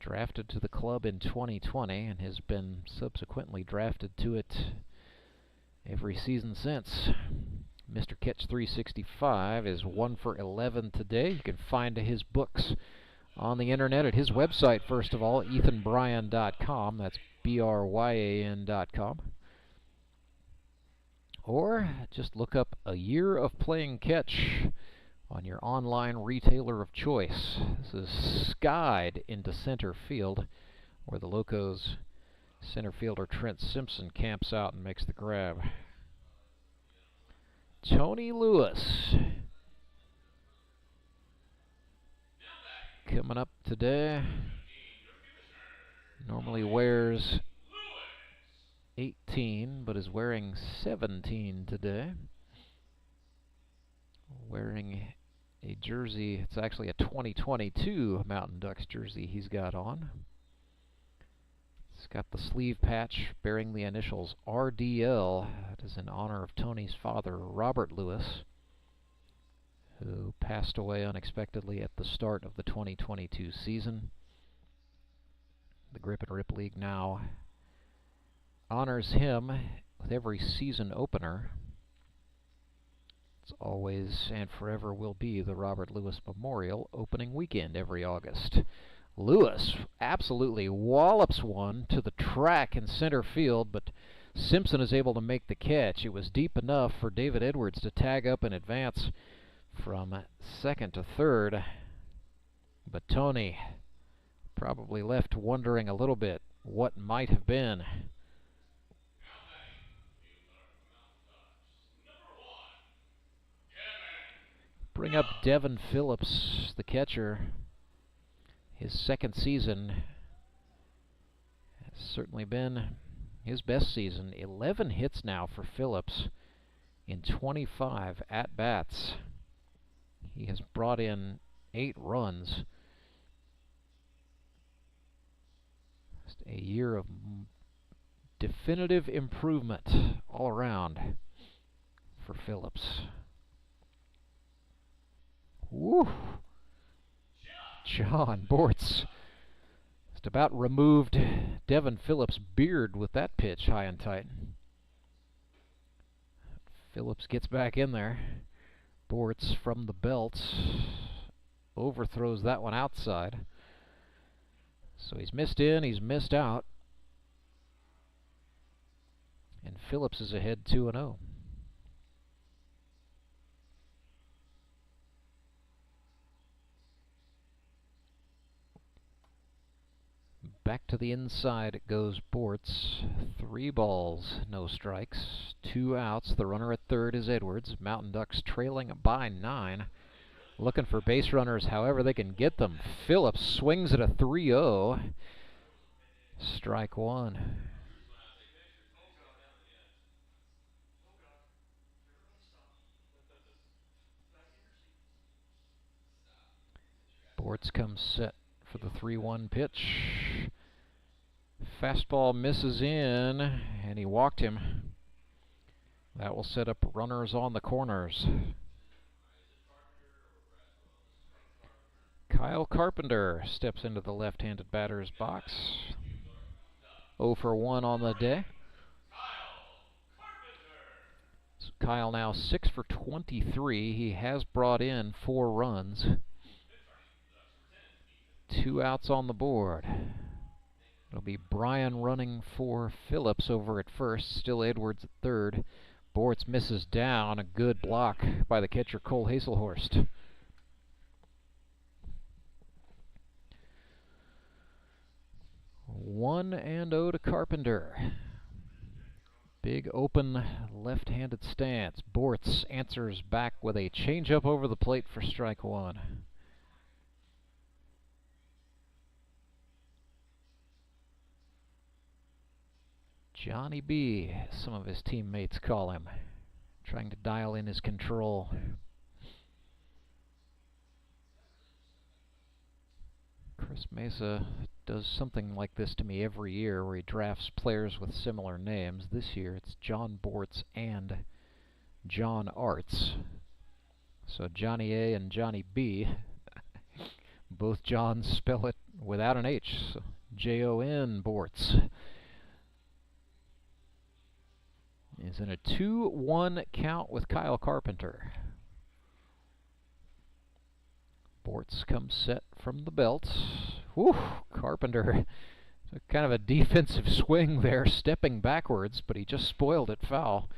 drafted to the club in 2020 and has been subsequently drafted to it every season since. Mr. Catch 365 is 1 for 11 today. You can find his books on the internet at his website, first of all, ethanbryan.com. That's bryan.com. Or just look up A Year of Playing Catch on your online retailer of choice. This is skied into center field, where the Locos center fielder Trent Simpson camps out and makes the grab. Tony Lewis coming up today. Normally wears 18, but is wearing 17 today. Wearing a jersey, it's actually a 2022 Mountain Ducks jersey he's got on. It's got the sleeve patch bearing the initials RDL. That is in honor of Tony's father, Robert Lewis, who passed away unexpectedly at the start of the 2022 season. The Grip and Rip League now honors him with every season opener. It's always and forever will be the Robert Lewis Memorial opening weekend every August. Lewis absolutely wallops one to the track in center field, but Simpson is able to make the catch. It was deep enough for David Edwards to tag up and advance from second to third, but Tony probably left wondering a little bit what might have been. Bring up Devin Phillips, the catcher. His second season has certainly been his best season. 11 hits now for Phillips in 25 at-bats. He has brought in 8 runs. Just a year of definitive improvement all around for Phillips. Woo! John Bortz just about removed Devin Phillips' beard with that pitch high and tight. Phillips gets back in there. Bortz from the belt overthrows that one outside. So he's missed in, he's missed out. And Phillips is ahead 2-0. Back to the inside goes Bortz. 3 balls, no strikes, 2 outs. The runner at third is Edwards. Mountain Ducks trailing by 9. Looking for base runners however they can get them. Phillips swings at a 3-0. Strike 1. Bortz comes set for the 3-1 pitch. Fastball misses in, and he walked him. That will set up runners on the corners. Kyle Carpenter steps into the left-handed batter's box. 0 for 1 on the day. So Kyle now 6 for 23. He has brought in 4 runs. 2 outs on the board. It'll be Bryan running for Phillips over at first. Still Edwards at third. Bortz misses down. A good block by the catcher Cole Hazelhorst. One and 0 to Carpenter. Big open left-handed stance. Bortz answers back with a changeup over the plate for strike 1. Johnny B, some of his teammates call him, trying to dial in his control. Chris Mesa does something like this to me every year, where he drafts players with similar names. This year it's John Bortz and John Arts. So Johnny A and Johnny B, both Johns spell it without an H. So Jon Bortz is in a 2-1 count with Kyle Carpenter. Bortz comes set from the belt. Whew, Carpenter took kind of a defensive swing there, stepping backwards, but he just spoiled it foul.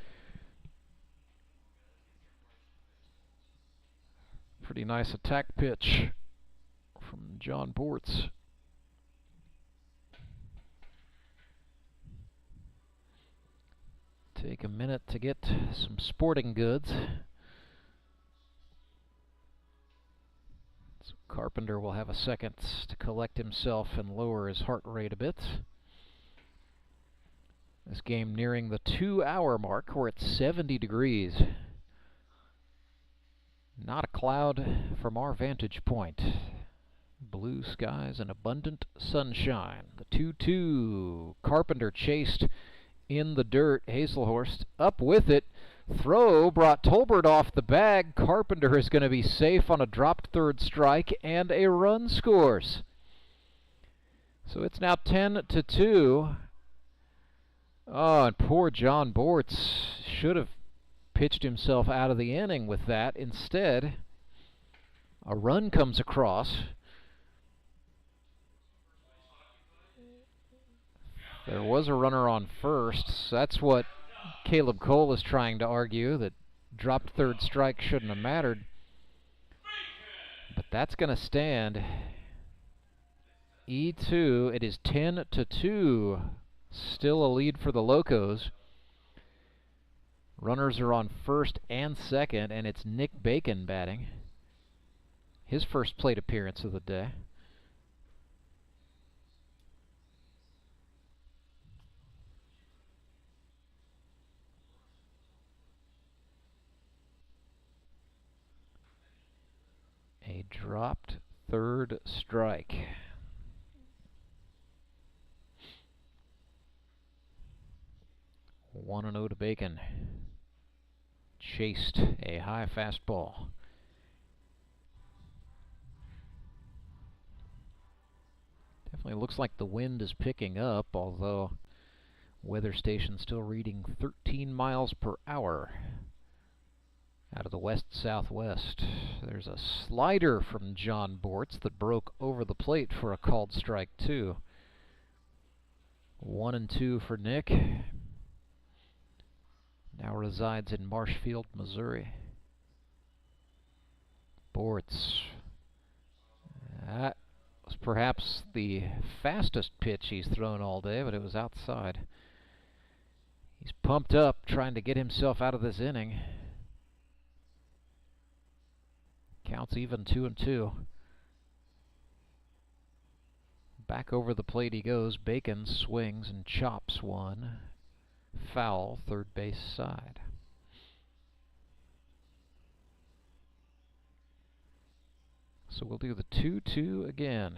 Pretty nice attack pitch from Jon Bortz. Take a minute to get some sporting goods. So Carpenter will have a second to collect himself and lower his heart rate a bit. This game nearing the 2-hour mark. We're at 70 degrees. Not a cloud from our vantage point. Blue skies and abundant sunshine. The 2-2. Carpenter chased in the dirt. Hazelhorst up with it. Throw brought Tolbert off the bag. Carpenter is going to be safe on a dropped third strike, and a run scores. So it's now 10-2. Oh, and poor Jon Bortz should have pitched himself out of the inning with that. Instead, a run comes across. There was a runner on first. So that's what Caleb Cole is trying to argue, that dropped third strike shouldn't have mattered. But that's going to stand. E2, it is 10-2. Still a lead for the Locos. Runners are on first and second, and it's Nick Bacon batting. His first plate appearance of the day. A dropped third strike. One and 0 to Bacon. Chased a high fastball. Definitely looks like the wind is picking up, although weather station still reading 13 miles per hour out of the west-southwest. There's a slider from Jon Bortz that broke over the plate for a called strike 2. 1-2 for Nick. Now resides in Marshfield, Missouri. Bortz. That was perhaps the fastest pitch he's thrown all day, but it was outside. He's pumped up, trying to get himself out of this inning. Counts even 2-2. Back over the plate he goes. Bacon swings and chops one. Foul, third base side. So we'll do the 2-2 again.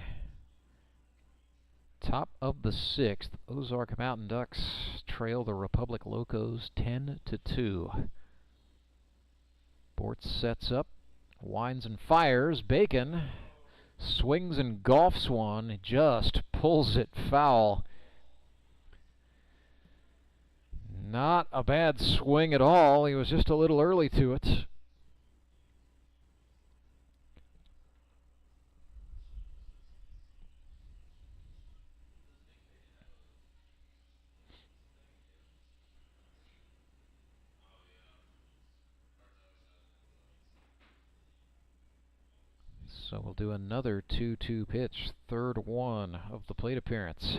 Top of the 6th, Ozark Mountain Ducks trail the Republic Locos 10-2. Bortz sets up, winds and fires. Bacon swings and golfs one, just pulls it foul. Not a bad swing at all. He was just a little early to it. So we'll do another 2-2 pitch, third one of the plate appearance.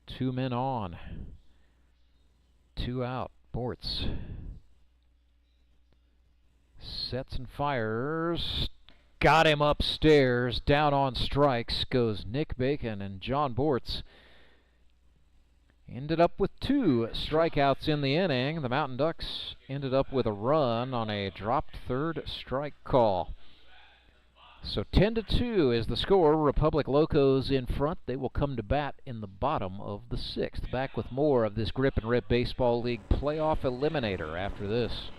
2 men on. 2 out. Bortz sets and fires. Got him upstairs. Down on strikes goes Nick Bacon, and Jon Bortz ended up with 2 strikeouts in the inning. The Mountain Ducks ended up with a run on a dropped third strike call. So 10-2 is the score. Republic Locos in front. They will come to bat in the bottom of the 6th. Back with more of this Grip and Rip Baseball League playoff eliminator after this.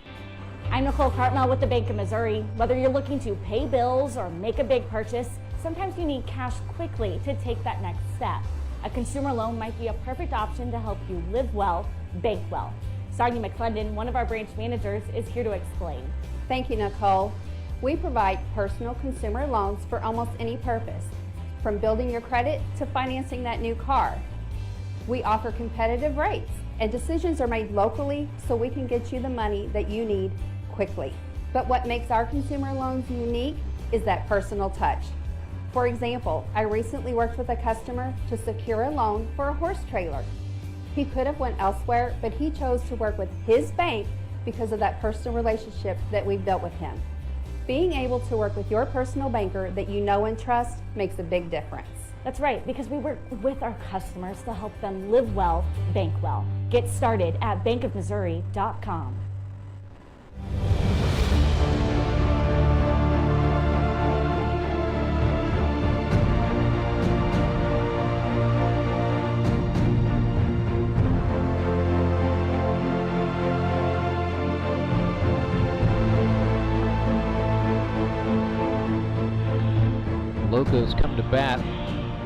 I'm Nicole Cartmel with the Bank of Missouri. Whether you're looking to pay bills or make a big purchase, sometimes you need cash quickly to take that next step. A consumer loan might be a perfect option to help you live well, bank well. Sonia McClendon, one of our branch managers, is here to explain. Thank you, Nicole. We provide personal consumer loans for almost any purpose, from building your credit to financing that new car. We offer competitive rates, and decisions are made locally so we can get you the money that you need quickly. But what makes our consumer loans unique is that personal touch. For example, I recently worked with a customer to secure a loan for a horse trailer. He could have went elsewhere, but he chose to work with his bank because of that personal relationship that we've built with him. Being able to work with your personal banker that you know and trust makes a big difference. That's right, because we work with our customers to help them live well, bank well. Get started at bankofmissouri.com. Locos come to bat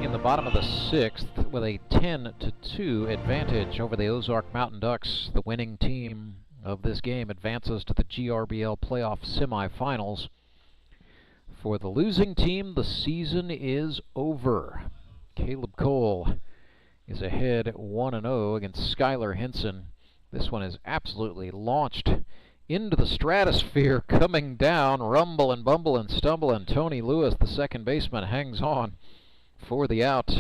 in the bottom of the sixth with a 10-2 advantage over the Ozark Mountain Ducks. The winning team of this game advances to the GRBL playoff semifinals. For the losing team, the season is over. Caleb Cole is ahead 1-0 against Skyler Henson. This one is absolutely launched into the stratosphere, coming down, rumble and bumble and stumble, and Tony Lewis, the second baseman, hangs on for the out.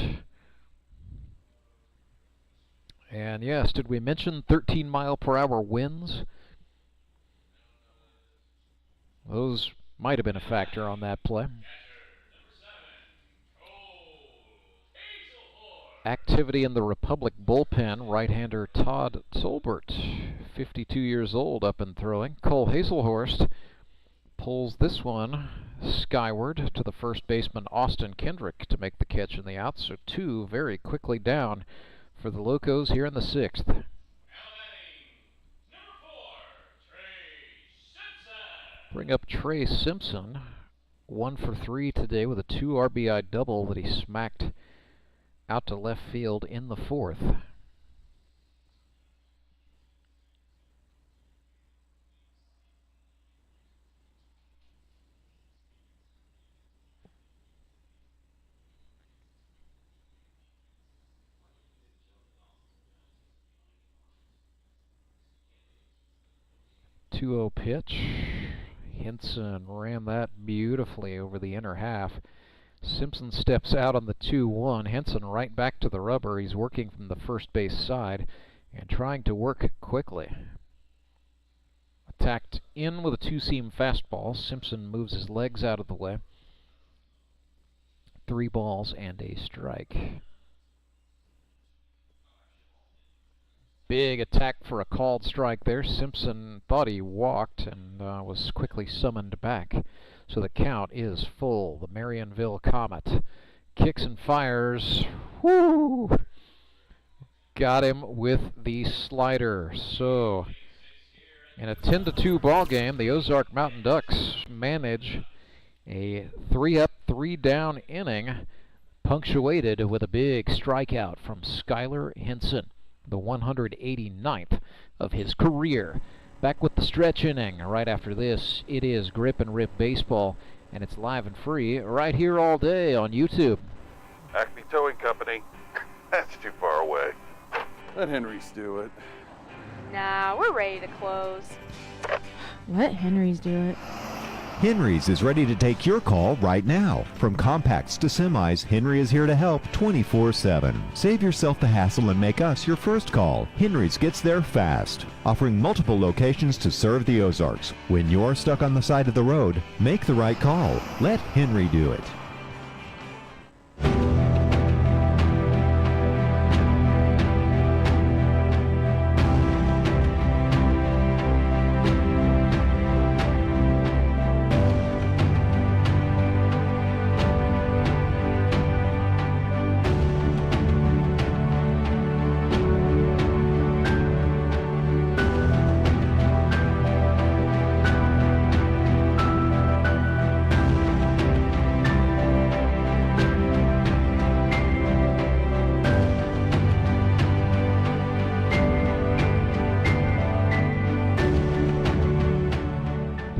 And yes, did we mention 13-mile-per-hour winds? Those might have been a factor on that play. Activity in the Republic bullpen. Right-hander Todd Tolbert, 52 years old, up and throwing. Cole Hazelhorst pulls this one skyward to the first baseman Austin Kendrick to make the catch in the out. So two very quickly down for the Locos here in the sixth. Bring up Trey Simpson, 1 for 3 today with a 2 RBI double that he smacked out to left field in the fourth. .2-0 pitch. Henson ran that beautifully over the inner half. Simpson steps out on the 2-1. Henson right back to the rubber. He's working from the first base side and trying to work quickly. Attacked in with a two-seam fastball. Simpson moves his legs out of the way. 3 balls and a strike. Big attack for a called strike there. Simpson thought he walked and was quickly summoned back. So the count is full. The Marionville Comet kicks and fires. Woo! Got him with the slider. So in a 10-2 ball game, the Ozark Mountain Ducks manage a 3-up, 3-down inning, punctuated with a big strikeout from Skyler Henson, the 189th of his career. Back with the stretch inning. Right after this, it is Grip and Rip Baseball, and it's live and free right here all day on YouTube. Acme Towing Company. That's too far away. Let Henry's do it. Nah, we're ready to close. Let Henry's do it. Henry's is ready to take your call right now. From compacts to semis, Henry is here to help 24/7. Save yourself the hassle and make us your first call. Henry's gets there fast, offering multiple locations to serve the Ozarks. When you're stuck on the side of the road, make the right call. Let Henry do it.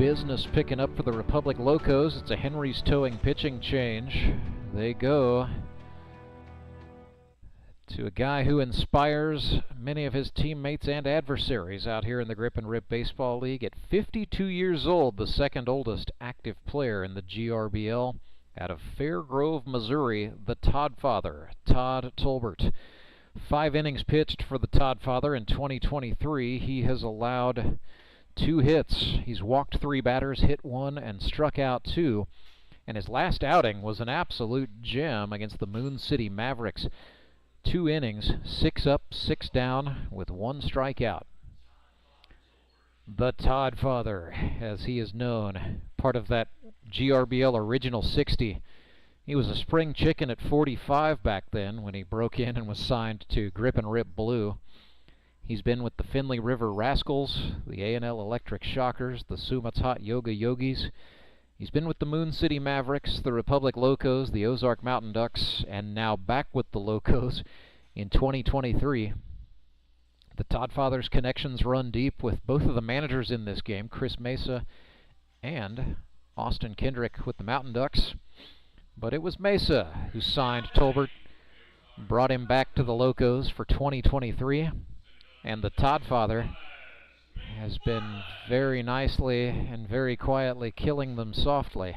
business picking up for the Republic Locos. It's a Henry's towing pitching change. They go to a guy who inspires many of his teammates and adversaries out here in the Grip and Rip Baseball League. At 52 years old, the second oldest active player in the GRBL, out of Fairgrove, Missouri, the Todd Father, Todd Tolbert. 5 innings pitched for the Todd Father in 2023. He has allowed 2 hits. He's walked 3 batters, hit 1, and struck out 2. And his last outing was an absolute gem against the Moon City Mavericks. 2 innings, 6 up, 6 down, with 1 strikeout. The Todd Father, as he is known, part of that GRBL Original 60. He was a spring chicken at 45 back then when he broke in and was signed to Grip and Rip Blue. He's been with the Finley River Rascals, the A&L Electric Shockers, the Sumit's Hot Yoga Yogis. He's been with the Moon City Mavericks, the Republic Locos, the Ozark Mountain Ducks, and now back with the Locos in 2023. The Todd Father's connections run deep with both of the managers in this game, Chris Mesa and Austin Kendrick with the Mountain Ducks. But it was Mesa who signed Tolbert, brought him back to the Locos for 2023, and the Todd Father has been very nicely and very quietly killing them softly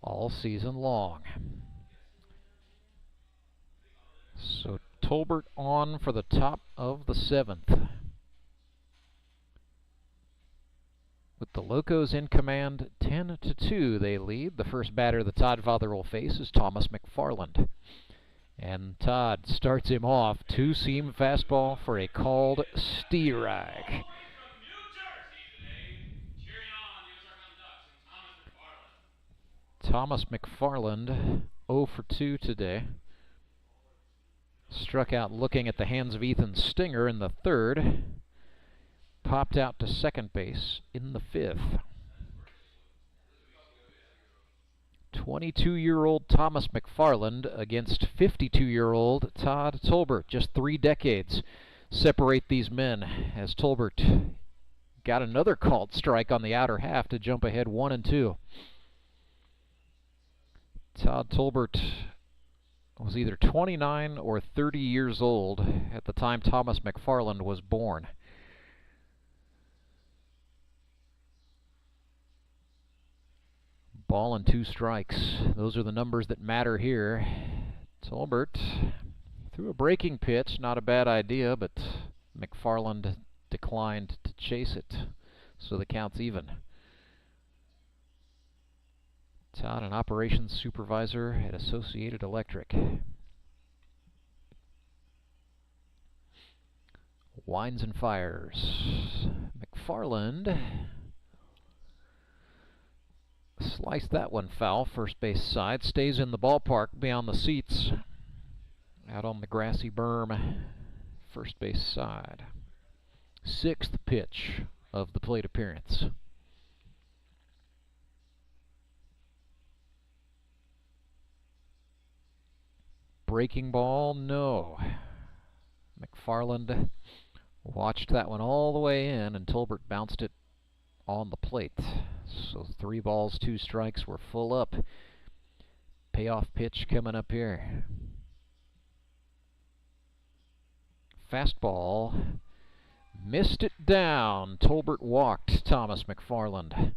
all season long. So Tolbert on for the top of the 7th. With the Locos in command, 10-2 they lead. The first batter the Todd Father will face is Thomas McFarland. And Todd starts him off. 2-seam fastball for a called strike. Thomas McFarland 0 for 2 today. Struck out looking at the hands of Ethan Stenger in the 3rd. Popped out to second base in the 5th. 22-year-old Thomas McFarland against 52-year-old Todd Tolbert. Just 3 decades separate these men, as Tolbert got another called strike on the outer half to jump ahead 1-2. Todd Tolbert was either 29 or 30 years old at the time Thomas McFarland was born. Ball and 2 strikes. Those are the numbers that matter here. Tolbert threw a breaking pitch, not a bad idea, but McFarland declined to chase it, so the count's even. Todd, an operations supervisor at Associated Electric. Winds and fires. McFarland sliced that one foul, first base side. Stays in the ballpark beyond the seats. Out on the grassy berm, first base side. 6th pitch of the plate appearance. Breaking ball, no. McFarland watched that one all the way in, and Tolbert bounced it on the plate. So 3 balls, 2 strikes, we're full up. Payoff pitch coming up here. Fastball, missed it down. Tolbert walked Thomas McFarland.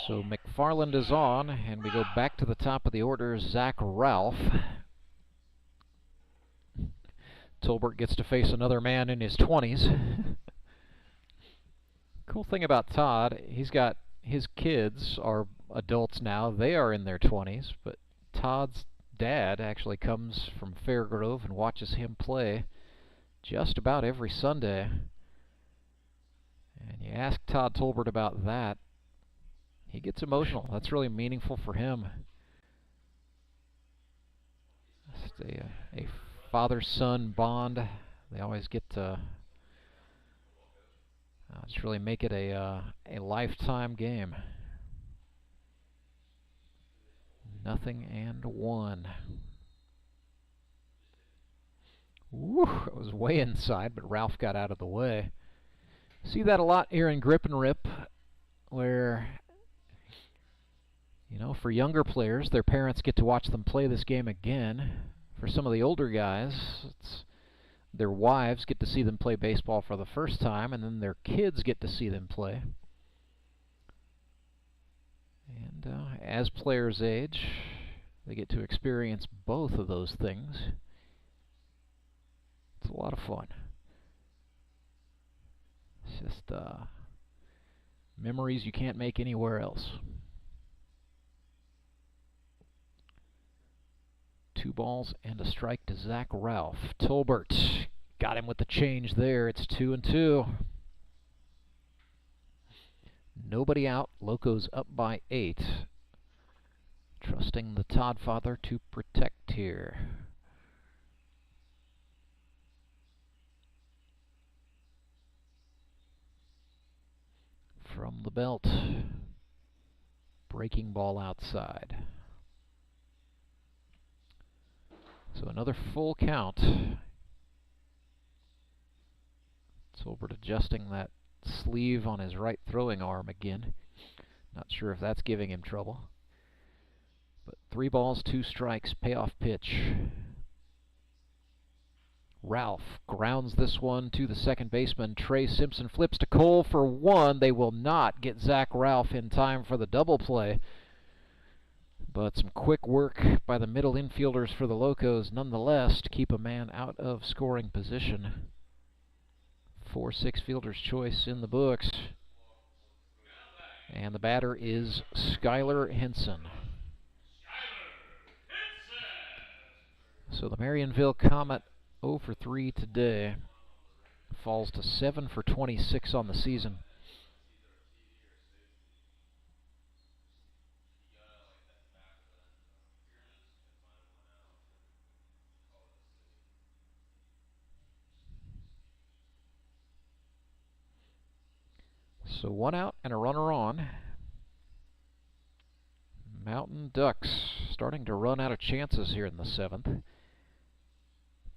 So McFarland is on, and we go back to the top of the order. Zach Ralph. Tolbert gets to face another man in his 20s. Cool thing about Todd, he's got his kids are adults now. They are in their 20s, but Todd's dad actually comes from Fairgrove and watches him play just about every Sunday. And you ask Todd Tolbert about that, he gets emotional. That's really meaningful for him. Just a father-son bond. They always get to just really make it a lifetime game. 0-1. Woo, it was way inside, but Ralph got out of the way. See that a lot here in Grip and Rip, where, you know, for younger players, their parents get to watch them play this game again. For some of the older guys, their wives get to see them play baseball for the first time, and then their kids get to see them play. And as players age, they get to experience both of those things. It's a lot of fun. It's just memories you can't make anywhere else. 2 balls and a strike to Zach Ralph. Tolbert got him with the change there. It's 2-2. Nobody out. Locos up by 8. Trusting the Todd father to protect here. From the belt. Breaking ball outside. So another full count. Tolbert adjusting that sleeve on his right throwing arm again. Not sure if that's giving him trouble. But 3 balls, 2 strikes, payoff pitch. Ralph grounds this one to the second baseman. Trey Simpson flips to Cole for 1. They will not get Zach Ralph in time for the double play. But some quick work by the middle infielders for the Locos nonetheless to keep a man out of scoring position. 4-6 fielder's choice in the books. And the batter is Skyler Henson. So the Marionville Comet 0 for 3 today. Falls to 7 for 26 on the season. So 1 out and a runner on. Mountain Ducks starting to run out of chances here in the 7th.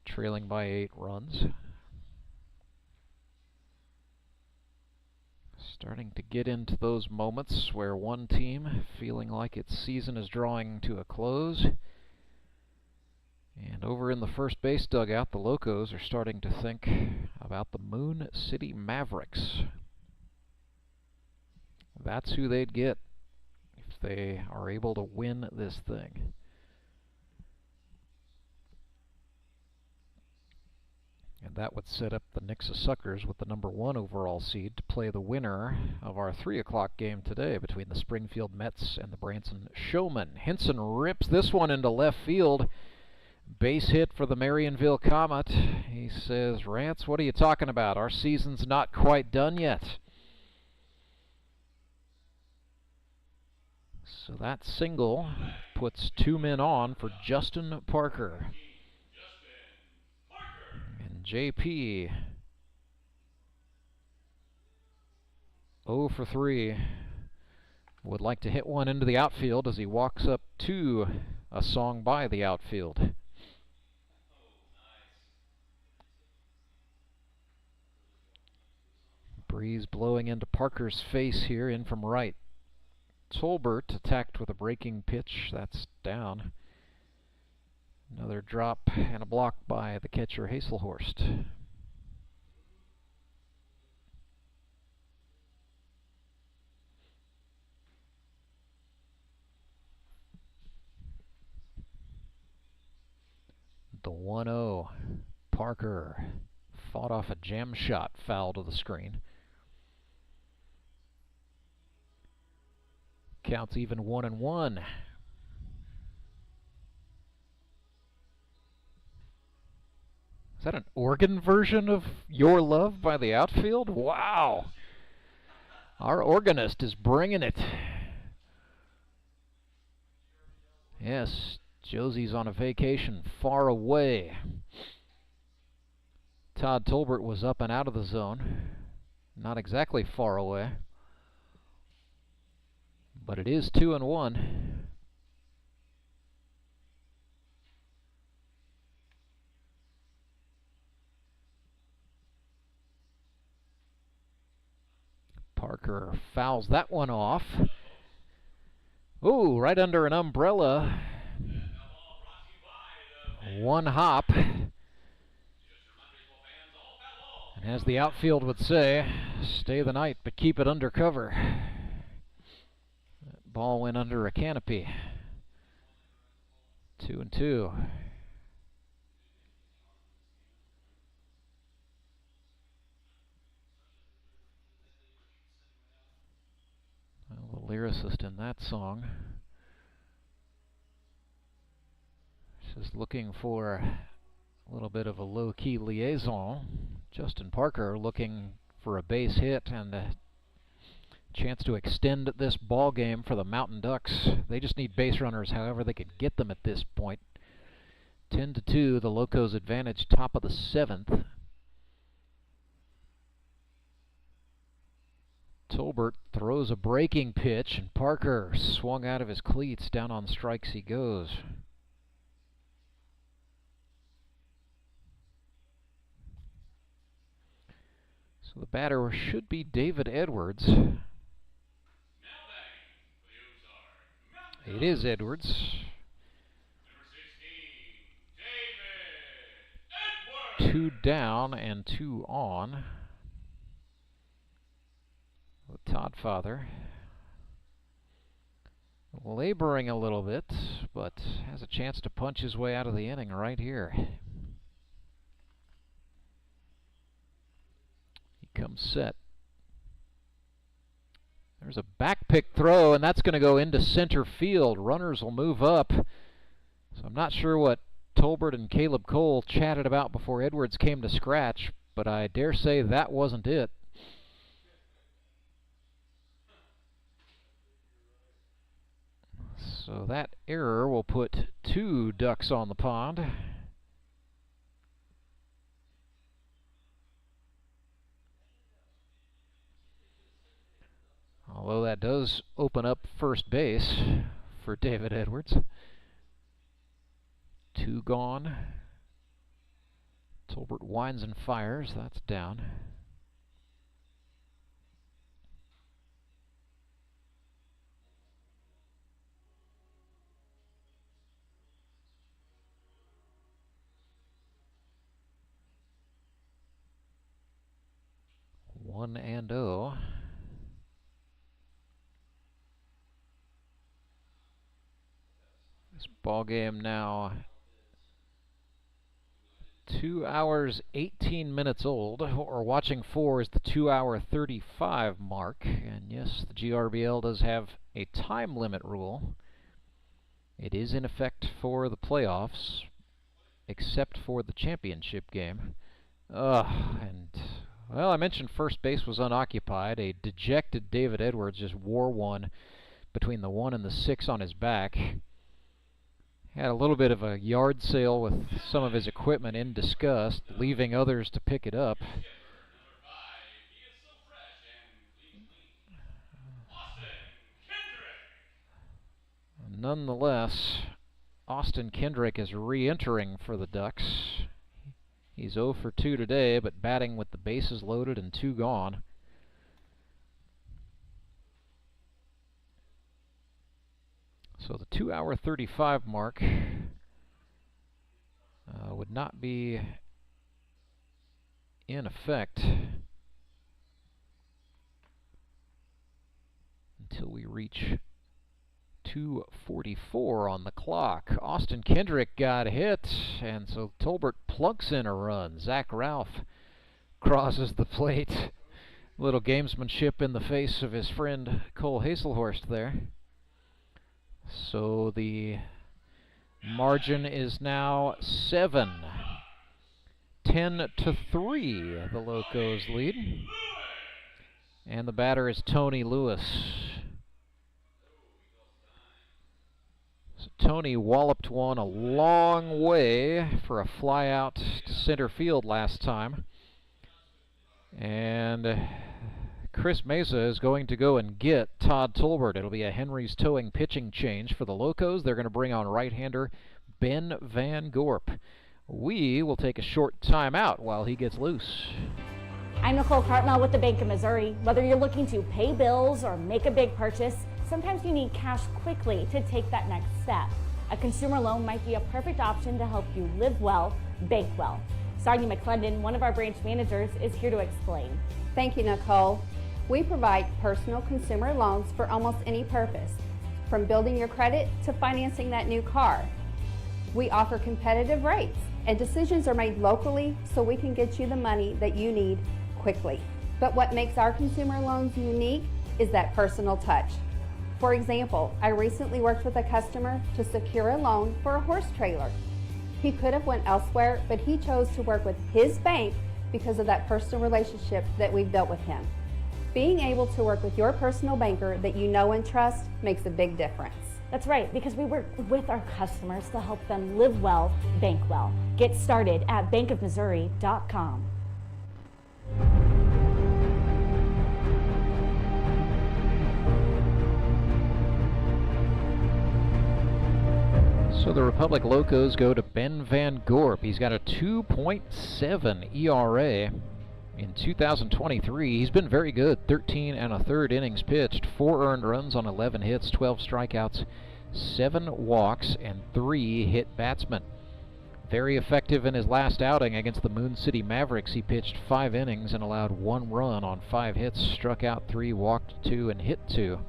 Trailing by 8 runs. Starting to get into those moments where one team feeling like its season is drawing to a close. And over in the first base dugout, the Locos are starting to think about the Moon City Mavericks. That's who they'd get if they are able to win this thing. And that would set up the Nixa Suckers with the #1 overall seed to play the winner of our 3 o'clock game today between the Springfield Mets and the Branson Showmen. Henson rips this one into left field. Base hit for the Marionville Comet. He says, "Rance, what are you talking about? Our season's not quite done yet." So that single puts 2 men on for Justin Parker. And JP 0 for 3 would like to hit one into the outfield as he walks up to a song by the outfield. Breeze blowing into Parker's face here, in from right. Tolbert attacked with a breaking pitch. That's down. Another drop and a block by the catcher Haselhorst. The 1-0. Parker fought off a jam shot, foul to the screen. Counts even 1-1. Is that an organ version of Your Love by the Outfield? Wow. Our organist is bringing it. Yes, Josie's on a vacation far away. Todd Tolbert was up and out of the zone. Not exactly far away. But it is 2-1. Parker fouls that one off. Ooh, right under an umbrella. One hop. And as the outfield would say, stay the night, but keep it under cover. That ball went under a canopy. 2-2. Well, the lyricist in that song is looking for a little bit of a low-key liaison. Justin Parker looking for a base hit and a chance to extend this ball game for the Mountain Ducks. They just need base runners however they could get them at this point. 10-2, the Locos advantage, top of the 7th. Tolbert throws a breaking pitch, and Parker swung out of his cleats. Down on strikes he goes. So the batter should be David Edwards. It is Edwards. 2 down and 2 on. The Todd father laboring a little bit, but has a chance to punch his way out of the inning right here. He comes set. There's a back pick throw, and that's going to go into center field. Runners will move up. So I'm not sure what Tolbert and Caleb Cole chatted about before Edwards came to scratch, but I dare say that wasn't it. So that error will put 2 Ducks on the pond. Although that does open up first base for David Edwards. 2 gone. Tolbert winds and fires. That's down. One and 0. This ball game now 2 hours 18 minutes old. What we're watching for is the 2 hour 35 mark. And yes, the GRBL does have a time limit rule. It is in effect for the playoffs, except for the championship game. And well, I mentioned first base was unoccupied. A dejected David Edwards just wore one between the 1 and the 6 on his back. Had a little bit of a yard sale with some of his equipment in disgust, leaving others to pick it up. Nonetheless, Austin Kendrick is re-entering for the Ducks. He's 0 for 2 today, but batting with the bases loaded and 2 gone. So the 2 hour 35 mark would not be in effect until we reach 2:44 on the clock. Austin Kendrick got hit, and so Tolbert plugs in a run. Zach Ralph crosses the plate. Little gamesmanship in the face of his friend Cole Hazelhorst there. So the margin is now 7. 10-3, the Locos lead. And the batter is Tony Lewis. So Tony walloped one a long way for a fly out to center field last time. And Chris Mesa is going to go and get Todd Tolbert. It'll be a Henry's towing pitching change for the Locos. They're going to bring on right-hander Ben Van Gorp. We will take a short timeout while he gets loose. I'm Nicole Cartmel with the Bank of Missouri. Whether you're looking to pay bills or make a big purchase, sometimes you need cash quickly to take that next step. A consumer loan might be a perfect option to help you live well, bank well. Sonia McClendon, one of our branch managers, is here to explain. Thank you, Nicole. We provide personal consumer loans for almost any purpose, from building your credit to financing that new car. We offer competitive rates, and decisions are made locally so we can get you the money that you need quickly. But what makes our consumer loans unique is that personal touch. For example, I recently worked with a customer to secure a loan for a horse trailer. He could have went elsewhere, but he chose to work with his bank because of that personal relationship that we've built with him. Being able to work with your personal banker that you know and trust makes a big difference. That's right, because we work with our customers to help them live well, bank well. Get started at bankofmissouri.com. So the Republic Locos go to Ben Van Gorp. He's got a 2.7 ERA in 2023. He's been very good. 13 1/3 innings pitched, 4 earned runs on 11 hits, 12 strikeouts, 7 walks, and 3 hit batsmen. Very effective in his last outing against the Moon City Mavericks. He pitched 5 innings and allowed 1 run on 5 hits, struck out 3, walked 2, and hit 2.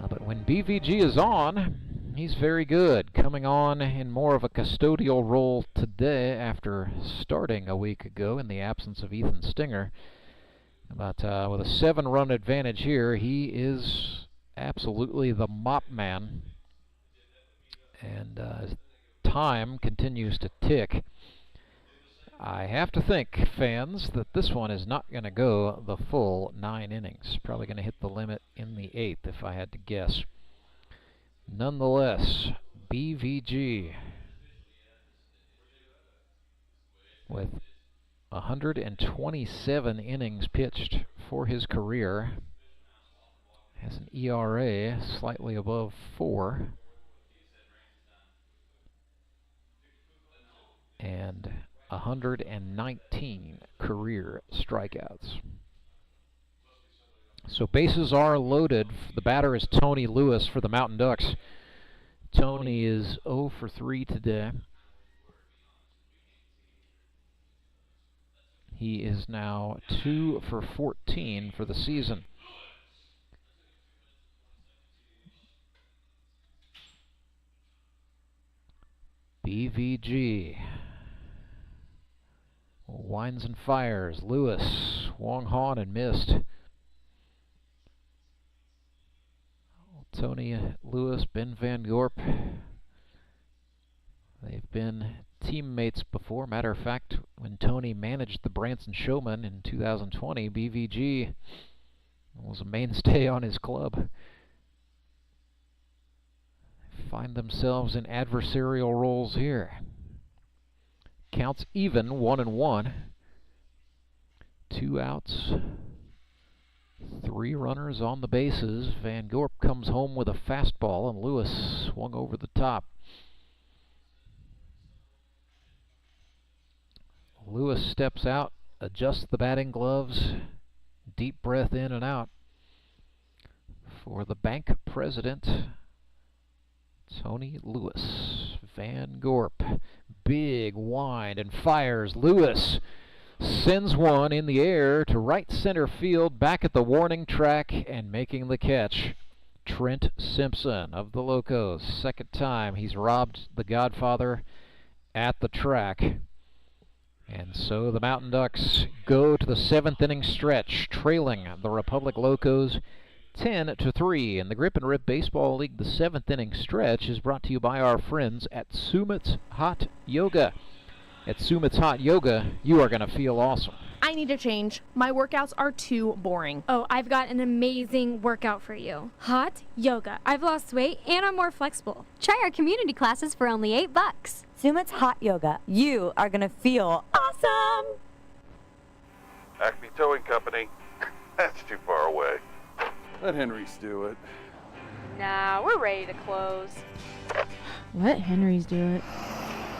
But when BVG is on, he's very good. Coming on in more of a custodial role today after starting a week ago in the absence of Ethan Stenger. But with a 7-run advantage here, he is absolutely the mop man. And as time continues to tick, I have to think, fans, that this one is not going to go the full 9 innings. Probably going to hit the limit in the 8th, if I had to guess. Nonetheless, BVG with 127 innings pitched for his career has an ERA slightly above 4 and 119 career strikeouts. So bases are loaded. The batter is Tony Lewis for the Mountain Ducks. Tony is 0 for 3 today. He is now 2 for 14 for the season. BVG winds and fires. Lewis swung on and missed. Tony Lewis, Ben Van Gorp, they've been teammates before. Matter of fact, when Tony managed the Branson Showmen in 2020, BVG was a mainstay on his club. Find themselves in adversarial roles here. Counts even, 1-1. 2 outs. 3 runners on the bases. Van Gorp comes home with a fastball, and Lewis swung over the top. Lewis steps out, adjusts the batting gloves, deep breath in and out. For the bank president, Tony Lewis. Van Gorp, big wind and fires. Lewis sends one in the air to right center field, back at the warning track, and making the catch, Trent Simpson of the Locos. Second time he's robbed the Godfather at the track. And so the Mountain Ducks go to the 7th inning stretch, trailing the Republic Locos 10-3. In the Grip and Rip Baseball League, the 7th inning stretch is brought to you by our friends at Sumit's Hot Yoga. At Sumit's Hot Yoga, you are going to feel awesome. I need a change. My workouts are too boring. Oh, I've got an amazing workout for you. Hot yoga. I've lost weight and I'm more flexible. Try our community classes for only $8. Sumit's Hot Yoga. You are going to feel awesome. Acme Towing Company. That's too far away. Let Henry's do it. Nah, we're ready to close. Let Henry's do it.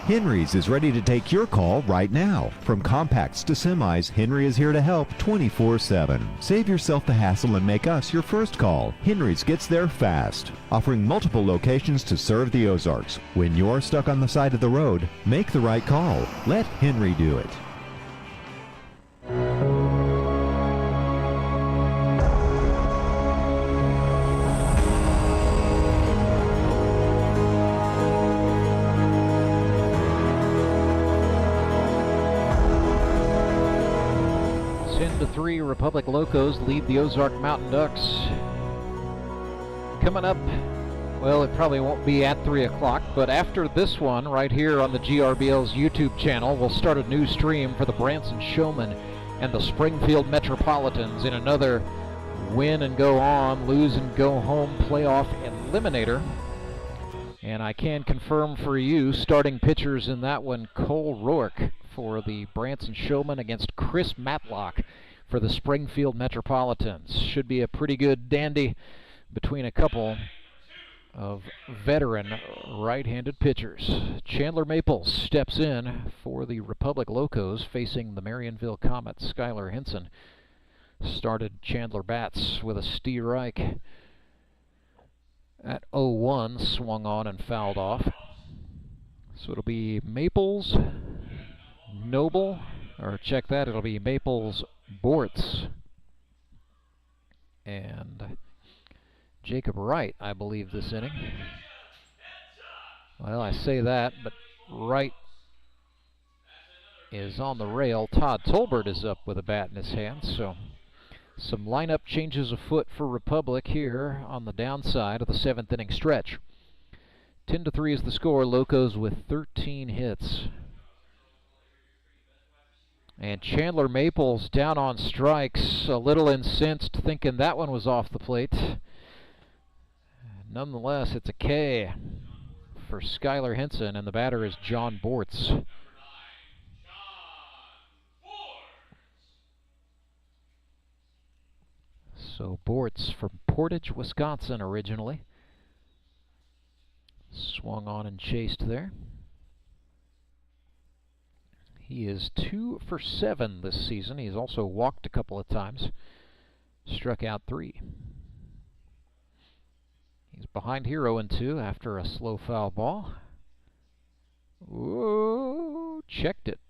Henry's is ready to take your call right now. From compacts to semis, Henry is here to help 24/7. Save yourself the hassle and make us your first call. Henry's gets there fast, offering multiple locations to serve the Ozarks. When you're stuck on the side of the road, make the right call. Let Henry do it. Republic Locos lead the Ozark Mountain Ducks. Coming up, well, it probably won't be at 3 o'clock, but after this one, right here on the GRBL's YouTube channel, we'll start a new stream for the Branson Showmen and the Springfield Metropolitans in another win and go on, lose and go home playoff eliminator. And I can confirm for you, starting pitchers in that one, Cole Rourke for the Branson Showmen against Chris Matlock for the Springfield Metropolitans. Should be a pretty good dandy between a couple of veteran right-handed pitchers. Chandler Maples steps in for the Republic Locos facing the Marionville Comet. Skyler Henson started Chandler bats with a Steerike at 0-1, swung on and fouled off. So it'll be Maples, Noble, or check that, it'll be Maples, Bortz, and Jacob Wright, I believe, this inning. Well, I say that, but Wright is on the rail. Todd Tolbert is up with a bat in his hand, so some lineup changes afoot for Republic here on the downside of the 7th inning stretch. 10-3 is the score. Locos with 13 hits. And Chandler Maples down on strikes, a little incensed, thinking that one was off the plate. Nonetheless, it's a K for Skyler Henson, and the batter is John Bortz. So Bortz from Portage, Wisconsin originally. Swung on and chased there. He is 2 for 7 this season. He's also walked a couple of times. Struck out 3. He's behind here 0-2 after a slow foul ball. Ooh, checked it.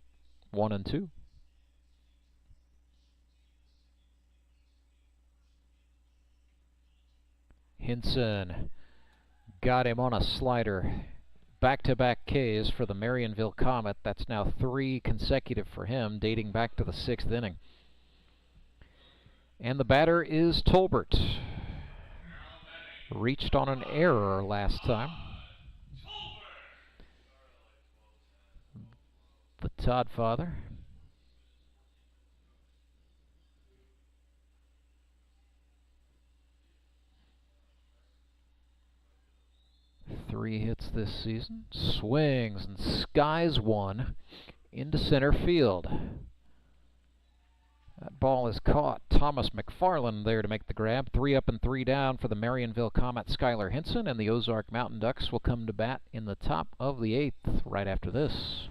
1-2. Henson got him on a slider. Back-to-back Ks for the Marionville Comet. That's now 3 consecutive for him, dating back to the 6th inning. And the batter is Tolbert. Reached on an error last time. The Todd father. Three hits this season. Swings and skies one into center field. That ball is caught. Thomas McFarland there to make the grab. 3 up and 3 down for the Marionville Comet. Skyler Henson, and the Ozark Mountain Ducks will come to bat in the top of the 8th right after this.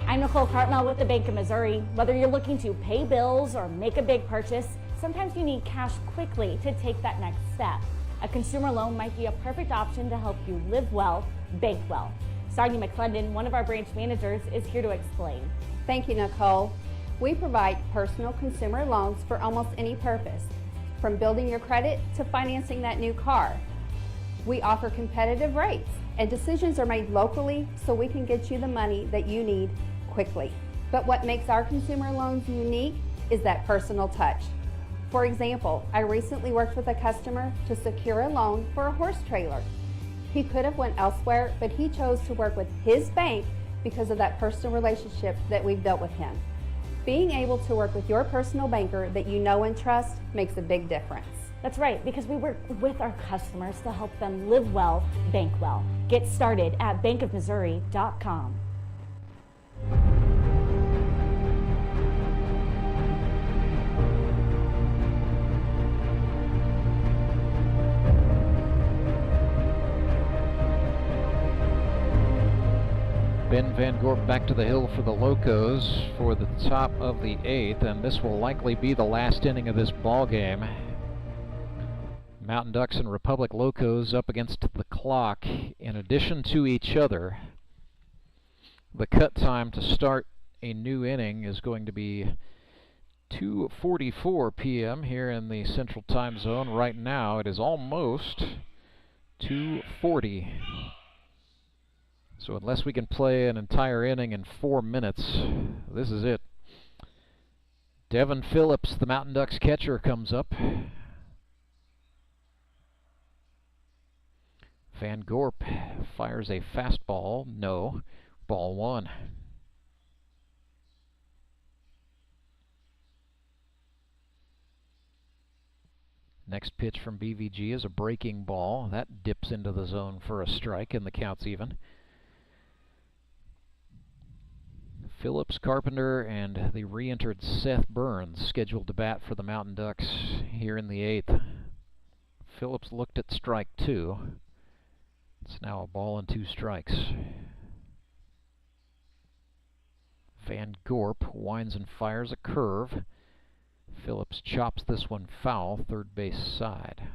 I'm Nicole Cartmel with the Bank of Missouri. Whether you're looking to pay bills or make a big purchase, sometimes you need cash quickly to take that next step. A consumer loan might be a perfect option to help you live well, bank well. Sonia McClendon, one of our branch managers, is here to explain. Thank you, Nicole. We provide personal consumer loans for almost any purpose, from building your credit to financing that new car. We offer competitive rates, and decisions are made locally so we can get you the money that you need quickly. But what makes our consumer loans unique is that personal touch. For example, I recently worked with a customer to secure a loan for a horse trailer. He could have went elsewhere, but he chose to work with his bank because of that personal relationship that we've built with him. Being able to work with your personal banker that you know and trust makes a big difference. That's right, because we work with our customers to help them live well, bank well. Get started at bankofmissouri.com. Van Gorp back to the hill for the Locos for the top of the 8th, and this will likely be the last inning of this ball game. Mountain Ducks and Republic Locos up against the clock in addition to each other. The cut time to start a new inning is going to be 2:44 p.m. here in the Central Time Zone. Right now it is almost 2:40. So unless we can play an entire inning in 4 minutes, this is it. Devin Phillips, the Mountain Ducks catcher, comes up. Van Gorp fires a fastball. No. Ball 1. Next pitch from BVG is a breaking ball. That dips into the zone for a strike, and the count's even. Phillips, Carpenter, and the re-entered Seth Burns scheduled to bat for the Mountain Ducks here in the 8th. Phillips looked at strike 2. It's now a ball and 2 strikes. Van Gorp winds and fires a curve. Phillips chops this one foul, third base side.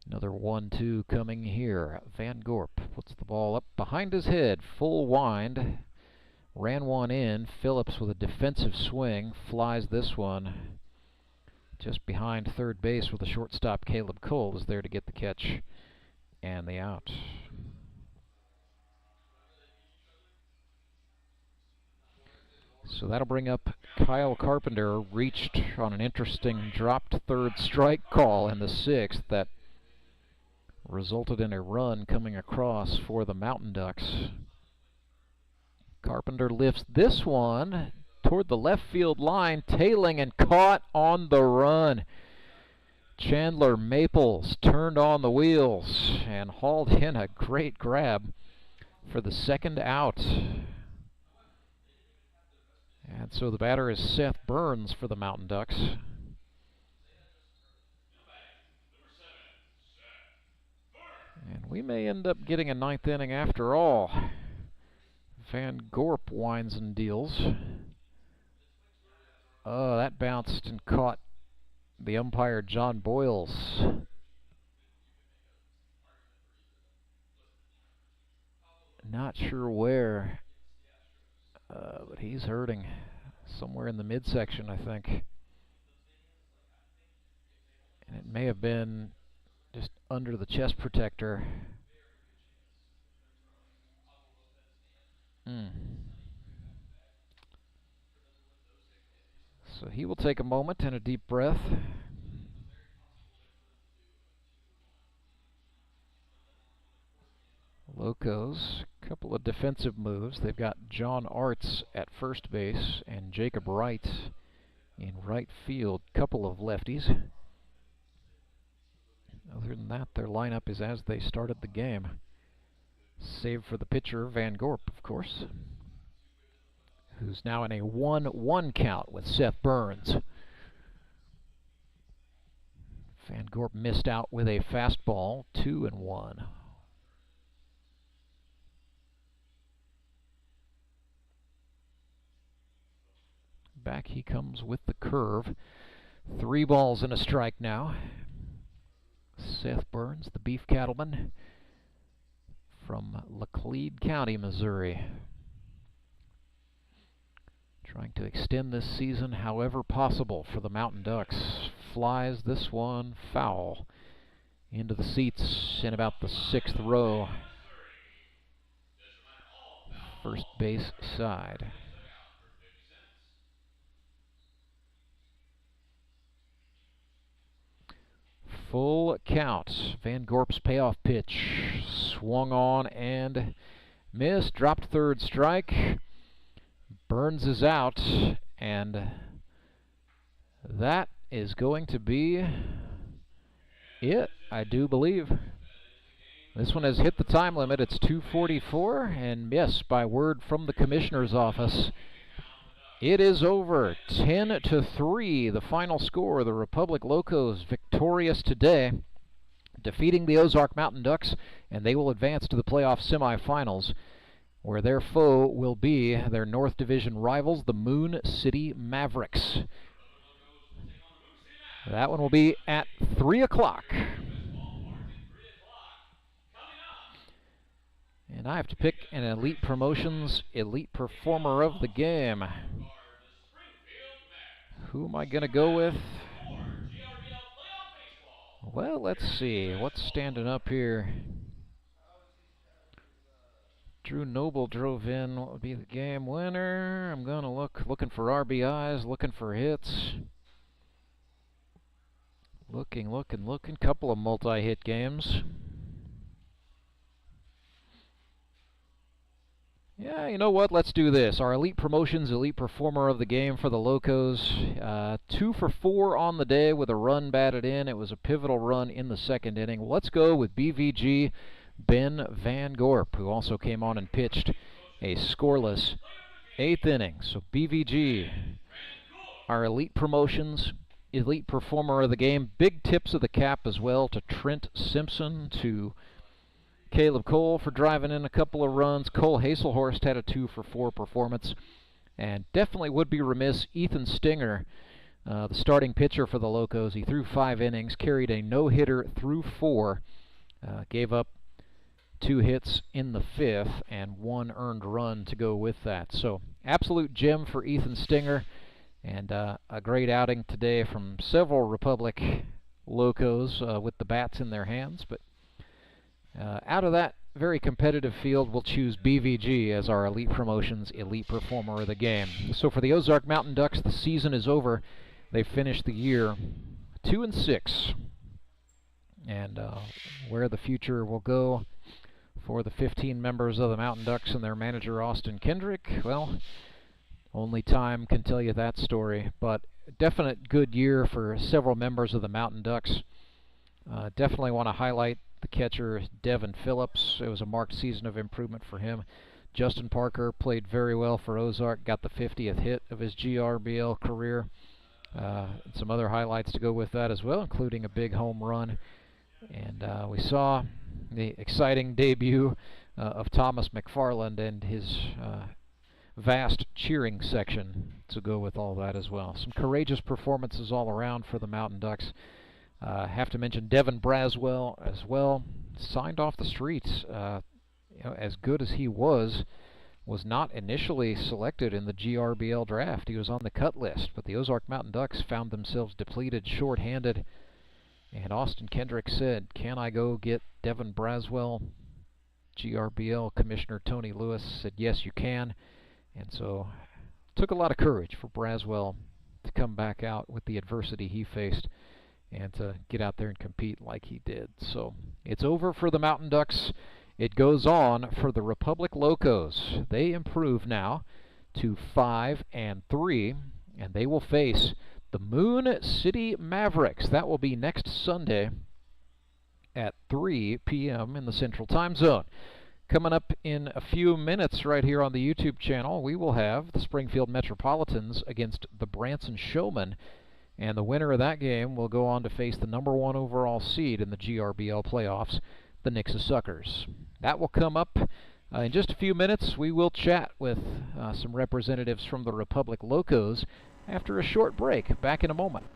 Another 1-2 coming here. Van Gorp puts the ball up behind his head, full wind. Ran one in. Phillips with a defensive swing flies this one just behind third base, with the shortstop Caleb Cole is there to get the catch and the out. So that'll bring up Kyle Carpenter, reached on an interesting dropped third strike call in the 6th that resulted in a run coming across for the Mountain Ducks. Carpenter lifts this one toward the left field line, tailing and caught on the run. Chandler Maples turned on the wheels and hauled in a great grab for the second out. And so the batter is Seth Burns for the Mountain Ducks. And we may end up getting a 9th inning after all. Van Gorp winds and deals. Oh, that bounced and caught the umpire John Boyles. Not sure where, but he's hurting. Somewhere in the midsection, I think. And it may have been just under the chest protector. So he will take a moment and a deep breath. Locos, a couple of defensive moves. They've got John Arts at first base and Jacob Wright in right field. Couple of lefties. Other than that, their lineup is as they started the game. Save for the pitcher, Van Gorp, of course, who's now in a 1-1 count with Seth Burns. Van Gorp missed out with a fastball, 2-1. Back he comes with the curve. 3 balls and a strike now. Seth Burns, the beef cattleman from Laclede County, Missouri. Trying to extend this season however possible for the Mountain Ducks. Flies this one foul into the seats in about the 6th row. First base side. Full count. Van Gorp's payoff pitch. Swung on and missed. Dropped third strike. Burns is out. And that is going to be it, I do believe. This one has hit the time limit. It's 2:44. And yes, by word from the commissioner's office, It is over, 10-3, the final score. The Republic Locos victorious today, defeating the Ozark Mountain Ducks, and they will advance to the playoff semifinals, where their foe will be their North Division rivals, the Moon City Mavericks. That one will be at 3 o'clock. And I have to pick an Elite Promotions Elite Performer of the game. Who am I going to go with? Well, let's see. What's standing up here? Drew Noble drove in. What would be the game winner? I'm going to looking for RBIs, looking for hits. Looking. Couple of multi-hit games. Yeah, you know what? Let's do this. Our Elite Promotions Elite Performer of the game for the Locos. 2 for 4 on the day with a run batted in. It was a pivotal run in the second inning. Let's go with BVG Ben Van Gorp, who also came on and pitched a scoreless 8th inning. So BVG, our Elite Promotions Elite Performer of the game. Big tips of the cap as well to Trent Simpson, to Caleb Cole for driving in a couple of runs. Cole Hazelhorst had a 2 for 4 performance. And definitely would be remiss, Ethan Stenger, the starting pitcher for the Locos. He threw 5 innings, carried a no-hitter through 4, gave up 2 hits in the 5th, and 1 earned run to go with that. So, absolute gem for Ethan Stenger, and a great outing today from several Republic Locos with the bats in their hands. But out of that very competitive field, we'll choose BVG as our Elite Promotions Elite Performer of the game. So for the Ozark Mountain Ducks, the season is over. They finished the year 2-6. And where the future will go for the 15 members of the Mountain Ducks and their manager Austin Kendrick, well, only time can tell you that story. But definite good year for several members of the Mountain Ducks. Definitely want to highlight the catcher Devin Phillips. It was a marked season of improvement for him. Justin Parker played very well for Ozark, got the 50th hit of his GRBL career. Some other highlights to go with that as well, including a big home run. And we saw the exciting debut of Thomas McFarland and his vast cheering section to go with all that as well. Some courageous performances all around for the Mountain Ducks. Have to mention Devin Braswell as well. Signed off the streets. As good as he was not initially selected in the GRBL draft. He was on the cut list, but the Ozark Mountain Ducks found themselves depleted, short-handed. And Austin Kendrick said, "Can I go get Devin Braswell?" GRBL Commissioner Tony Lewis said, "Yes, you can." And so it took a lot of courage for Braswell to come back out with the adversity he faced and to get out there and compete like he did. So it's over for the Mountain Ducks. It goes on for the Republic Locos. They improve now to 5-3, and they will face the Moon City Mavericks. That will be next Sunday at 3 p.m. in the Central Time Zone. Coming up in a few minutes right here on the YouTube channel, we will have the Springfield Metropolitans against the Branson Showmen. And the winner of that game will go on to face the #1 overall seed in the GRBL playoffs, the Nixa Suckers. That will come up in just a few minutes. We will chat with some representatives from the Republic Locos after a short break. Back in a moment.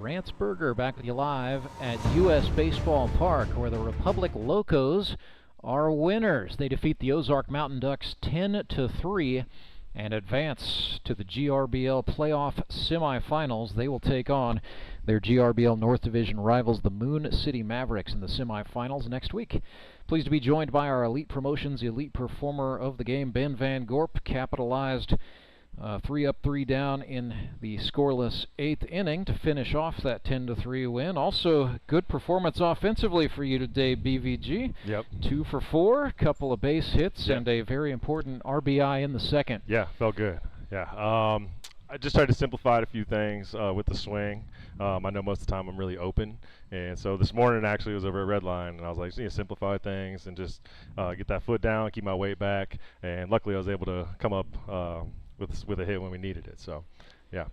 Rance Berger back with you live at U.S. Baseball Park, where the Republic Locos are winners. They defeat the Ozark Mountain Ducks 10-3 and advance to the GRBL playoff semifinals. They will take on their GRBL North Division rivals, the Moon City Mavericks, in the semifinals next week. Pleased to be joined by our Elite Promotions Elite Performer of the game, Ben Van Gorp. Capitalized 3 up, 3 down in the scoreless 8th inning to finish off that 10-3 win. Also, good performance offensively for you today, BVG. Yep. 2 for 4, couple of base hits, and a very important RBI in the second. Yeah, felt good. Yeah. I just tried to simplify a few things with the swing. I know most of the time I'm really open, and so this morning actually was over at Redline, and I was like, just need to simplify things and just get that foot down, keep my weight back, and luckily I was able to come up with a hit when we needed it. So, yeah.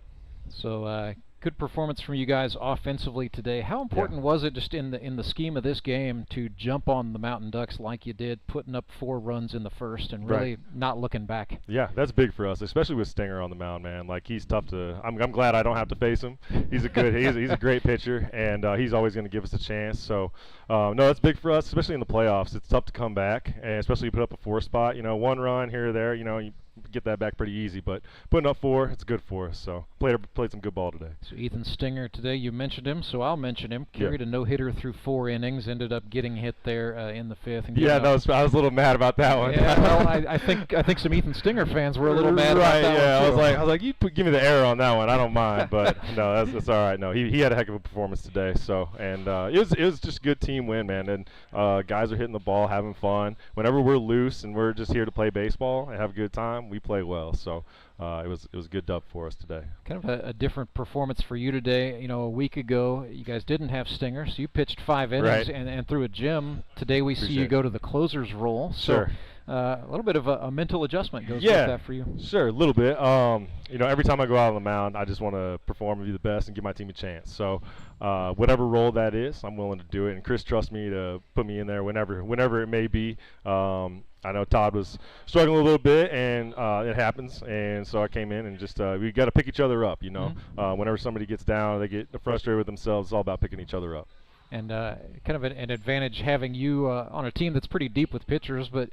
So good performance from you guys offensively today. How important was it just in the scheme of this game to jump on the Mountain Ducks like you did, putting up 4 runs in the first and really not looking back? Yeah, that's big for us, especially with Stenger on the mound, man. Like, he's tough to. I'm glad I don't have to face him. He's a good. he's a great pitcher, and he's always going to give us a chance. So, no, that's big for us, especially in the playoffs. It's tough to come back, and especially you put up a 4 spot. You know, 1 run here or there. You know, you get that back pretty easy, but putting up 4, it's good for us. So played some good ball today. So Ethan Stenger today, you mentioned him, so I'll mention him. Carried a no-hitter through 4 innings, ended up getting hit there in the 5th. And I was a little mad about that one. Yeah, well, I think some Ethan Stenger fans were a little mad about that one too. I was like, give me the error on that one. I don't mind, but no, that's all right. No, he had a heck of a performance today. So, and it was just a good team win, man. And guys are hitting the ball, having fun. Whenever we're loose and we're just here to play baseball and have a good time, we play well. So it was a good dub for us today. Kind of a different performance for you today. You know, a week ago you guys didn't have Stenger, so you pitched 5 innings and threw a gem. Today we see you go to the closer's role. So a little bit of a mental adjustment goes with that for you. Sure, a little bit. You know, every time I go out on the mound, I just want to perform and be the best and give my team a chance. So whatever role that is, I'm willing to do it. And Chris trusts me to put me in there whenever it may be. I know Todd was struggling a little bit, and it happens. And so I came in and just we got to pick each other up. You know, whenever somebody gets down, they get frustrated with themselves. It's all about picking each other up. And kind of an advantage having you on a team that's pretty deep with pitchers, but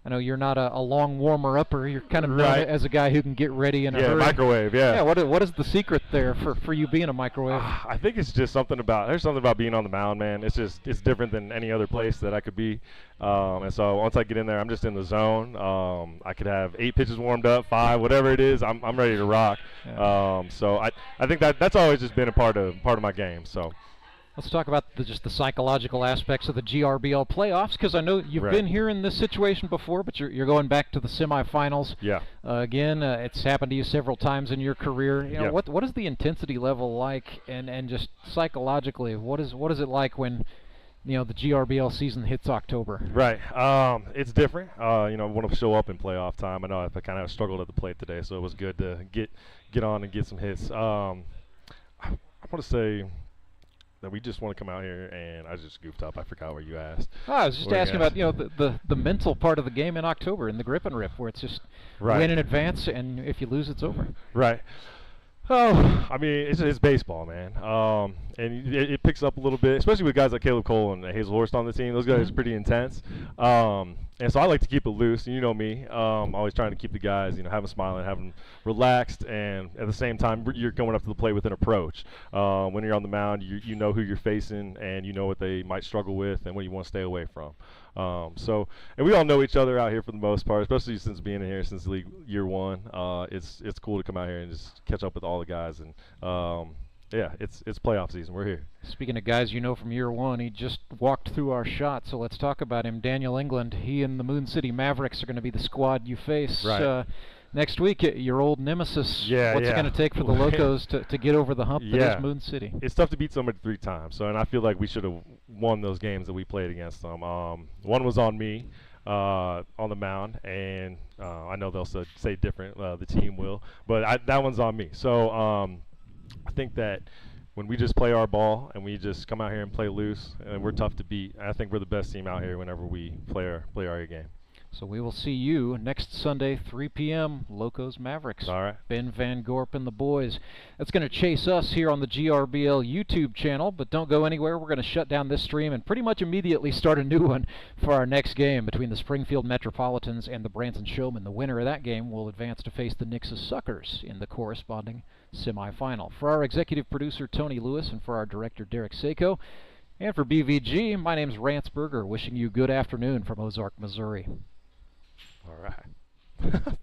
I know you're not a long warmer-upper. You're kind of known as a guy who can get ready in a hurry. Microwave, Yeah, what is the secret there for you being a microwave? I think it's just there's something about being on the mound, man. It's different than any other place that I could be. And so once I get in there, I'm just in the zone. I could have 8 pitches warmed up, 5, whatever it is. I'm ready to rock. Yeah. So I think that's always just been a part of my game. So. Let's talk about just the psychological aspects of the GRBL playoffs, because I know you've been here in this situation before, but you're going back to the semifinals. Yeah. Again, it's happened to you several times in your career. You know, what is the intensity level like, and just psychologically, what is it like when the GRBL season hits October? Right. It's different. You know, want to show up in playoff time. I know I kind of struggled at the plate today, so it was good to get on and get some hits. I want to say that we just want to come out here, and I just goofed up. I forgot what you asked. I was just asking about the mental part of the game in October in the grip and rip, where it's just win in advance, and if you lose, it's over. Right. Oh, I mean, it's baseball, man. And it picks up a little bit, especially with guys like Caleb Cole and Hazelhorst on the team. Those guys are pretty intense. And so I like to keep it loose. You know me. Always trying to keep the guys, have them smiling, have them relaxed, and at the same time, you're going up to the plate with an approach. When you're on the mound, you know who you're facing, and you know what they might struggle with and what you want to stay away from. And we all know each other out here for the most part, especially since being here since league year 1. It's cool to come out here and just catch up with all the guys, and it's playoff season. We're here. Speaking of guys you know from year 1, he just walked through our shot, so let's talk about him. Daniel England, he and the Moon City Mavericks are going to be the squad you face next week. Your old nemesis. What's it going to take for the Locos to get over the hump that is Moon City? It's tough to beat somebody 3 times, and I feel like we should have won those games that we played against them. One was on me. On the mound, and I know they'll say different, the team will, but that one's on me. So I think that when we just play our ball and we just come out here and play loose, and we're tough to beat, I think we're the best team out here whenever we play our game. So we will see you next Sunday, 3 p.m., Locos Mavericks. All right. Ben Van Gorp and the boys. That's going to chase us here on the GRBL YouTube channel, but don't go anywhere. We're going to shut down this stream and pretty much immediately start a new one for our next game between the Springfield Metropolitans and the Branson Showmen. The winner of that game will advance to face the Nixa Suckers in the corresponding semifinal. For our executive producer, Tony Lewis, and for our director, Derek Saiko, and for BVG, my name's Rance Berger, wishing you good afternoon from Ozark, Missouri. All right.